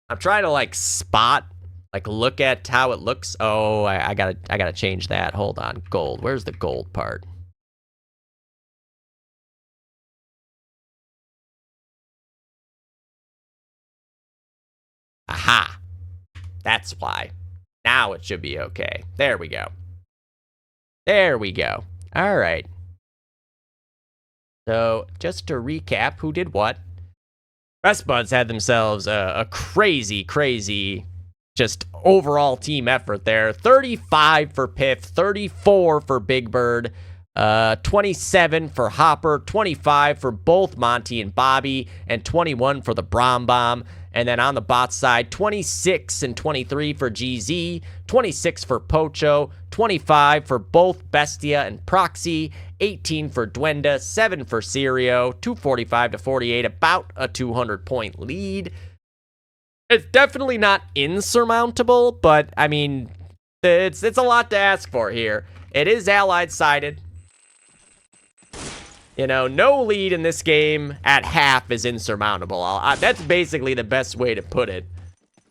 I'm trying to, like, spot, like, look at how it looks. Oh, I gotta change that. Hold on. Gold. Where's the gold part? Aha. That's why. Now it should be okay. There we go. There we go. All right. So, just to recap, who did what? Best Buds had themselves a crazy, just overall team effort there. 35 for Piff, 34 for Big Bird, 27 for Hopper, 25 for both Monty and Bobby, and 21 for the Brom Bomb. And then on the bot side, 26 and 23 for GZ, 26 for Pocho, 25 for both Bestia and Proxy, 18 for Duenda, 7 for Sirio, 245 to 48, about a 200-point lead. It's definitely not insurmountable, but, I mean, it's a lot to ask for here. It is Allied-sided. You know, no lead in this game at half is insurmountable. That's basically the best way to put it.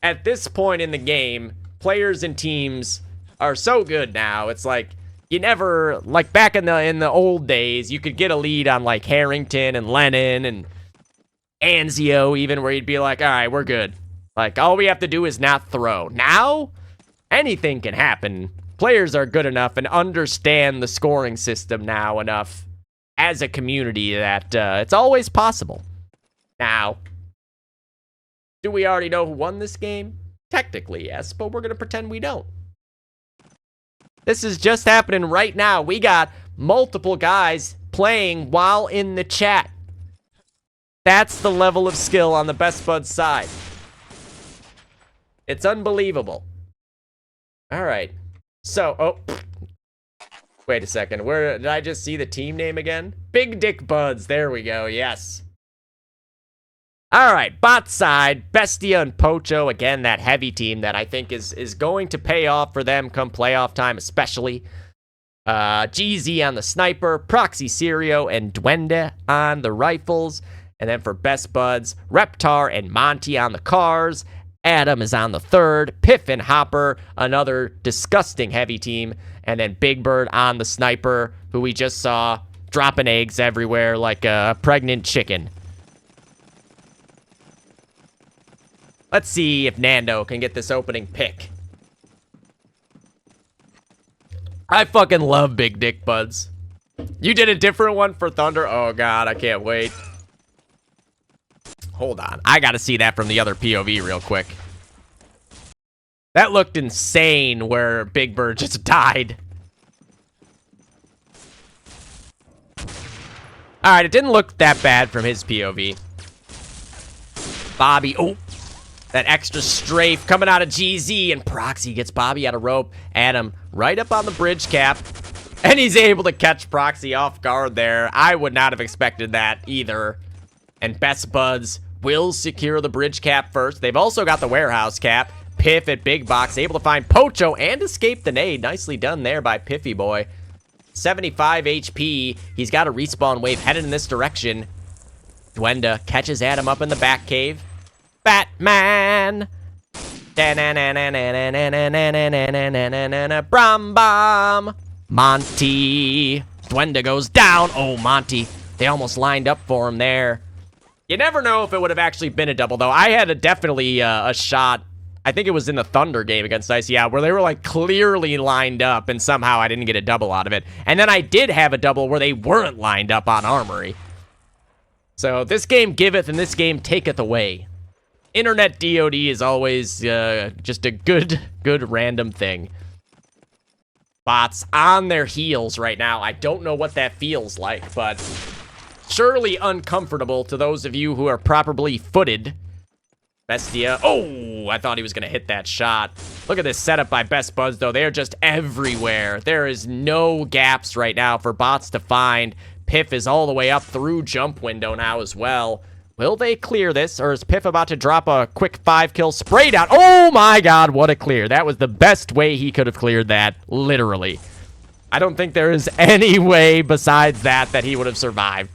At this point in the game, players and teams are so good now. It's like, you never, like back in the old days, you could get a lead on like Harrington and Lennon and Anzio even, where you'd be like, all right, we're good. Like, all we have to do is not throw. Now, anything can happen. Players are good enough and understand the scoring system now enough as a community that it's always possible. Now, do we already know who won this game? Technically, yes, but we're going to pretend we don't. This is just happening right now. We got multiple guys playing while in the chat. That's the level of skill on the Best Buds side. It's unbelievable. All right. So, oh, wait a second. Where did I just see the team name again? Big Dick Buds. There we go. Yes. All right. Bot side, Bestia and Pocho. Again, that heavy team that I think is going to pay off for them come playoff time, especially. GZ on the sniper, Proxy Sirio, and Duende on the rifles. And then for Best Buds, Reptar and Monty on the cars. Adam is on the third. Piff and Hopper, another disgusting heavy team. And then Big Bird on the sniper, who we just saw dropping eggs everywhere like a pregnant chicken. Let's see if Nando can get this opening pick. I fucking love Big Dick Buds. You did a different one for Thunder? Oh, God, I can't wait. Hold on. I gotta see that from the other POV real quick. That looked insane where Big Bird just died. Alright, it didn't look that bad from his POV. Bobby, oh, that extra strafe coming out of GZ, and Proxy gets Bobby out of rope. Adam right up on the bridge cap, and he's able to catch Proxy off guard there. I would not have expected that either. And Best Buds will secure the bridge cap first. They've also got the warehouse cap. Piff at Big Box, able to find Pocho and escape the nade. Nicely done there by Piffy Boy. 75 HP. He's got a respawn wave headed in this direction. Duenda catches Adam up in the back cave. Batman! Brom Bomb! Monty! Duenda goes down. Oh, Monty They almost lined up for him there. You never know if it would have actually been a double, though. I had definitely a shot. I think it was in the Thunder game against Ice, yeah, where they were like clearly lined up, and somehow I didn't get a double out of it. And then I did have a double where they weren't lined up on Armory. So this game giveth and this game taketh away. Internet DOD is always just a good random thing. Bots on their heels right now. I don't know what that feels like, but surely uncomfortable to those of you who are properly footed. Bestia. Oh, I thought he was going to hit that shot. Look at this setup by Best Buds, though. They're just everywhere. There is no gaps right now for bots to find. Piff is all the way up through jump window now as well. Will they clear this, or is Piff about to drop a quick 5-kill spray down? Oh my god, what a clear. That was the best way he could have cleared that, literally. I don't think there is any way besides that he would have survived.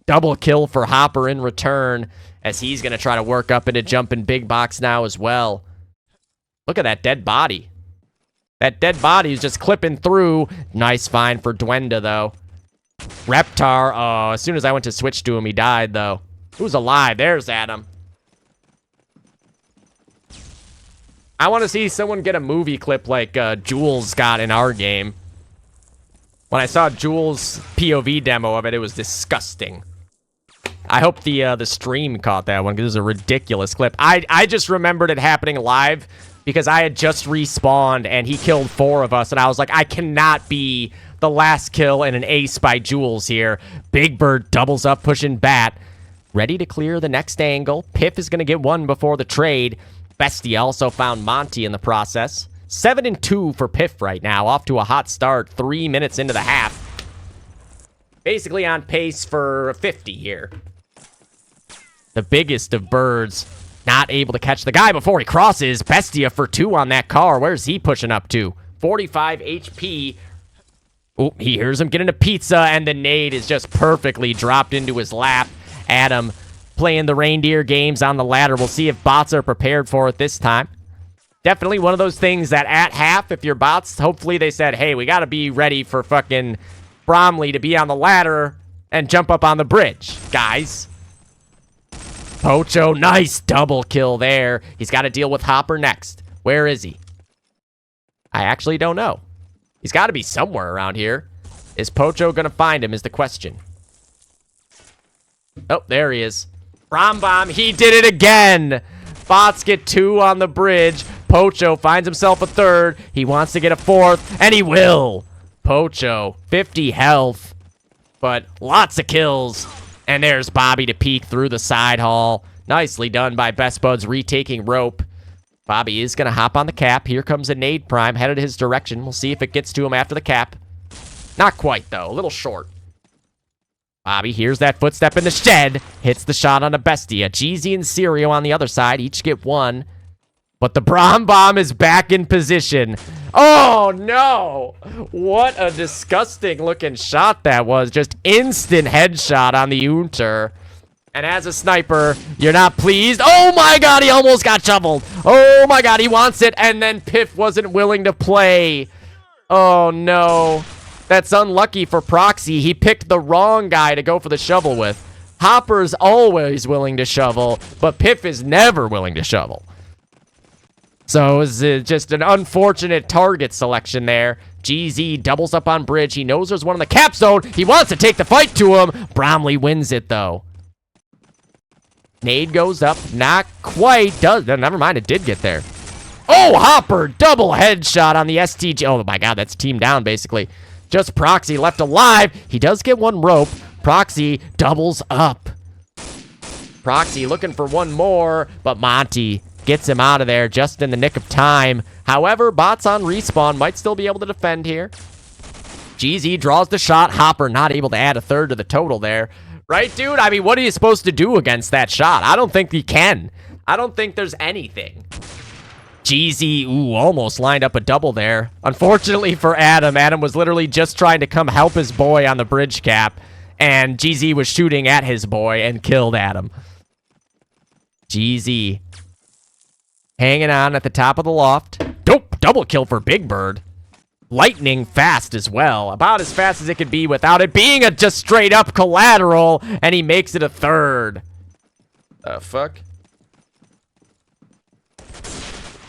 Double kill for Hopper in return, as he's going to try to work up into jumping big box now as well. Look at that dead body. That dead body is just clipping through. Nice find for Dwenda, though. Reptar, oh, as soon as I went to switch to him, he died, though. Who's alive? There's Adam. I want to see someone get a movie clip like Jules got in our game. When I saw Jules' POV demo of it, it was disgusting. I hope the stream caught that one, because it was a ridiculous clip. I just remembered it happening live because I had just respawned and he killed 4 of us, and I was like, I cannot be the last kill and an ace by Jules here. Big Bird doubles up, pushing Bat. Ready to clear the next angle. Piff is going to get one before the trade. Bestia also found Monty in the process. 7-2 for Piff right now, off to a hot start, 3 minutes into the half. Basically on pace for 50 here. The biggest of birds, not able to catch the guy before he crosses. Bestia for 2 on that car. Where's he pushing up to? 45 HP. Oh, he hears him getting a pizza, and the nade is just perfectly dropped into his lap. Adam playing the reindeer games on the ladder. We'll see if bots are prepared for it this time. Definitely one of those things that at half, if you're bots, hopefully they said, hey, we got to be ready for fucking Bromley to be on the ladder and jump up on the bridge, guys. Pocho, nice double kill there. He's got to deal with Hopper next. Where is he? I actually don't know. He's got to be somewhere around here. Is Pocho going to find him is the question. Oh, there he is. Bomb, he did it again. Bots get 2 on the bridge. Pocho finds himself a 3rd. He wants to get a 4th, and he will. Pocho, 50 health, but lots of kills. And there's Bobby to peek through the side hall. Nicely done by Best Buds retaking rope. Bobby is going to hop on the cap. Here comes a nade prime headed his direction. We'll see if it gets to him after the cap. Not quite, though. A little short. Bobby hears that footstep in the shed. Hits the shot on a Bestia. Jeezy and Sirio on the other side. Each get 1. But the Brom Bomb is back in position. Oh, no. What a disgusting looking shot that was. Just instant headshot on the Unter. And as a sniper, you're not pleased. Oh, my God. He almost got shoveled. Oh, my God. He wants it. And then Piff wasn't willing to play. Oh, no. That's unlucky for Proxy. He picked the wrong guy to go for the shovel with. Hopper's always willing to shovel, but Piff is never willing to shovel. So it was just an unfortunate target selection there. GZ doubles up on bridge. He knows there's one in the cap zone. He wants to take the fight to him. Bromley wins it, though. Nade goes up. Not quite. Never mind, it did get there. Oh, Hopper, double headshot on the STG. Oh, my God, that's team down, basically. Just Proxy left alive. He does get 1 rope. Proxy doubles up. Proxy looking for 1 more, but Monty gets him out of there just in the nick of time. However, bots on respawn might still be able to defend here. GZ draws the shot. Hopper not able to add a 3rd to the total there. Right, dude? I mean, what are you supposed to do against that shot? I don't think he can. I don't think there's anything. GZ, ooh, almost lined up a double there. Unfortunately for Adam, Adam was literally just trying to come help his boy on the bridge cap, and GZ was shooting at his boy and killed Adam. GZ hanging on at the top of the loft. Dope, double kill for Big Bird. lightning fast as well. About as fast as it could be without it being a just straight up collateral, and he makes it a third. Fuck?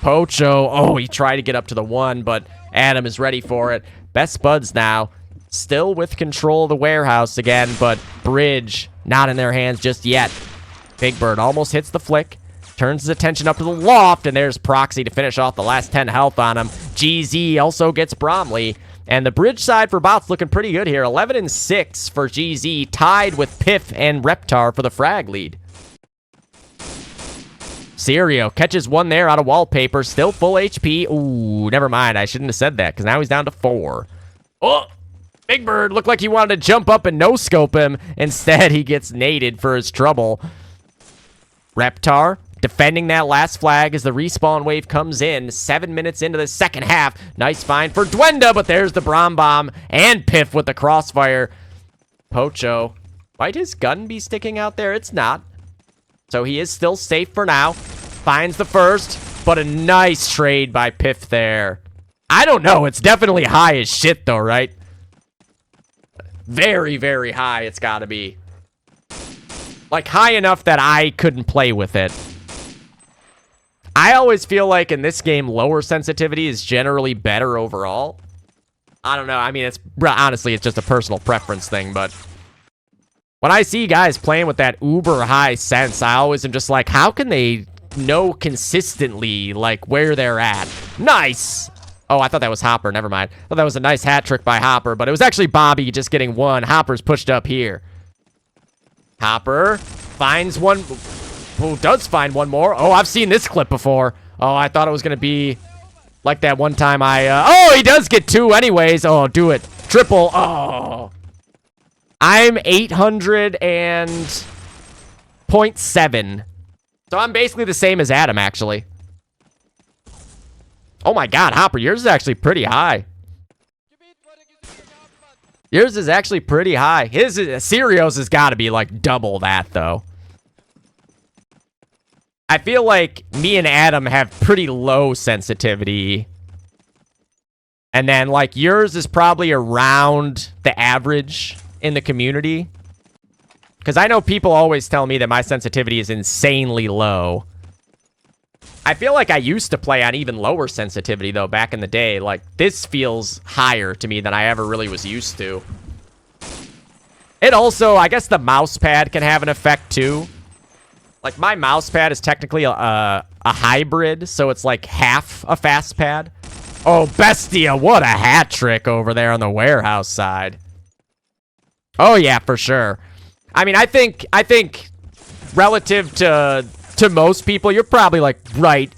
Pocho. Oh, he tried to get up to the 1, but Adam is ready for it. Best buds now. Still with control of the warehouse again, but Bridge not in their hands just yet. Big Bird almost hits the flick. Turns his attention up to the loft, and there's Proxy to finish off the last 10 health on him. GZ also gets Bromley. And the Bridge side for bots looking pretty good here. 11 and 6 for GZ, tied with Piff and Reptar for the frag lead. Serio catches one there out of wallpaper, still full HP. Ooh, never mind. I shouldn't have said that, because now he's down to 4. Oh, Big Bird looked like he wanted to jump up and no-scope him. Instead, he gets naded for his trouble. Reptar defending that last flag as the respawn wave comes in. 7 minutes into the second half. Nice find for Dwenda, but there's the Brom Bomb and Piff with the crossfire. Pocho. Might his gun be sticking out there? It's not. So he is still safe for now. Finds the first, but a nice trade by Piff there. I don't know. It's definitely high as shit, though, right? Very, very high it's got to be. Like, high enough that I couldn't play with it. I always feel like in this game, lower sensitivity is generally better overall. I don't know. I mean, it's honestly, it's just a personal preference thing, but when I see guys playing with that uber high sense, I always am just like, how can they know consistently, like, where they're at? Nice! Oh, I thought that was Hopper. Never mind. I thought that was a nice hat trick by Hopper, but it was actually Bobby just getting one. Hopper's pushed up here. Hopper finds one. Who does find one more? Oh, I've seen this clip before. Oh, I thought it was going to be like that one time oh, he does get 2 anyways. Oh, do it. Triple. Oh. I'm 800.7. So I'm basically the same as Adam, actually. Oh my god, Hopper, yours is actually pretty high. Yours is actually pretty high. His Serio's has got to be like double that, though. I feel like me and Adam have pretty low sensitivity. And then, like, yours is probably around the average in the community. Because I know people always tell me that my sensitivity is insanely low. I feel like I used to play on even lower sensitivity, though, back in the day. Like, this feels higher to me than I ever really was used to. It also, I guess the mouse pad can have an effect, too. Like, my mouse pad is technically a hybrid, so it's like half a fast pad. Oh, Bestia, what a hat trick over there on the warehouse side. Oh, yeah, for sure. I mean, I think relative to most people, you're probably, like, right,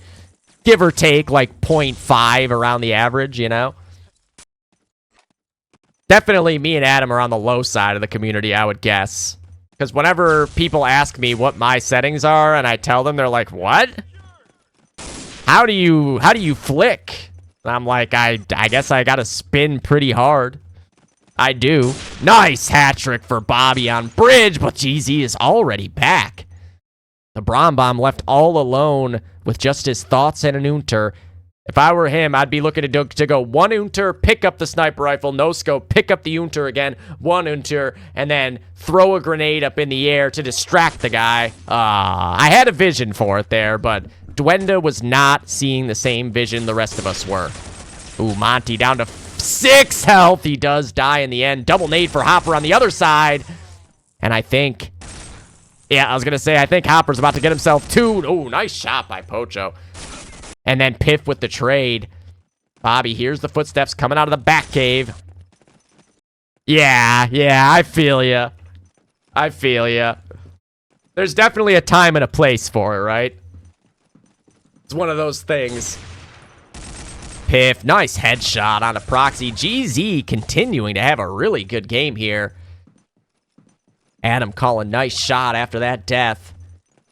give or take, like, 0.5 around the average, you know? Definitely me and Adam are on the low side of the community, I would guess. Because whenever people ask me what my settings are, and I tell them, they're like, what? How do you flick? And I'm like, I guess I gotta spin pretty hard. I do. Nice hat trick for Bobby on bridge, but GZ is already back. The Brom Bomb left all alone with just his thoughts and an Unter. If I were him, I'd be looking to go 1 Unter, pick up the sniper rifle, no scope, pick up the Unter again, 1 Unter, and then throw a grenade up in the air to distract the guy. I had a vision for it there, but Dwenda was not seeing the same vision the rest of us were. Ooh, Monty down to 6 health. He does die in the end. Double nade for Hopper on the other side. And I think... yeah, I was going to say, I think Hopper's about to get himself 2. Oh, nice shot by Pocho. And then Piff with the trade. Bobby hears the footsteps coming out of the back cave. Yeah, I feel ya. I feel ya. There's definitely a time and a place for it, right? It's one of those things. Piff, nice headshot on a proxy. GZ continuing to have a really good game here. Adam calling nice shot after that death.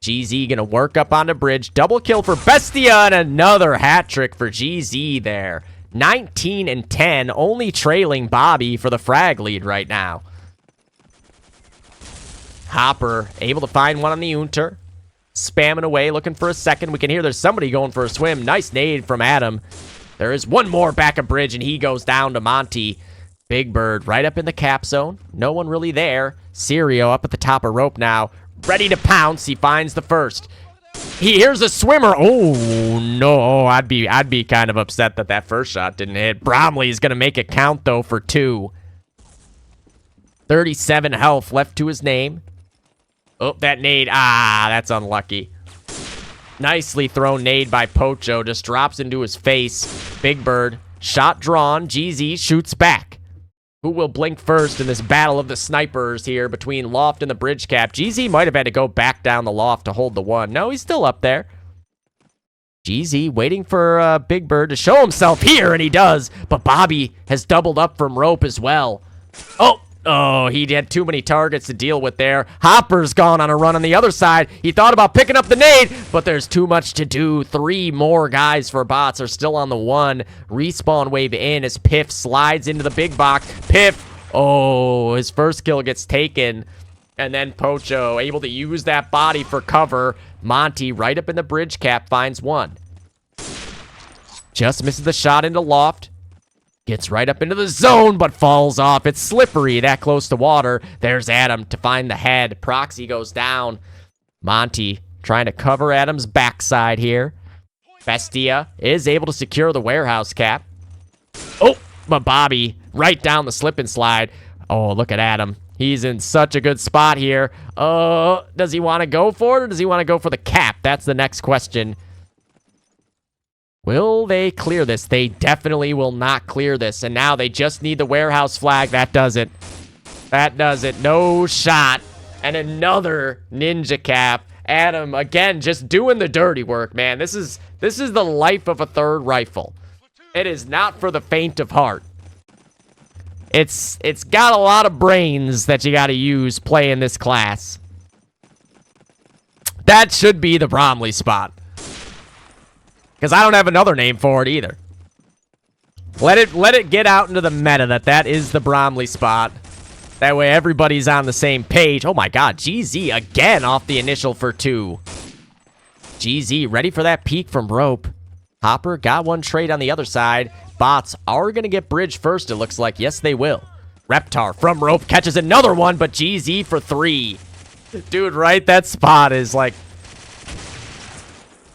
GZ gonna work up on the bridge. Double kill for Bestia and another hat trick for GZ there. 19 and 10, only trailing Bobby for the frag lead right now. Hopper able to find one on the Unter. Spamming away, looking for a second. We can hear there's somebody going for a swim. Nice nade from Adam. There is one more back of bridge, and he goes down to Monty. Big Bird right up in the cap zone. No one really there. Serio up at the top of rope now. Ready to pounce. He finds the first. He hears a swimmer. Oh, no. I'd be kind of upset that that first shot didn't hit. Bromley is going to make it count, though, for 2. 37 health left to his name. Oh, that nade. Ah, that's unlucky. Nicely thrown nade by Pocho. Just drops into his face. Big Bird. Shot drawn. GZ shoots back. Who will blink first in this battle of the snipers here between Loft and the bridge cap? GZ might have had to go back down the Loft to hold the 1. No, he's still up there. GZ waiting for Big Bird to show himself here, and he does. But Bobby has doubled up from rope as well. Oh, he had too many targets to deal with there. Hopper's gone on a run on the other side. He thought about picking up the nade, but there's too much to do. 3 more guys for bots are still on the 1. Respawn wave in as Piff slides into the big box. Piff, oh, his first kill gets taken. And then Pocho able to use that body for cover. Monty right up in the bridge cap finds 1. Just misses the shot into Loft. Gets right up into the zone, but falls off. It's slippery, that close to water. There's Adam to find the head. Proxy goes down. Monty trying to cover Adam's backside here. Bestia is able to secure the warehouse cap. Oh, but Bobby right down the slip and slide. Oh, look at Adam. He's in such a good spot here. Does he want to go for it, or does he want to go for the cap? That's the next question. Will they clear this? They definitely will not clear this. And now they just need the warehouse flag. That does it. That does it. No shot. And another ninja cap. Adam, again, just doing the dirty work, man. This is the life of a third rifle. It is not for the faint of heart. It's got a lot of brains that you got to use playing this class. That should be the Bromley spot. Because I don't have another name for it either. Let it get out into the meta that is the Bromley spot. That way everybody's on the same page. Oh my god, GZ again off the initial for 2. GZ ready for that peek from rope. Hopper got 1 trade on the other side. Bots are going to get bridge first, it looks like. Yes, they will. Reptar from rope catches another one, but GZ for 3. Dude, right? That spot is like...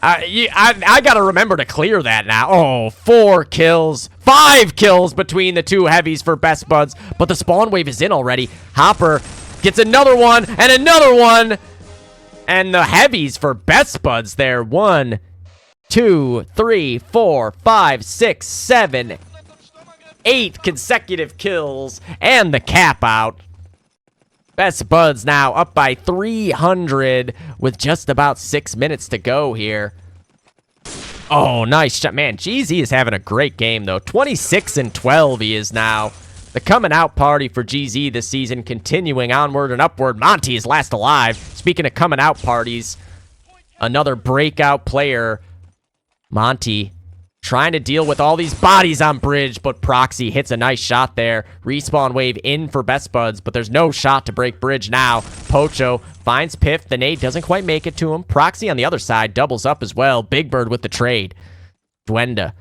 I gotta remember to clear that now. Oh, 4 kills. 5 kills between the 2 heavies for Best Buds. But the spawn wave is in already. Hopper gets another one and another one. And the heavies for Best Buds there. 1, 2, 3, 4, 5, 6, 7, 8 consecutive kills. And the cap out. Best Buds now up by 300 with just about 6 minutes to go here. Oh, nice shot. Man, GZ is having a great game, though. 26-12 he is now. The coming out party for GZ this season continuing onward and upward. Monty is last alive. Speaking of coming out parties, another breakout player. Monty trying to deal with all these bodies on bridge, but Proxy hits a nice shot there. Respawn wave in for Best Buds, but there's no shot to break bridge now. Pocho finds Piff. The nade doesn't quite make it to him. Proxy on the other side doubles up as well. Big Bird with the trade. Duenda.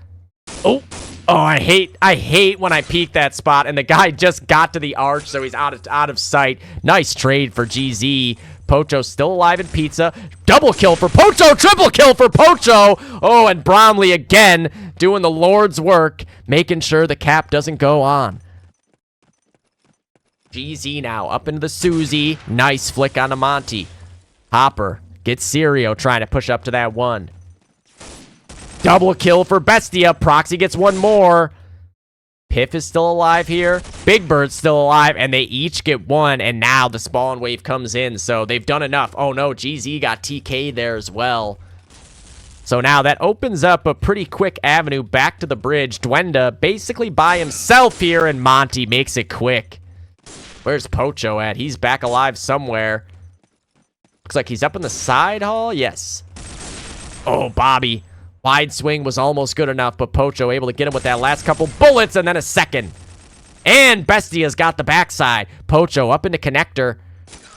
Oh, I hate when I peek that spot, and the guy just got to the arch, so he's out of sight. Nice trade for GZ. Pocho still alive in pizza. Double kill for Pocho. Triple kill for Pocho. Oh, and Bromley again doing the Lord's work, making sure the cap doesn't go on. GZ now up into the Susie. Nice flick on Monty. Hopper gets Serio trying to push up to that 1. Double kill for Bestia. Proxy gets 1 more. Piff is still alive here. Big Bird's still alive, and they each get 1, and now the spawn wave comes in, so they've done enough. Oh no, GZ got TK there as well. So now that opens up a pretty quick avenue back to the bridge. Duenda basically by himself here, and Monty makes it quick. Where's Pocho at? He's back alive somewhere. Looks like he's up in the side hall. Yes. Oh, Bobby. Wide swing was almost good enough, but Pocho able to get him with that last couple bullets and then a second. And Bestia's got the backside. Pocho up into connector.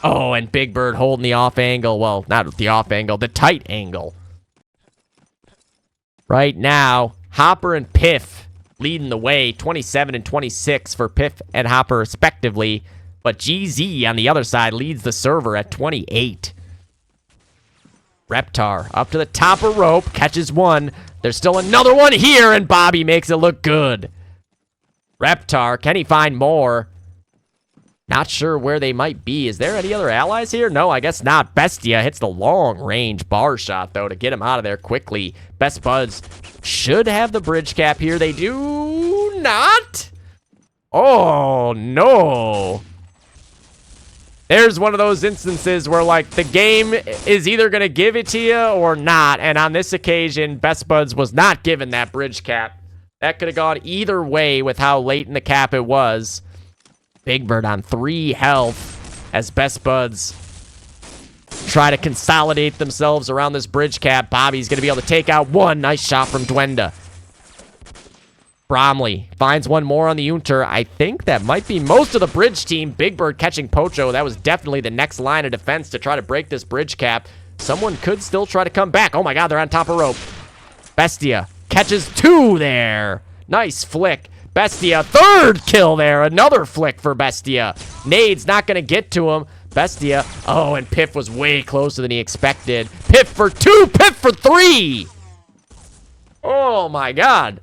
Oh, and Big Bird holding the off angle. Well, not the off angle, the tight angle. Right now, Hopper and Piff leading the way, 27 and 26 for Piff and Hopper respectively. But GZ on the other side leads the server at 28. Reptar up to the top of rope, catches one. There's still another one here, and Bobby makes it look good. Reptar, can he find more? Not sure where they might be. Is there any other allies here? No, I guess not. Bestia hits the long-range bar shot, though, to get him out of there quickly. Best Buds should have the bridge cap here. They do not. Oh, no. There's one of those instances where, like, the game is either going to give it to you or not. And on this occasion, Best Buds was not given that bridge cap. That could have gone either way with how late in the cap it was. Big Bird on 3 health as Best Buds try to consolidate themselves around this bridge cap. Bobby's going to be able to take out one. Nice shot from Dwenda. Bromley finds one more on the Unter. I think that might be most of the bridge team. Big Bird catching Pocho. That was definitely the next line of defense to try to break this bridge cap. Someone could still try to come back. Oh my god, they're on top of rope. Bestia catches 2 there. Nice flick. Bestia, 3rd kill there. Another flick for Bestia. Nade's not going to get to him. Bestia. Oh, and Piff was way closer than he expected. Piff for 2. Piff for 3. Oh, my God.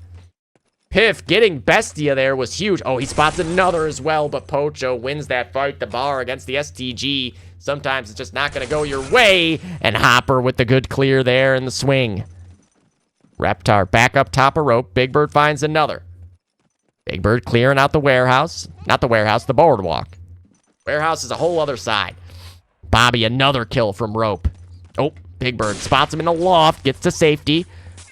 Piff getting Bestia there was huge. Oh, he spots another as well, but Pocho wins that fight. The bar against the STG. Sometimes it's just not going to go your way. And Hopper with the good clear there in the swing. Reptar back up top of rope. Big Bird finds another. Big Bird clearing out the warehouse. Not the warehouse, the boardwalk. Warehouse is a whole other side. Bobby, another kill from rope. Oh, Big Bird spots him in the loft, gets to safety.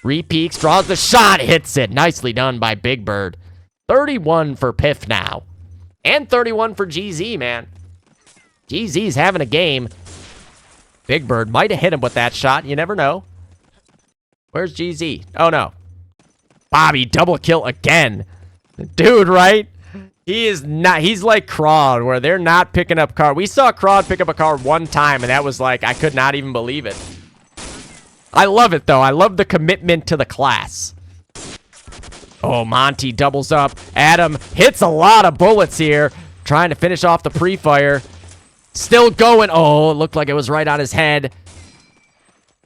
Repeaks, draws the shot, hits it. Nicely done by Big Bird. 31 for Piff now. And 31 for GZ, man. GZ's having a game. Big Bird might have hit him with that shot. You never know. Where's GZ? Oh, no. Bobby, double kill again. Dude, right? He is not. He's like Crawd, where they're not picking up car. We saw Crawd pick up a car one time, and that was like, I could not even believe it. I love it, though. I love the commitment to the class. Oh, Monty doubles up. Adam hits a lot of bullets here, trying to finish off the pre-fire. Still going. Oh, it looked like it was right on his head.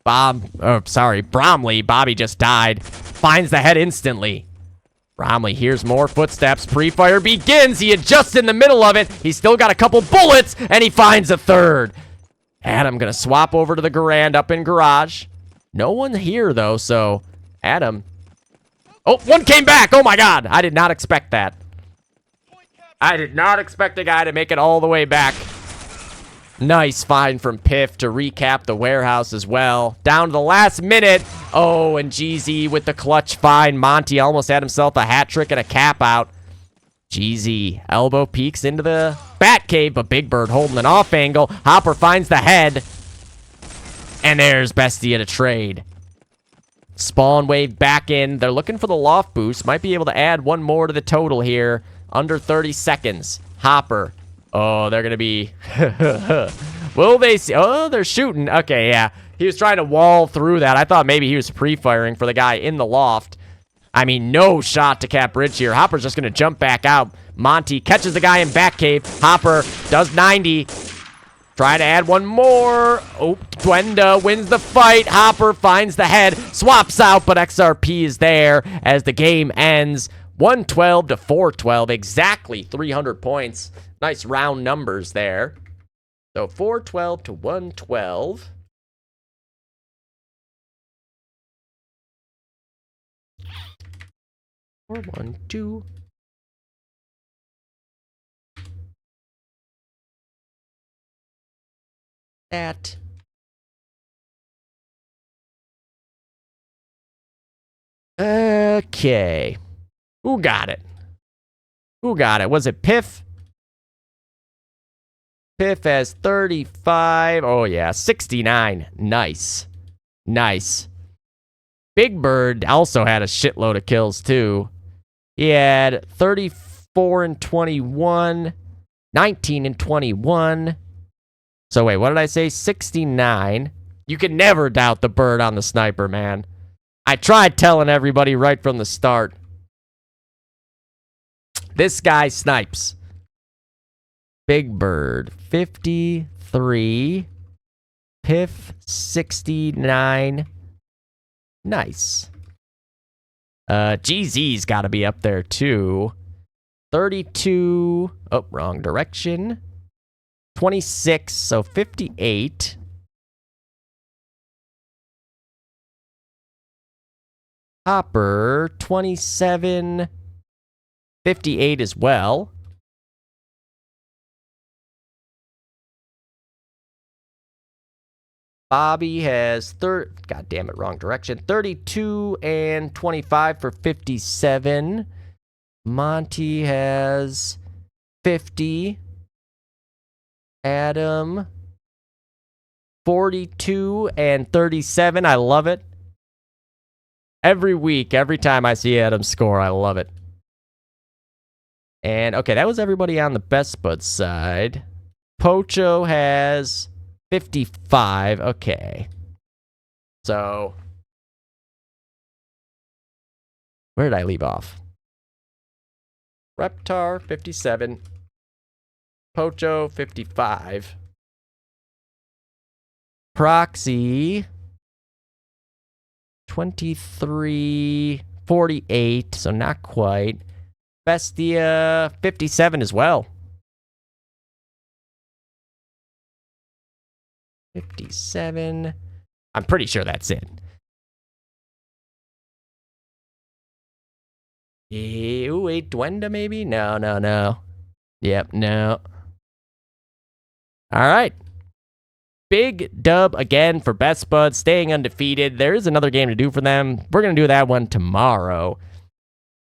Bromley. Bobby just died. Finds the head instantly. Bromley hears more footsteps. Pre-fire begins. He adjusts in the middle of it. He's still got a couple bullets, and he finds a 3rd. Adam gonna swap over to the Garand up in garage. No one here, though, so Adam. Oh, one came back. Oh, my God. I did not expect that. I did not expect a guy to make it all the way back. Nice find from Piff to recap the warehouse as well. Down to the last minute. Oh, and GZ with the clutch find. Monty almost had himself a hat trick and a cap out. GZ elbow peeks into the bat cave, but Big Bird holding an off angle. Hopper finds the head. And there's Bestia to trade. Spawn wave back in. They're looking for the loft boost. Might be able to add one more to the total here. Under 30 seconds. Hopper. Oh, they're going to be... Will they see? Oh, they're shooting. Okay, yeah. He was trying to wall through that. I thought maybe he was pre-firing for the guy in the loft. I mean, no shot to cap bridge here. Hopper's just going to jump back out. Monty catches the guy in back cave. Hopper does 90. Try to add one more. Oh, Dwenda wins the fight. Hopper finds the head. Swaps out, but XRP is there as the game ends. 112 to 412. Exactly 300 points. Nice round numbers there. So 412 to 112. Or 1, 2. That. Okay. Who got it? Who got it? Was it Piff? Piff has 35. Oh, yeah. 69. Nice. Nice. Big Bird also had a shitload of kills, too. He had 34 and 21. 19 and 21. So, wait, what did I say? 69. You can never doubt the bird on the sniper, man. I tried telling everybody right from the start. This guy snipes. Big Bird, 53. Piff, 69. Nice. GZ's got to be up there, too. 32. Oh, wrong direction. 26, so 58. Hopper, 27. 58 as well. Bobby has God damn it, wrong direction. 32 and 25 for 57. Monty has 50. Adam 42 and 37. I love it. Every week, every time I see Adam score, I love it. And okay, that was everybody on the best bud side. Pocho has 55. Okay. So, where did I leave off? Reptar, 57. Pocho, 55. Proxy, 23, 48, so not quite. Bestia, 57 as well. 57. I'm pretty sure that's it. Ooh, wait, Duenda maybe? No. Yep, no. All right. Big dub again for Best Buds, staying undefeated. There is another game to do for them. We're going to do that one tomorrow.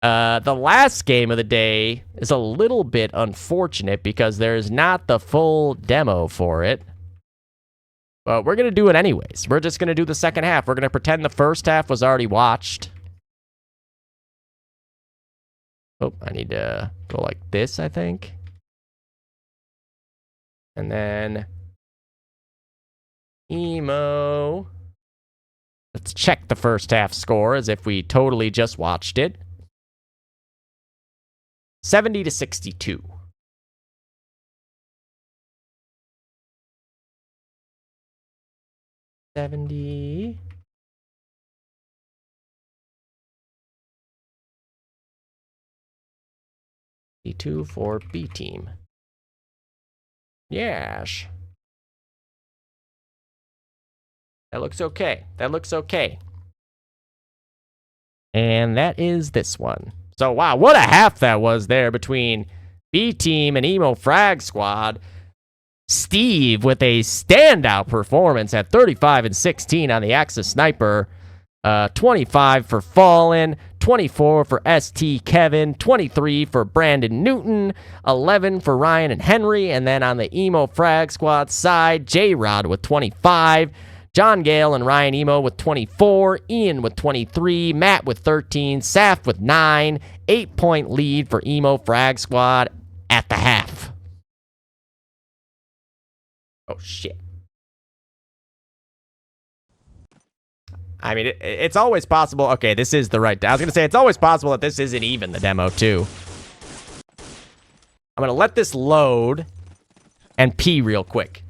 The last game of the day is a little bit unfortunate because there's not the full demo for it. But we're going to do it anyways. We're just going to do the second half. We're going to pretend the first half was already watched. Oh, I need to go like this, I think. And then Emo. Let's check the first half score as if we totally just watched it. 70 to 62. $72 for B team. Yes. That looks okay. That looks okay. And that is this one. So, wow, what a half that was there between B team and Emo Frag Squad. Steve with a standout performance at 35 and 16 on the Axis Sniper. 25 for Fallen, 24 for ST Kevin, 23 for Brandon Newton, 11 for Ryan and Henry, and then on the Emo Frag Squad side, J-Rod with 25, John Gale and Ryan Emo with 24, Ian with 23, Matt with 13, Saf with 9, 8-point lead for Emo Frag Squad at the half. Oh, shit. I mean, it's always possible. Okay, this is the right. I was going to say, it's always possible that this isn't even the demo, too. I'm going to let this load and pee real quick.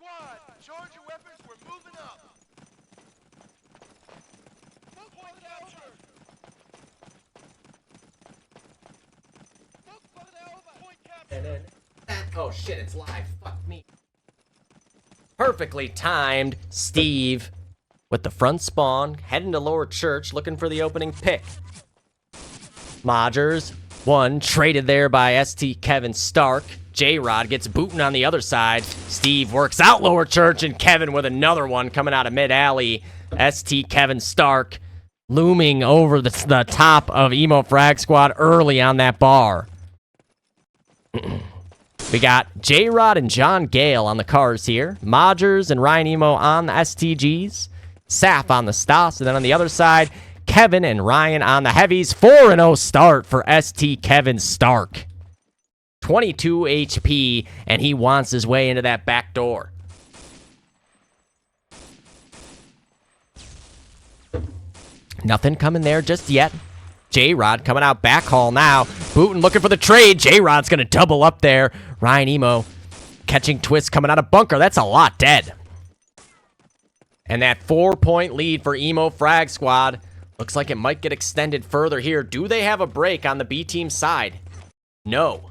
Squad, charge your weapons, we're moving up! Point capture! Over! Oh shit, it's live. Fuck me. Perfectly timed Steve with the front spawn, heading to lower church, looking for the opening pick. Modgers, one, traded there by ST Kevin Stark. J-Rod gets booting on the other side. Steve works out lower church, and Kevin with another one coming out of mid-alley. ST Kevin Stark looming over the top of Emo Frag Squad early on that bar. We got J-Rod and John Gale on the cars here. Modgers and Ryan Emo on the STGs. Saf on the Stas. And then on the other side, Kevin and Ryan on the heavies. 4-0 start for ST Kevin Stark. 22 HP, and he wants his way into that back door. Nothing coming there just yet. J-Rod coming out back hall now. Bootin looking for the trade. J-Rod's going to double up there. Ryan Emo catching Twist coming out of bunker. That's a lot dead. And that 4-point lead for Emo Frag Squad looks like it might get extended further here. Do they have a break on the B team side? No.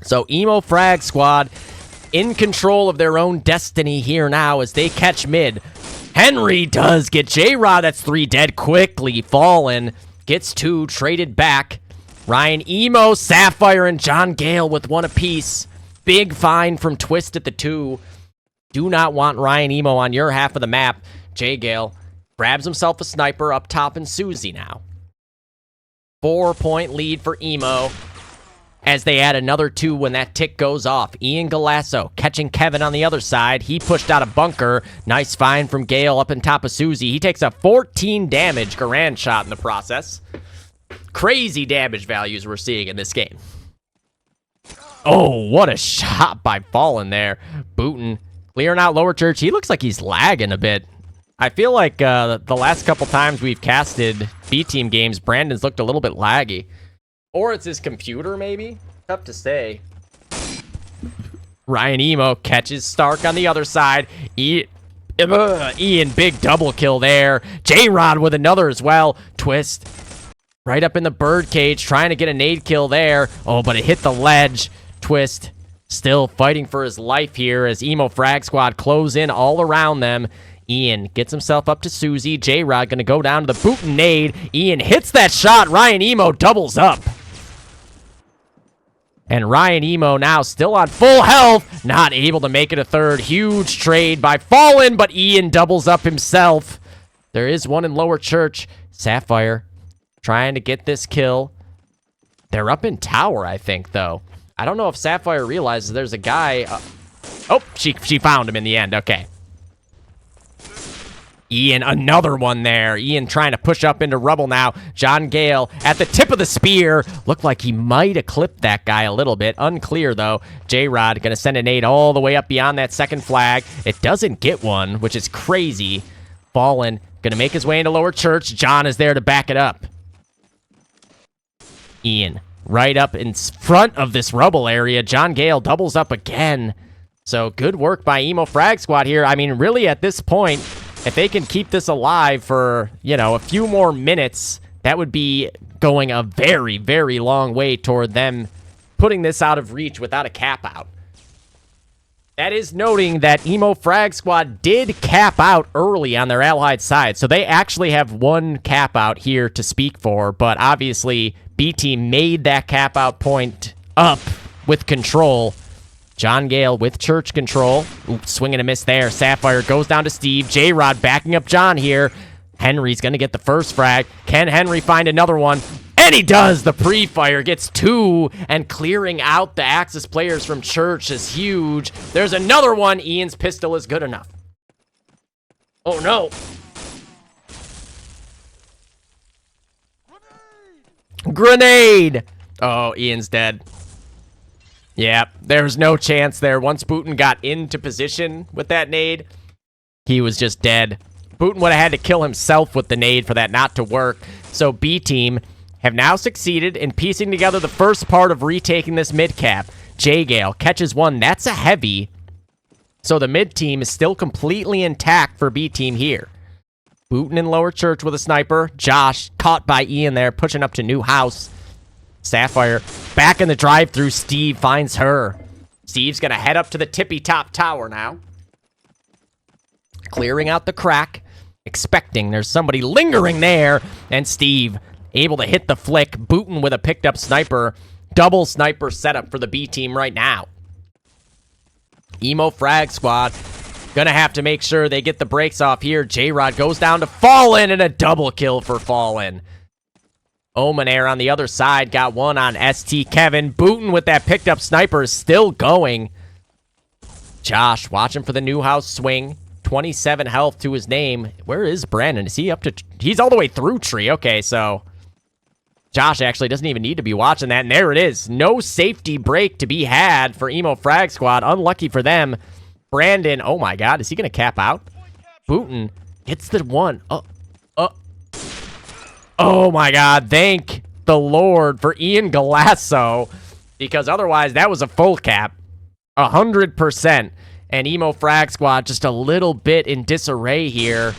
So Emo Frag Squad in control of their own destiny here now as they catch mid. Henry does get J-Rod. That's 3 dead. Quickly fallen. Gets 2. Traded back. Ryan Emo, Sapphire, and John Gale with 1 apiece. Big find from Twist at the 2. Do not want Ryan Emo on your half of the map. J Gale grabs himself a sniper up top in Susie now. 4-point lead for Emo as they add another 2 when that tick goes off. Ian Galasso catching Kevin on the other side. He pushed out a bunker. Nice find from Gale up on top of Susie. He takes a 14 damage Garand shot in the process. Crazy damage values we're seeing in this game. Oh, what a shot by Fallen there. Bootin clearing out lower church. He looks like he's lagging a bit. I feel like the last couple times we've casted B-team games, Brandon's looked a little bit laggy. Or it's his computer, maybe? Tough to say. Ryan Emo catches Stark on the other side. Ian, big double kill there. J-Rod with another as well. Twist right up in the bird cage, trying to get a nade kill there. Oh, but it hit the ledge. Twist still fighting for his life here as Emo Frag Squad close in all around them. Ian gets himself up to Susie. J-Rod going to go down to the boot and nade. Ian hits that shot. Ryan Emo doubles up. And Ryan Emo now still on full health. Not able to make it a third. Huge trade by Fallen, but Ian doubles up himself. There is one in lower church. Sapphire trying to get this kill. They're up in tower, I think, though. I don't know if Sapphire realizes there's a guy. Oh, she found him in the end. Okay. Ian, another one there. Ian trying to push up into rubble now. John Gale at the tip of the spear. Looked like he might have clipped that guy a little bit. Unclear, though. J-Rod going to send a nade all the way up beyond that second flag. It doesn't get one, which is crazy. Fallen going to make his way into lower church. John is there to back it up. Ian right up in front of this rubble area. John Gale doubles up again. So good work by Emo Frag Squad here. I mean, really at this point, if they can keep this alive for, you know, a few more minutes, that would be going a very, very long way toward them putting this out of reach without a cap out. That is noting that Emo Frag Squad did cap out early on their allied side, so they actually have 1 cap out here to speak for, but obviously B-Team made that cap out point up with control. John Gale with church control. Oops, swing and a miss there. Sapphire goes down to Steve. J-Rod backing up John here. Henry's going to get the first frag. Can Henry find another one? And he does! The pre-fire gets 2, and clearing out the Axis players from church is huge. There's another one. Ian's pistol is good enough. Oh, no. Grenade! Oh, Ian's dead. Yeah, there's no chance there. Once Bootin got into position with that nade, he was just dead. Bootin would have had to kill himself with the nade for that not to work. So B-Team have now succeeded in piecing together the first part of retaking this mid-cap. J-Gale catches one. That's a heavy. So the mid-team is still completely intact for B-Team here. Bootin in lower church with a sniper. Josh caught by Ian there, pushing up to new house. Sapphire back in the drive-thru. Steve finds her. Steve's gonna head up to the tippy-top tower now. Clearing out the crack, expecting there's somebody lingering there, and Steve able to hit the flick, booting with a picked-up sniper. Double sniper setup for the B team right now. Emo Frag Squad gonna have to make sure they get the brakes off here. J-Rod goes down to Fallen, and a double kill for Fallen. Omenair on the other side got one on ST Kevin. Booting with that picked up sniper is still going. Josh watching for the new house swing. 27 health to his name. Where is Brandon? Is he up to... He's all the way through tree. Okay, so... Josh actually doesn't even need to be watching that. And there it is. No safety break to be had for Emo Frag Squad. Unlucky for them. Brandon, oh my god, is he going to cap out? Bootin hits the one. Oh my god, thank the Lord for Ian Galasso, because otherwise that was a full cap. 100%. And Emo Frag Squad just a little bit in disarray here.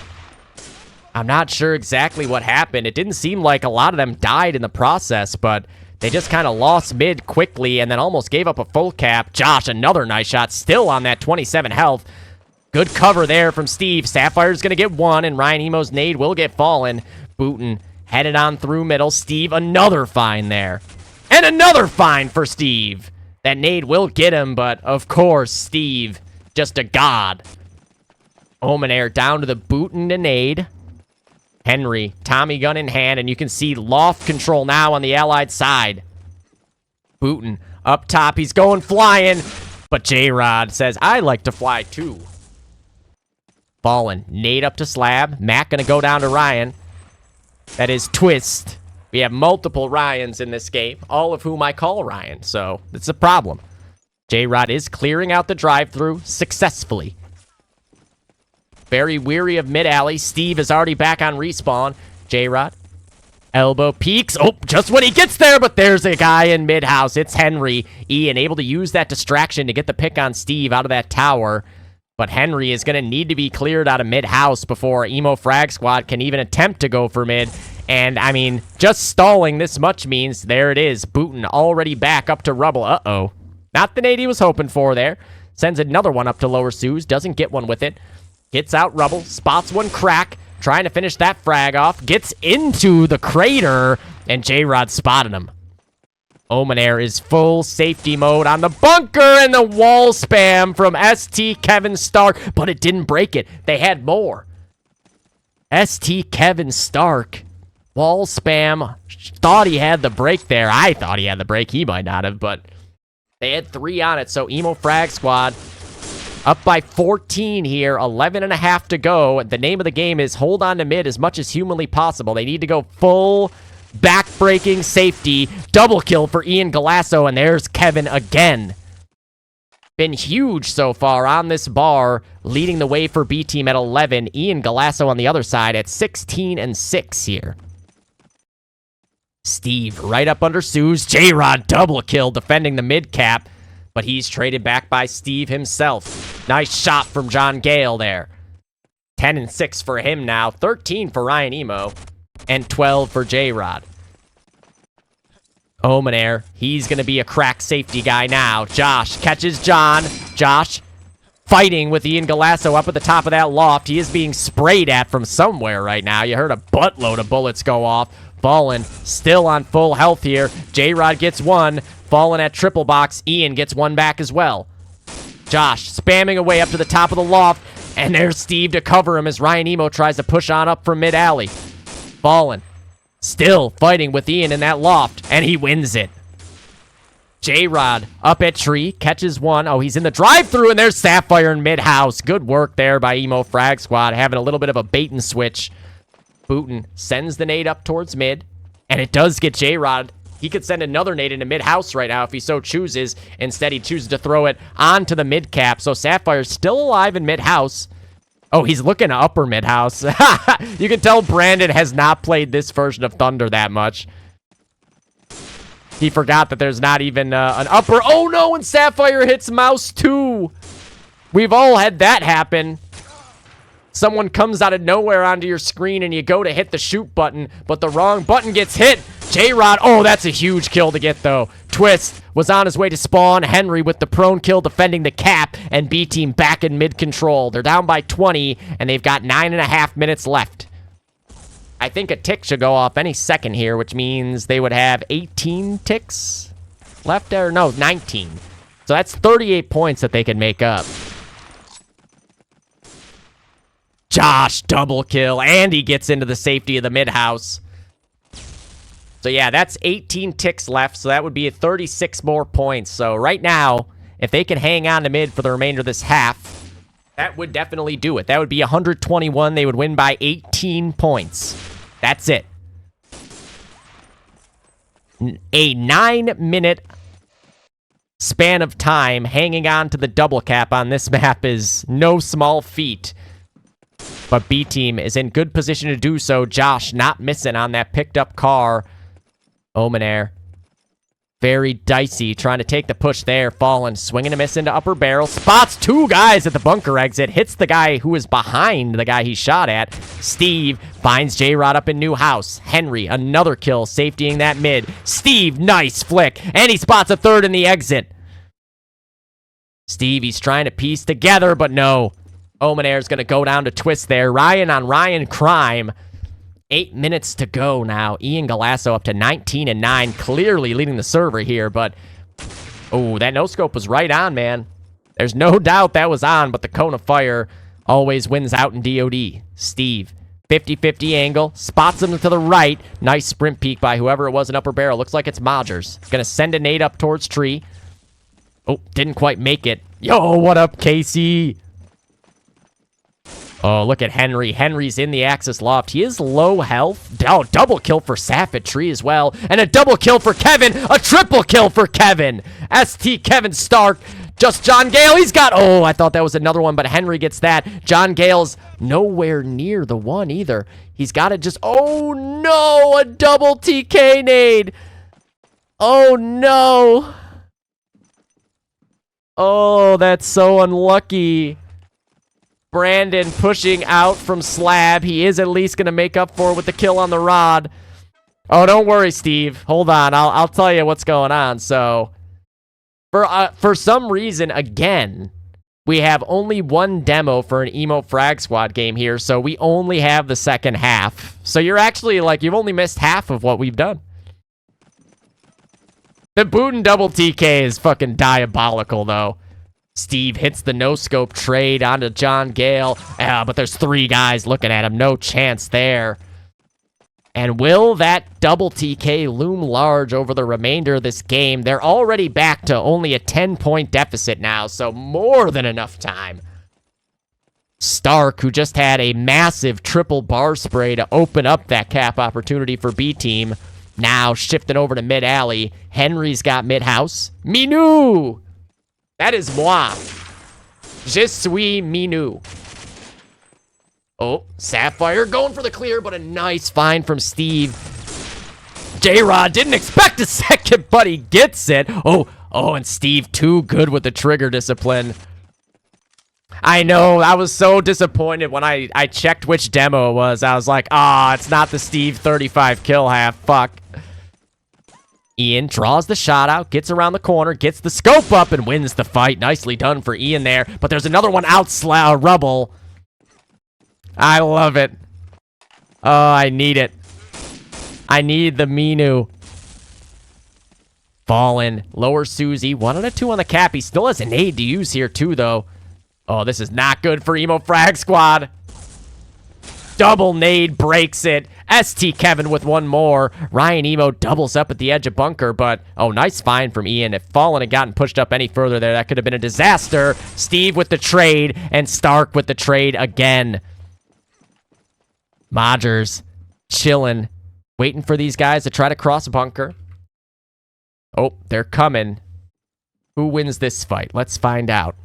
I'm not sure exactly what happened. It didn't seem like a lot of them died in the process, but they just kind of lost mid quickly and then almost gave up a full cap. Josh, another nice shot, still on that 27 health. Good cover there from Steve. Sapphire's going to get one, and Ryan Emo's nade will get fallen. Bootin headed on through middle. Steve, another fine there. And another fine for Steve. That nade will get him, but of course, Steve, just a god. Omenair down to the Bootin and nade. Henry, Tommy gun in hand, and you can see loft control now on the Allied side. Bootin up top, he's going flying, but J-Rod says, I like to fly too. Fallen, nade up to slab. Mac gonna go down to Ryan. That is Twist. We have multiple Ryans in this game, all of whom I call Ryan, so it's a problem. J-Rod is clearing out the drive-thru successfully. Very weary of mid-alley. Steve is already back on respawn. J-Rod. Elbow peeks. Oh, just when he gets there, but there's a guy in mid-house. It's Henry. Ian able to use that distraction to get the pick on Steve out of that tower. But Henry is going to need to be cleared out of mid-house before Emo Frag Squad can even attempt to go for mid. And, I mean, just stalling this much means there it is. Bootin already back up to rubble. Uh-oh. Not the nade he was hoping for there. Sends another one up to lower Suze. Doesn't get one with it. Gets out rubble. Spots one crack. Trying to finish that frag off. Gets into the crater. And J-Rod spotted him. Omenair is full safety mode on the bunker, and the wall spam from ST Kevin Stark, but it didn't break it. They had more. ST Kevin Stark, wall spam, thought he had the break there. I thought he had the break. He might not have, but they had 3 on it, so Emo Frag Squad up by 14 here, 11.5 to go. The name of the game is hold on to mid as much as humanly possible. They need to go full back-breaking safety. Double kill for Ian Galasso, and there's Kevin again. Been huge so far on this bar, leading the way for B team at 11. Ian Galasso on the other side at 16 and 6 here. Steve right up under Suze. J-Rod double kill defending the mid cap, but he's traded back by Steve himself. Nice shot from John Gale there. 10 and 6 for him now. 13 for Ryan Emo. And 12 for J-Rod. Omenair, he's going to be a crack safety guy now. Josh catches John. Josh fighting with Ian Galasso up at the top of that loft. He is being sprayed at from somewhere right now. You heard a buttload of bullets go off. Fallen still on full health here. J-Rod gets one. Fallen at triple box. Ian gets one back as well. Josh spamming away up to the top of the loft. And there's Steve to cover him as Ryan Emo tries to push on up from mid-alley. Fallen still fighting with Ian in that loft, and he wins it. J-Rod up at tree, catches one. Oh, he's in the drive-thru, and there's Sapphire in mid-house. Good work there by Emo Frag Squad, having a little bit of a bait and switch. Bootin sends the nade up towards mid, and it does get J-Rod. He could send another nade into mid-house right now if he so chooses. Instead, he chooses to throw it onto the mid-cap, so Sapphire's still alive in mid-house. Oh, he's looking upper mid-house. You can tell Brandon has not played this version of Thunder that much. He forgot that there's not even an upper. Oh, no, and Sapphire hits mouse too. We've all had that happen. Someone comes out of nowhere onto your screen and you go to hit the shoot button, but the wrong button gets hit. J-Rod, oh, that's a huge kill to get, though. Twist was on his way to spawn. Henry with the prone kill defending the cap, and B-Team back in mid-control. They're down by 20, and they've got 9.5 minutes left. I think a tick should go off any second here, which means they would have 18 ticks left there. No, 19. So that's 38 points that they can make up. Josh, double kill, and he gets into the safety of the mid-house. So yeah, that's 18 ticks left, so that would be 36 more points. So right now, if they can hang on to mid for the remainder of this half, that would definitely do it. That would be 121. They would win by 18 points. That's it. A 9-minute span of time hanging on to the double cap on this map is no small feat. But B-Team is in good position to do so. Josh not missing on that picked up car. Omenair. Very dicey, trying to take the push there. Fallen, swinging a miss into upper barrel. Spots two guys at the bunker exit. Hits the guy who is behind the guy he shot at. Steve finds J-Rod up in new house. Henry, another kill, safetying that mid. Steve, nice flick. And he spots a third in the exit. Steve, he's trying to piece together, but no. Omenair's going to go down to Twist there. Ryan on Ryan crime. 8 minutes to go now. Ian Galasso up to 19-9, clearly leading the server here, but oh, that no-scope was right on, man. There's no doubt that was on, but the cone of fire always wins out in DOD. Steve, 50-50 angle, spots him to the right. Nice sprint peek by whoever it was in upper barrel. Looks like it's Modgers. Gonna send a nade up towards tree. Oh, didn't quite make it. Yo, what up, Casey? Oh, look at Henry. Henry's in the Axis loft. He is low health. Oh, double kill for Saf at tree as well. And a double kill for Kevin. A triple kill for Kevin. ST Kevin Stark. Just John Gale. He's got... Oh, I thought that was another one, but Henry gets that. John Gale's nowhere near the one either. He's got to just... Oh, no. A double TK nade. Oh, no. Oh, that's so unlucky. Brandon pushing out from slab. He is at least going to make up for it with the kill on the rod. Oh, don't worry, Steve. Hold on. I'll tell you what's going on. So, for some reason, again, we have only one demo for an Emo Frag Squad game here, so we only have the second half. So you're actually, like, you've only missed half of what we've done. The Booten double TK is fucking diabolical, though. Steve hits the no-scope trade onto John Gale. But there's three guys looking at him. No chance there. And will that double TK loom large over the remainder of this game? They're already back to only a 10-point deficit now, so more than enough time. Stark, who just had a massive triple bar spray to open up that cap opportunity for B-Team, now shifting over to mid-alley. Henry's got mid-house. Minou! That is moi. Je suis Minou. Oh, Sapphire going for the clear, but a nice find from Steve. J-Rod didn't expect a second, but he gets it. Oh, and Steve too good with the trigger discipline. I know, I was so disappointed when I checked which demo it was. I was like, it's not the Steve 35 kill half. Fuck. Ian draws the shot out, gets around the corner, gets the scope up, and wins the fight. Nicely done for Ian there. But there's another one out, Rubble. I love it. Oh, I need it. I need the Minou. Fallen. Lower Susie. 1 out of 2 on the cap. He still has an nade to use here, too, though. Oh, this is not good for Emo Frag Squad. Double nade breaks it. ST Kevin with one more. Ryan Emo doubles up at the edge of bunker, but oh, nice find from Ian. If Fallen had gotten pushed up any further there, that could have been a disaster. Steve with the trade, and Stark with the trade again. Modgers chilling, waiting for these guys to try to cross bunker. Oh, they're coming. Who wins this fight? Let's find out.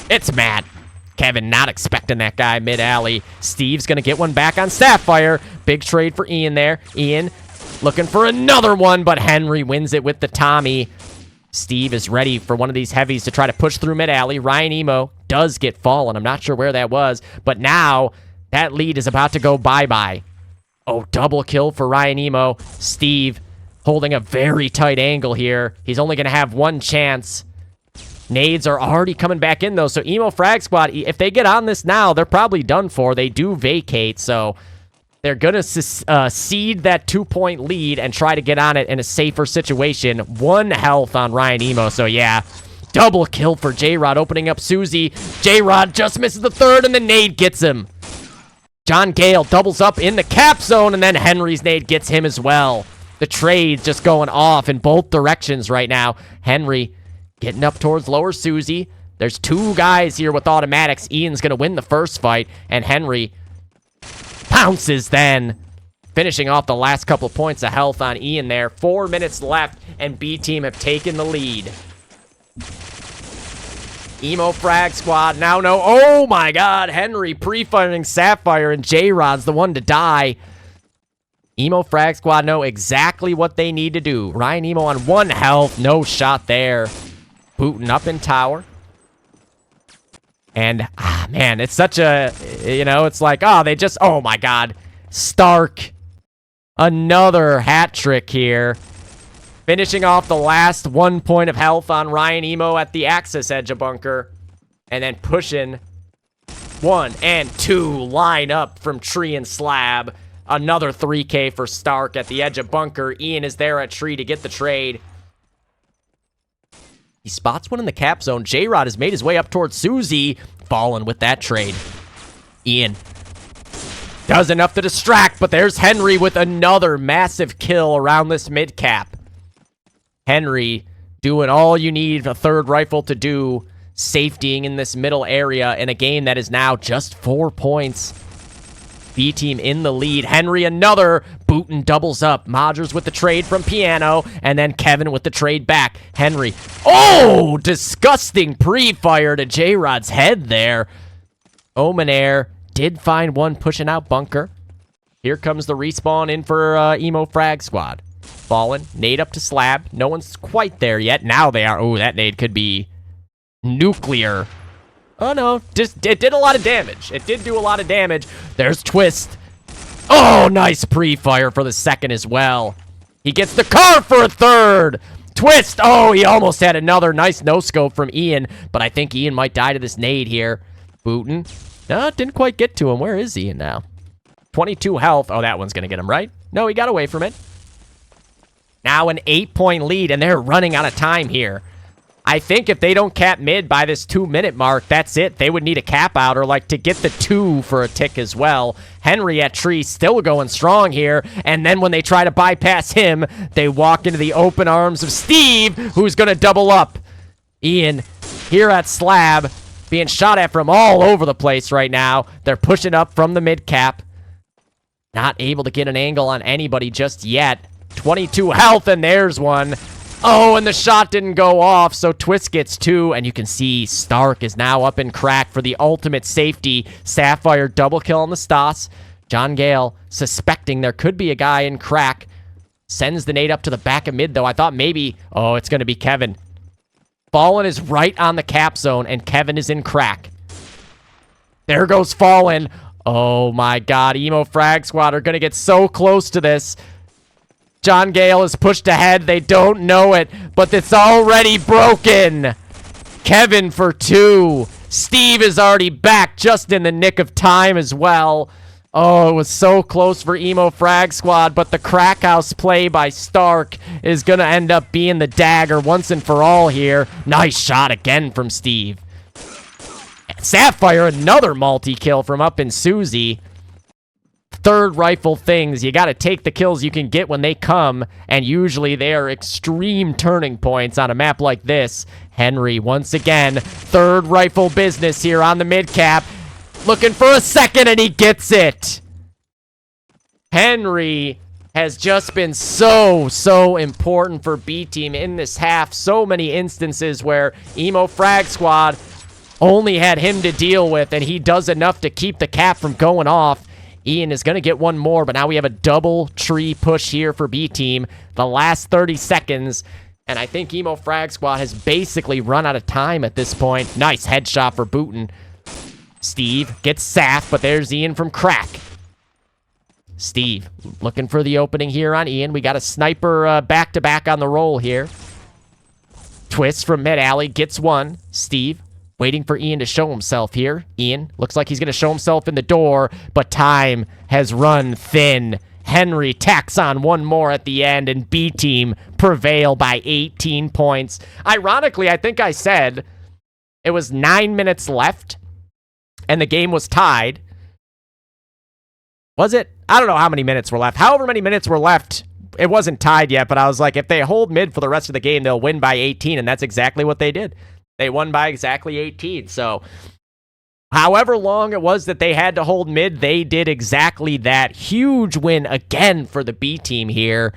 It's Matt. Kevin not expecting that guy mid-alley. Steve's going to get one back on Sapphire. Big trade for Ian there. Ian looking for another one, but Henry wins it with the Tommy. Steve is ready for one of these heavies to try to push through mid-alley. Ryan Emo does get fallen. I'm not sure where that was, but now that lead is about to go bye-bye. Oh, double kill for Ryan Emo. Steve holding a very tight angle here. He's only going to have one chance. Nades are already coming back in, though. So Emo Frag Squad, if they get on this now, they're probably done for. They do vacate, so they're going to cede that 2-point lead and try to get on it in a safer situation. 1 health on Ryan Emo, so yeah. Double kill for J-Rod, opening up Susie. J-Rod just misses the third, and the nade gets him. John Gale doubles up in the cap zone, and then Henry's nade gets him as well. The trade's just going off in both directions right now. Henry getting up towards lower Susie. There's 2 guys here with automatics. Ian's going to win the first fight, and Henry pounces then. Finishing off the last couple points of health on Ian there. 4 minutes left, and B team have taken the lead. Emo Frag Squad now know. Oh my god, Henry pre-firing Sapphire, and J-Rod's the one to die. Emo Frag Squad know exactly what they need to do. Ryan Emo on 1 health, no shot there. Booting up in tower. And, man, it's such a, it's like, they just, oh my god. Stark. Another hat trick here. Finishing off the last 1 point of health on Ryan Emo at the access edge of bunker. And then pushing 1 and 2 line up from tree and slab. Another 3K for Stark at the edge of bunker. Ian is there at tree to get the trade. He spots one in the cap zone. J-Rod has made his way up towards Susie. Fallen with that trade. Ian does enough to distract, but there's Henry with another massive kill around this mid cap. Henry doing all you need a third rifle to do, safetying in this middle area in a game that is now just 4 points. B team in the lead. Henry another boot and doubles up. Modgers with the trade from Piano, and then Kevin with the trade back. Henry. Oh, disgusting pre-fire to J-Rod's head there. Omenair did find one pushing out bunker. Here comes the respawn in for Emo Frag Squad. Fallen. Nade up to slab. No one's quite there yet. Now they are. Oh, that nade could be nuclear. Oh, no. Just, it did a lot of damage. It did do a lot of damage. There's Twist. Oh, nice pre-fire for the second as well. He gets the car for a third. Twist. Oh, he almost had another nice no-scope from Ian, but I think Ian might die to this nade here. Bootin'. No, didn't quite get to him. Where is Ian now? 22 health. Oh, that one's going to get him, right? No, he got away from it. Now an 8-point lead, and they're running out of time here. I think if they don't cap mid by this 2-minute mark, that's it. They would need a cap out or like to get the 2 for a tick as well. Henry at tree still going strong here. And then when they try to bypass him, they walk into the open arms of Steve, who's going to double up. Ian here at slab, being shot at from all over the place right now. They're pushing up from the mid cap. Not able to get an angle on anybody just yet. 22 health, and there's one. Oh, and the shot didn't go off, so Twist gets 2, and you can see Stark is now up in crack for the ultimate safety. Sapphire double kill on the Stas. John Gale suspecting there could be a guy in crack. Sends the nade up to the back of mid, though. I thought maybe, oh, it's going to be Kevin. Fallen is right on the cap zone, and Kevin is in crack. There goes Fallen. Oh, my God. Emo Frag Squad are going to get so close to this. John Gale is pushed ahead. They don't know it, but it's already broken. Kevin for 2. Steve is already back just in the nick of time as well. Oh, it was so close for Emo Frag Squad, but the crack house play by Stark is going to end up being the dagger once and for all here. Nice shot again from Steve. Sapphire, another multi-kill from up in Susie. Third rifle things, you got to take the kills you can get when they come, and usually they are extreme turning points on a map like this. Henry, once again, third rifle business here on the mid-cap. Looking for a second, and he gets it. Henry has just been so important for B Team in this half. So many instances where Emo Frag Squad only had him to deal with, and he does enough to keep the cap from going off. Ian is going to get one more, but now we have a double tree push here for B Team. The last 30 seconds, and I think Emo Frag Squad has basically run out of time at this point. Nice headshot for Bootin'. Steve gets sapped, but there's Ian from crack. Steve looking for the opening here on Ian. We got a sniper back-to-back on the roll here. Twist from mid-alley, gets one. Steve waiting for Ian to show himself here. Ian looks like he's going to show himself in the door, but time has run thin. Henry tacks on one more at the end, and B team prevail by 18 points. Ironically, I think I said it was 9 minutes left, and the game was tied. Was it? I don't know how many minutes were left. However many minutes were left, it wasn't tied yet, but I was like, if they hold mid for the rest of the game, they'll win by 18, and that's exactly what they did. They won by exactly 18, so however long it was that they had to hold mid, they did exactly that. Huge win again for the B team here.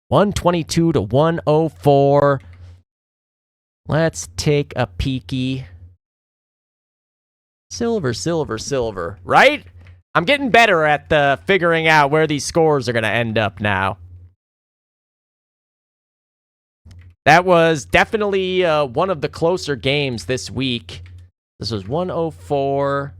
122 to 104. Let's take a peeky. Silver, silver, silver, right? I'm getting better at figuring out where these scores are going to end up now. That was definitely one of the closer games this week. This was 104.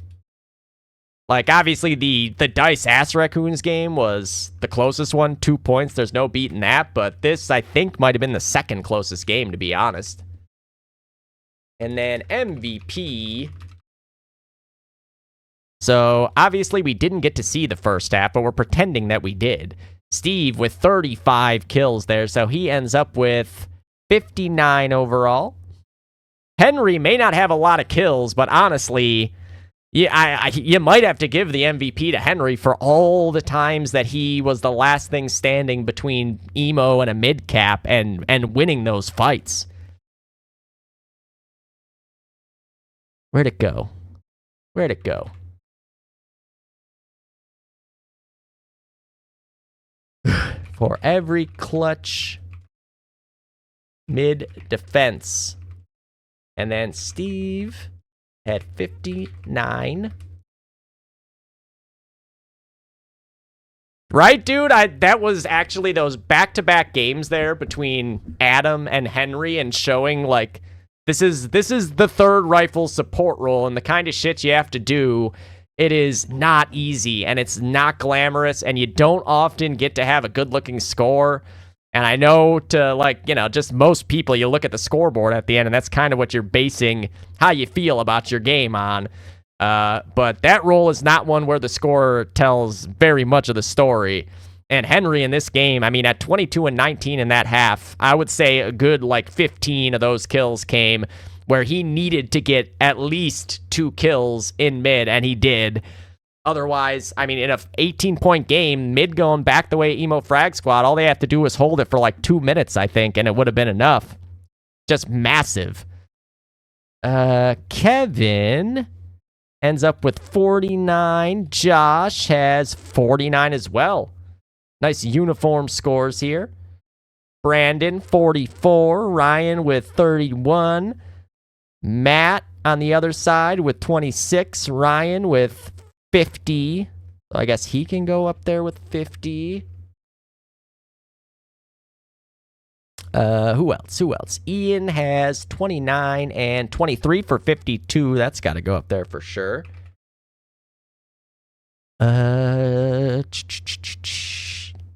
Like, obviously, the Dice Assraccoons game was the closest one. 2 points. There's no beating that. But this, I think, might have been the second closest game, to be honest. And then MVP. So, obviously, we didn't get to see the first half, but we're pretending that we did. Steve with 35 kills there, so he ends up with 59 overall. Henry may not have a lot of kills, but honestly, yeah, you might have to give the MVP to Henry for all the times that he was the last thing standing between emo and a mid cap and winning those fights. Where'd it go? Where'd it go? For every clutch mid defense. And then Steve had 59. Right, dude? That was actually those back-to-back games there between Adam and Henry and showing, like, this is the third rifle support role and the kind of shit you have to do. It is not easy, and it's not glamorous, and you don't often get to have a good-looking score. And I know to, like, you know, just most people, you look at the scoreboard at the end, and that's kind of what you're basing how you feel about your game on. But that role is not one where the score tells very much of the story. And Henry in this game, I mean, at 22 and 19 in that half, I would say a good, like, 15 of those kills came where he needed to get at least 2 kills in mid, and he did. Otherwise, I mean, in a 18-point game, mid going back the way Emo Frag Squad, all they have to do is hold it for like 2 minutes, I think, and it would have been enough. Just massive. Kevin ends up with 49. Josh has 49 as well. Nice uniform scores here. Brandon, 44. Ryan with 31. Matt on the other side with 26. Ryan with 50. So I guess he can go up there with 50. Who else? Ian has 29 and 23 for 52. That's got to go up there for sure.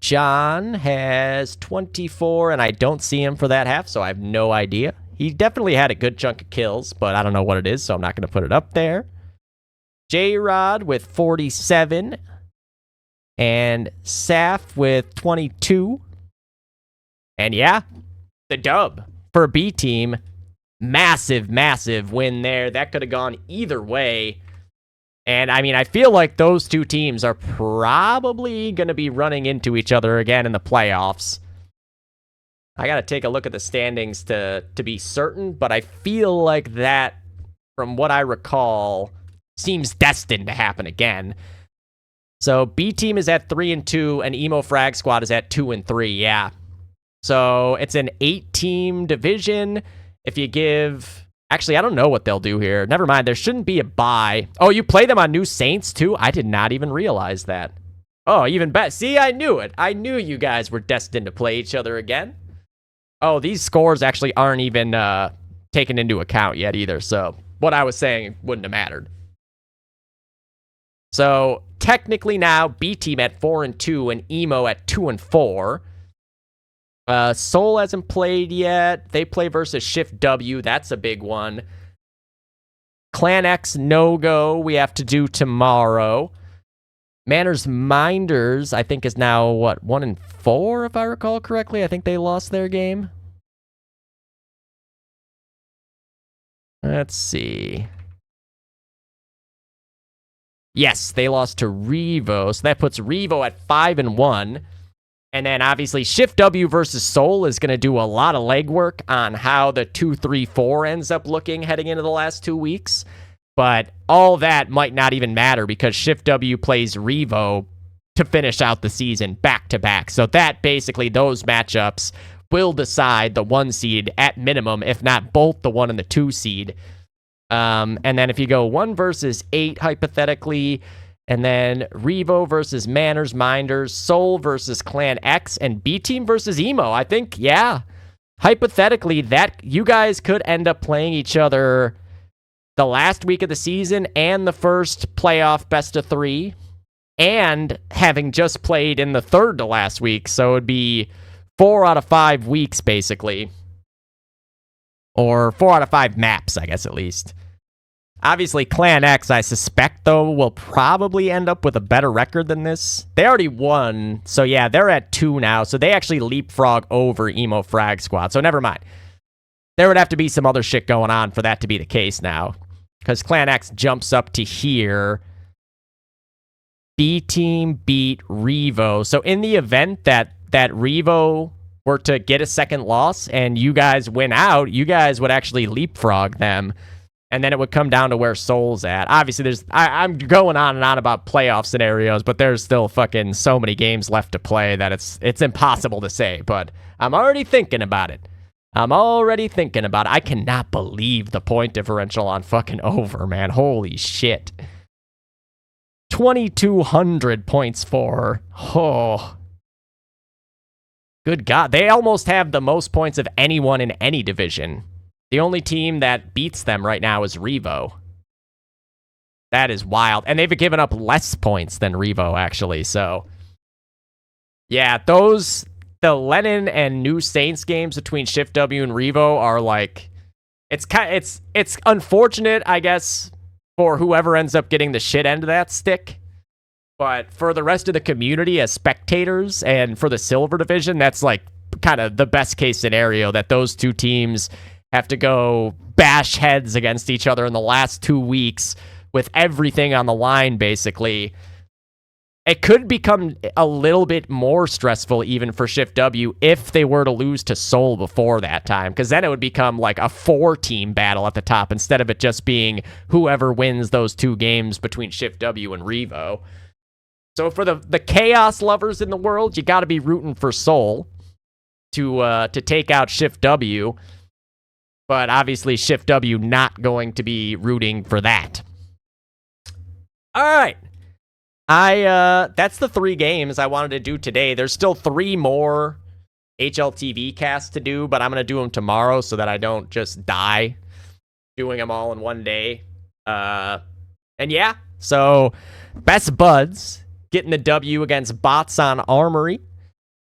John has 24, and I don't see him for that half, so I have no idea. He definitely had a good chunk of kills, but I don't know what it is, so I'm not going to put it up there. J-Rod with 47, and Saf with 22. And yeah, the dub for B team. Massive, massive win there. That could have gone either way. And I mean, I feel like those two teams are probably going to be running into each other again in the playoffs. I got to take a look at the standings to be certain, but I feel like that, from what I recall, seems destined to happen again. So B team is at 3-2, and Emo Frag Squad is at 2-3. Yeah. So it's an 8-team division. If you give, actually, I don't know what they'll do here. Never mind. There shouldn't be a bye. Oh, you play them on New Saints too? I did not even realize that. Oh, even better. See, I knew it. I knew you guys were destined to play each other again. Oh, these scores actually aren't even taken into account yet either. So what I was saying wouldn't have mattered. So technically now, B Team at 4-2 and Emo at 2-4. Soul hasn't played yet. They play versus Shift W. That's a big one. Clan X no-go we have to do tomorrow. Manners Minders, I think, is now, 1-4, if I recall correctly? I think they lost their game. Let's see. Yes, they lost to Revo, so that puts Revo at 5-1. And then, obviously, Shift W versus Soul is going to do a lot of legwork on how the 2-3-4 ends up looking heading into the last 2 weeks. But all that might not even matter because Shift W plays Revo to finish out the season back-to-back. So that, basically, those matchups will decide the 1 seed at minimum, if not both the 1 and the 2 seed. And then if you go 1 versus 8, hypothetically, and then Revo versus Manners Minders, Soul versus Clan X, and B Team versus Emo. I think, yeah, hypothetically, that you guys could end up playing each other the last week of the season and the first playoff best of 3, and having just played in the third to last week. So it'd be 4 out of 5 weeks, basically. Or 4 out of 5 maps, I guess, at least. Obviously, Clan X, I suspect, though, will probably end up with a better record than this. They already won, so yeah, they're at 2 now, so they actually leapfrog over Emo Frag Squad, so never mind. There would have to be some other shit going on for that to be the case now, because Clan X jumps up to here. B Team beat Revo, so in the event that Revo were to get a second loss and you guys win out, you guys would actually leapfrog them. And then it would come down to where Soul's at. Obviously, I'm going on and on about playoff scenarios, but there's still fucking so many games left to play that it's impossible to say. But I'm already thinking about it. I cannot believe the point differential on fucking over, man. Holy shit. 2,200 points for. Oh. Good God. They almost have the most points of anyone in any division. The only team that beats them right now is Revo. That is wild. And they've given up less points than Revo, actually. So, yeah, the Lennon and New Saints games between Shift W and Revo are like, it's unfortunate, I guess, for whoever ends up getting the shit end of that stick. But for the rest of the community as spectators and for the Silver Division, that's like kind of the best case scenario, that those two teams have to go bash heads against each other in the last 2 weeks with everything on the line, basically. It could become a little bit more stressful even for Shift W if they were to lose to Soul before that time, because then it would become like a 4-team battle at the top instead of it just being whoever wins those 2 games between Shift W and Revo. So for the chaos lovers in the world, you got to be rooting for Soul to take out Shift W. But obviously, Shift W not going to be rooting for that. All right. That's the 3 games I wanted to do today. There's still 3 more HLTV casts to do, but I'm going to do them tomorrow so that I don't just die doing them all in one day. And yeah, so Best Buds getting the W against Bots on Armory.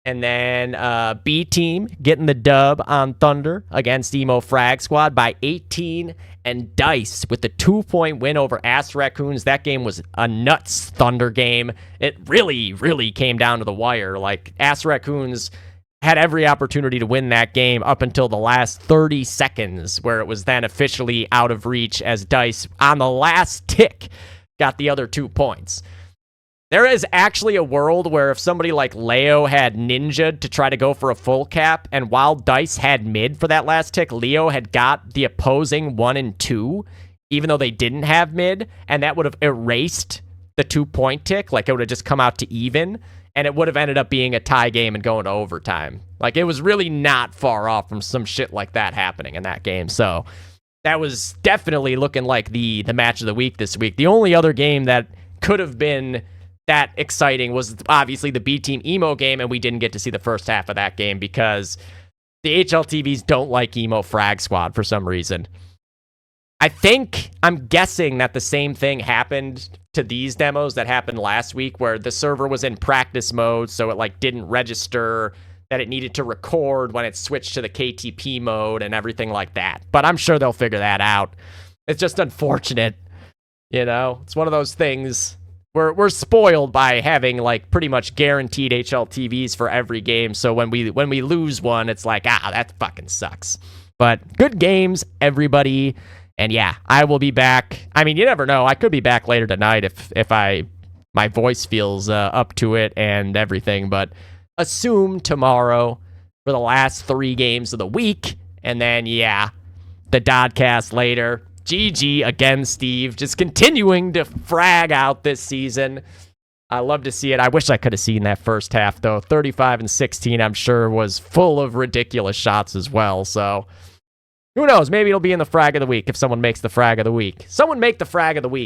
And then B Team getting the dub on Thunder against Emo Frag Squad by 18. And Dice with the 2-point win over Assraccoons. That game was a nuts Thunder game. It really, really came down to the wire. Like, Assraccoons had every opportunity to win that game up until the last 30 seconds, where it was then officially out of reach as Dice, on the last tick, got the other 2 points. There is actually a world where if somebody like Leo had ninja'd to try to go for a full cap, and while Dice had mid for that last tick, Leo had got the opposing 1 and 2, even though they didn't have mid, and that would have erased the 2-point tick. Like, it would have just come out to even, and it would have ended up being a tie game and going to overtime. Like, it was really not far off from some shit like that happening in that game. So that was definitely looking like the match of the week this week. The only other game that could have been that exciting was obviously the B Team Emo game, and we didn't get to see the first half of that game because the HLTVs don't like Emo Frag Squad for some reason. I'm guessing that the same thing happened to these demos that happened last week, where the server was in practice mode, so it like didn't register that it needed to record when it switched to the KTP mode and everything like that. But I'm sure they'll figure that out. It's just unfortunate, you know? It's one of those things. We're spoiled by having like pretty much guaranteed HLTVs for every game, so when we lose one, it's like, that fucking sucks. But good games, everybody. And yeah, I will be back. I mean, you never know. I could be back later tonight if my voice feels up to it and everything. But assume tomorrow for the last 3 games of the week. And then, yeah, the Dodcast later. GG again, Steve. Just continuing to frag out this season. I love to see it. I wish I could have seen that first half, though. 35-16, I'm sure, was full of ridiculous shots as well. So, who knows? Maybe it'll be in the frag of the week if someone makes the frag of the week. Someone make the frag of the week.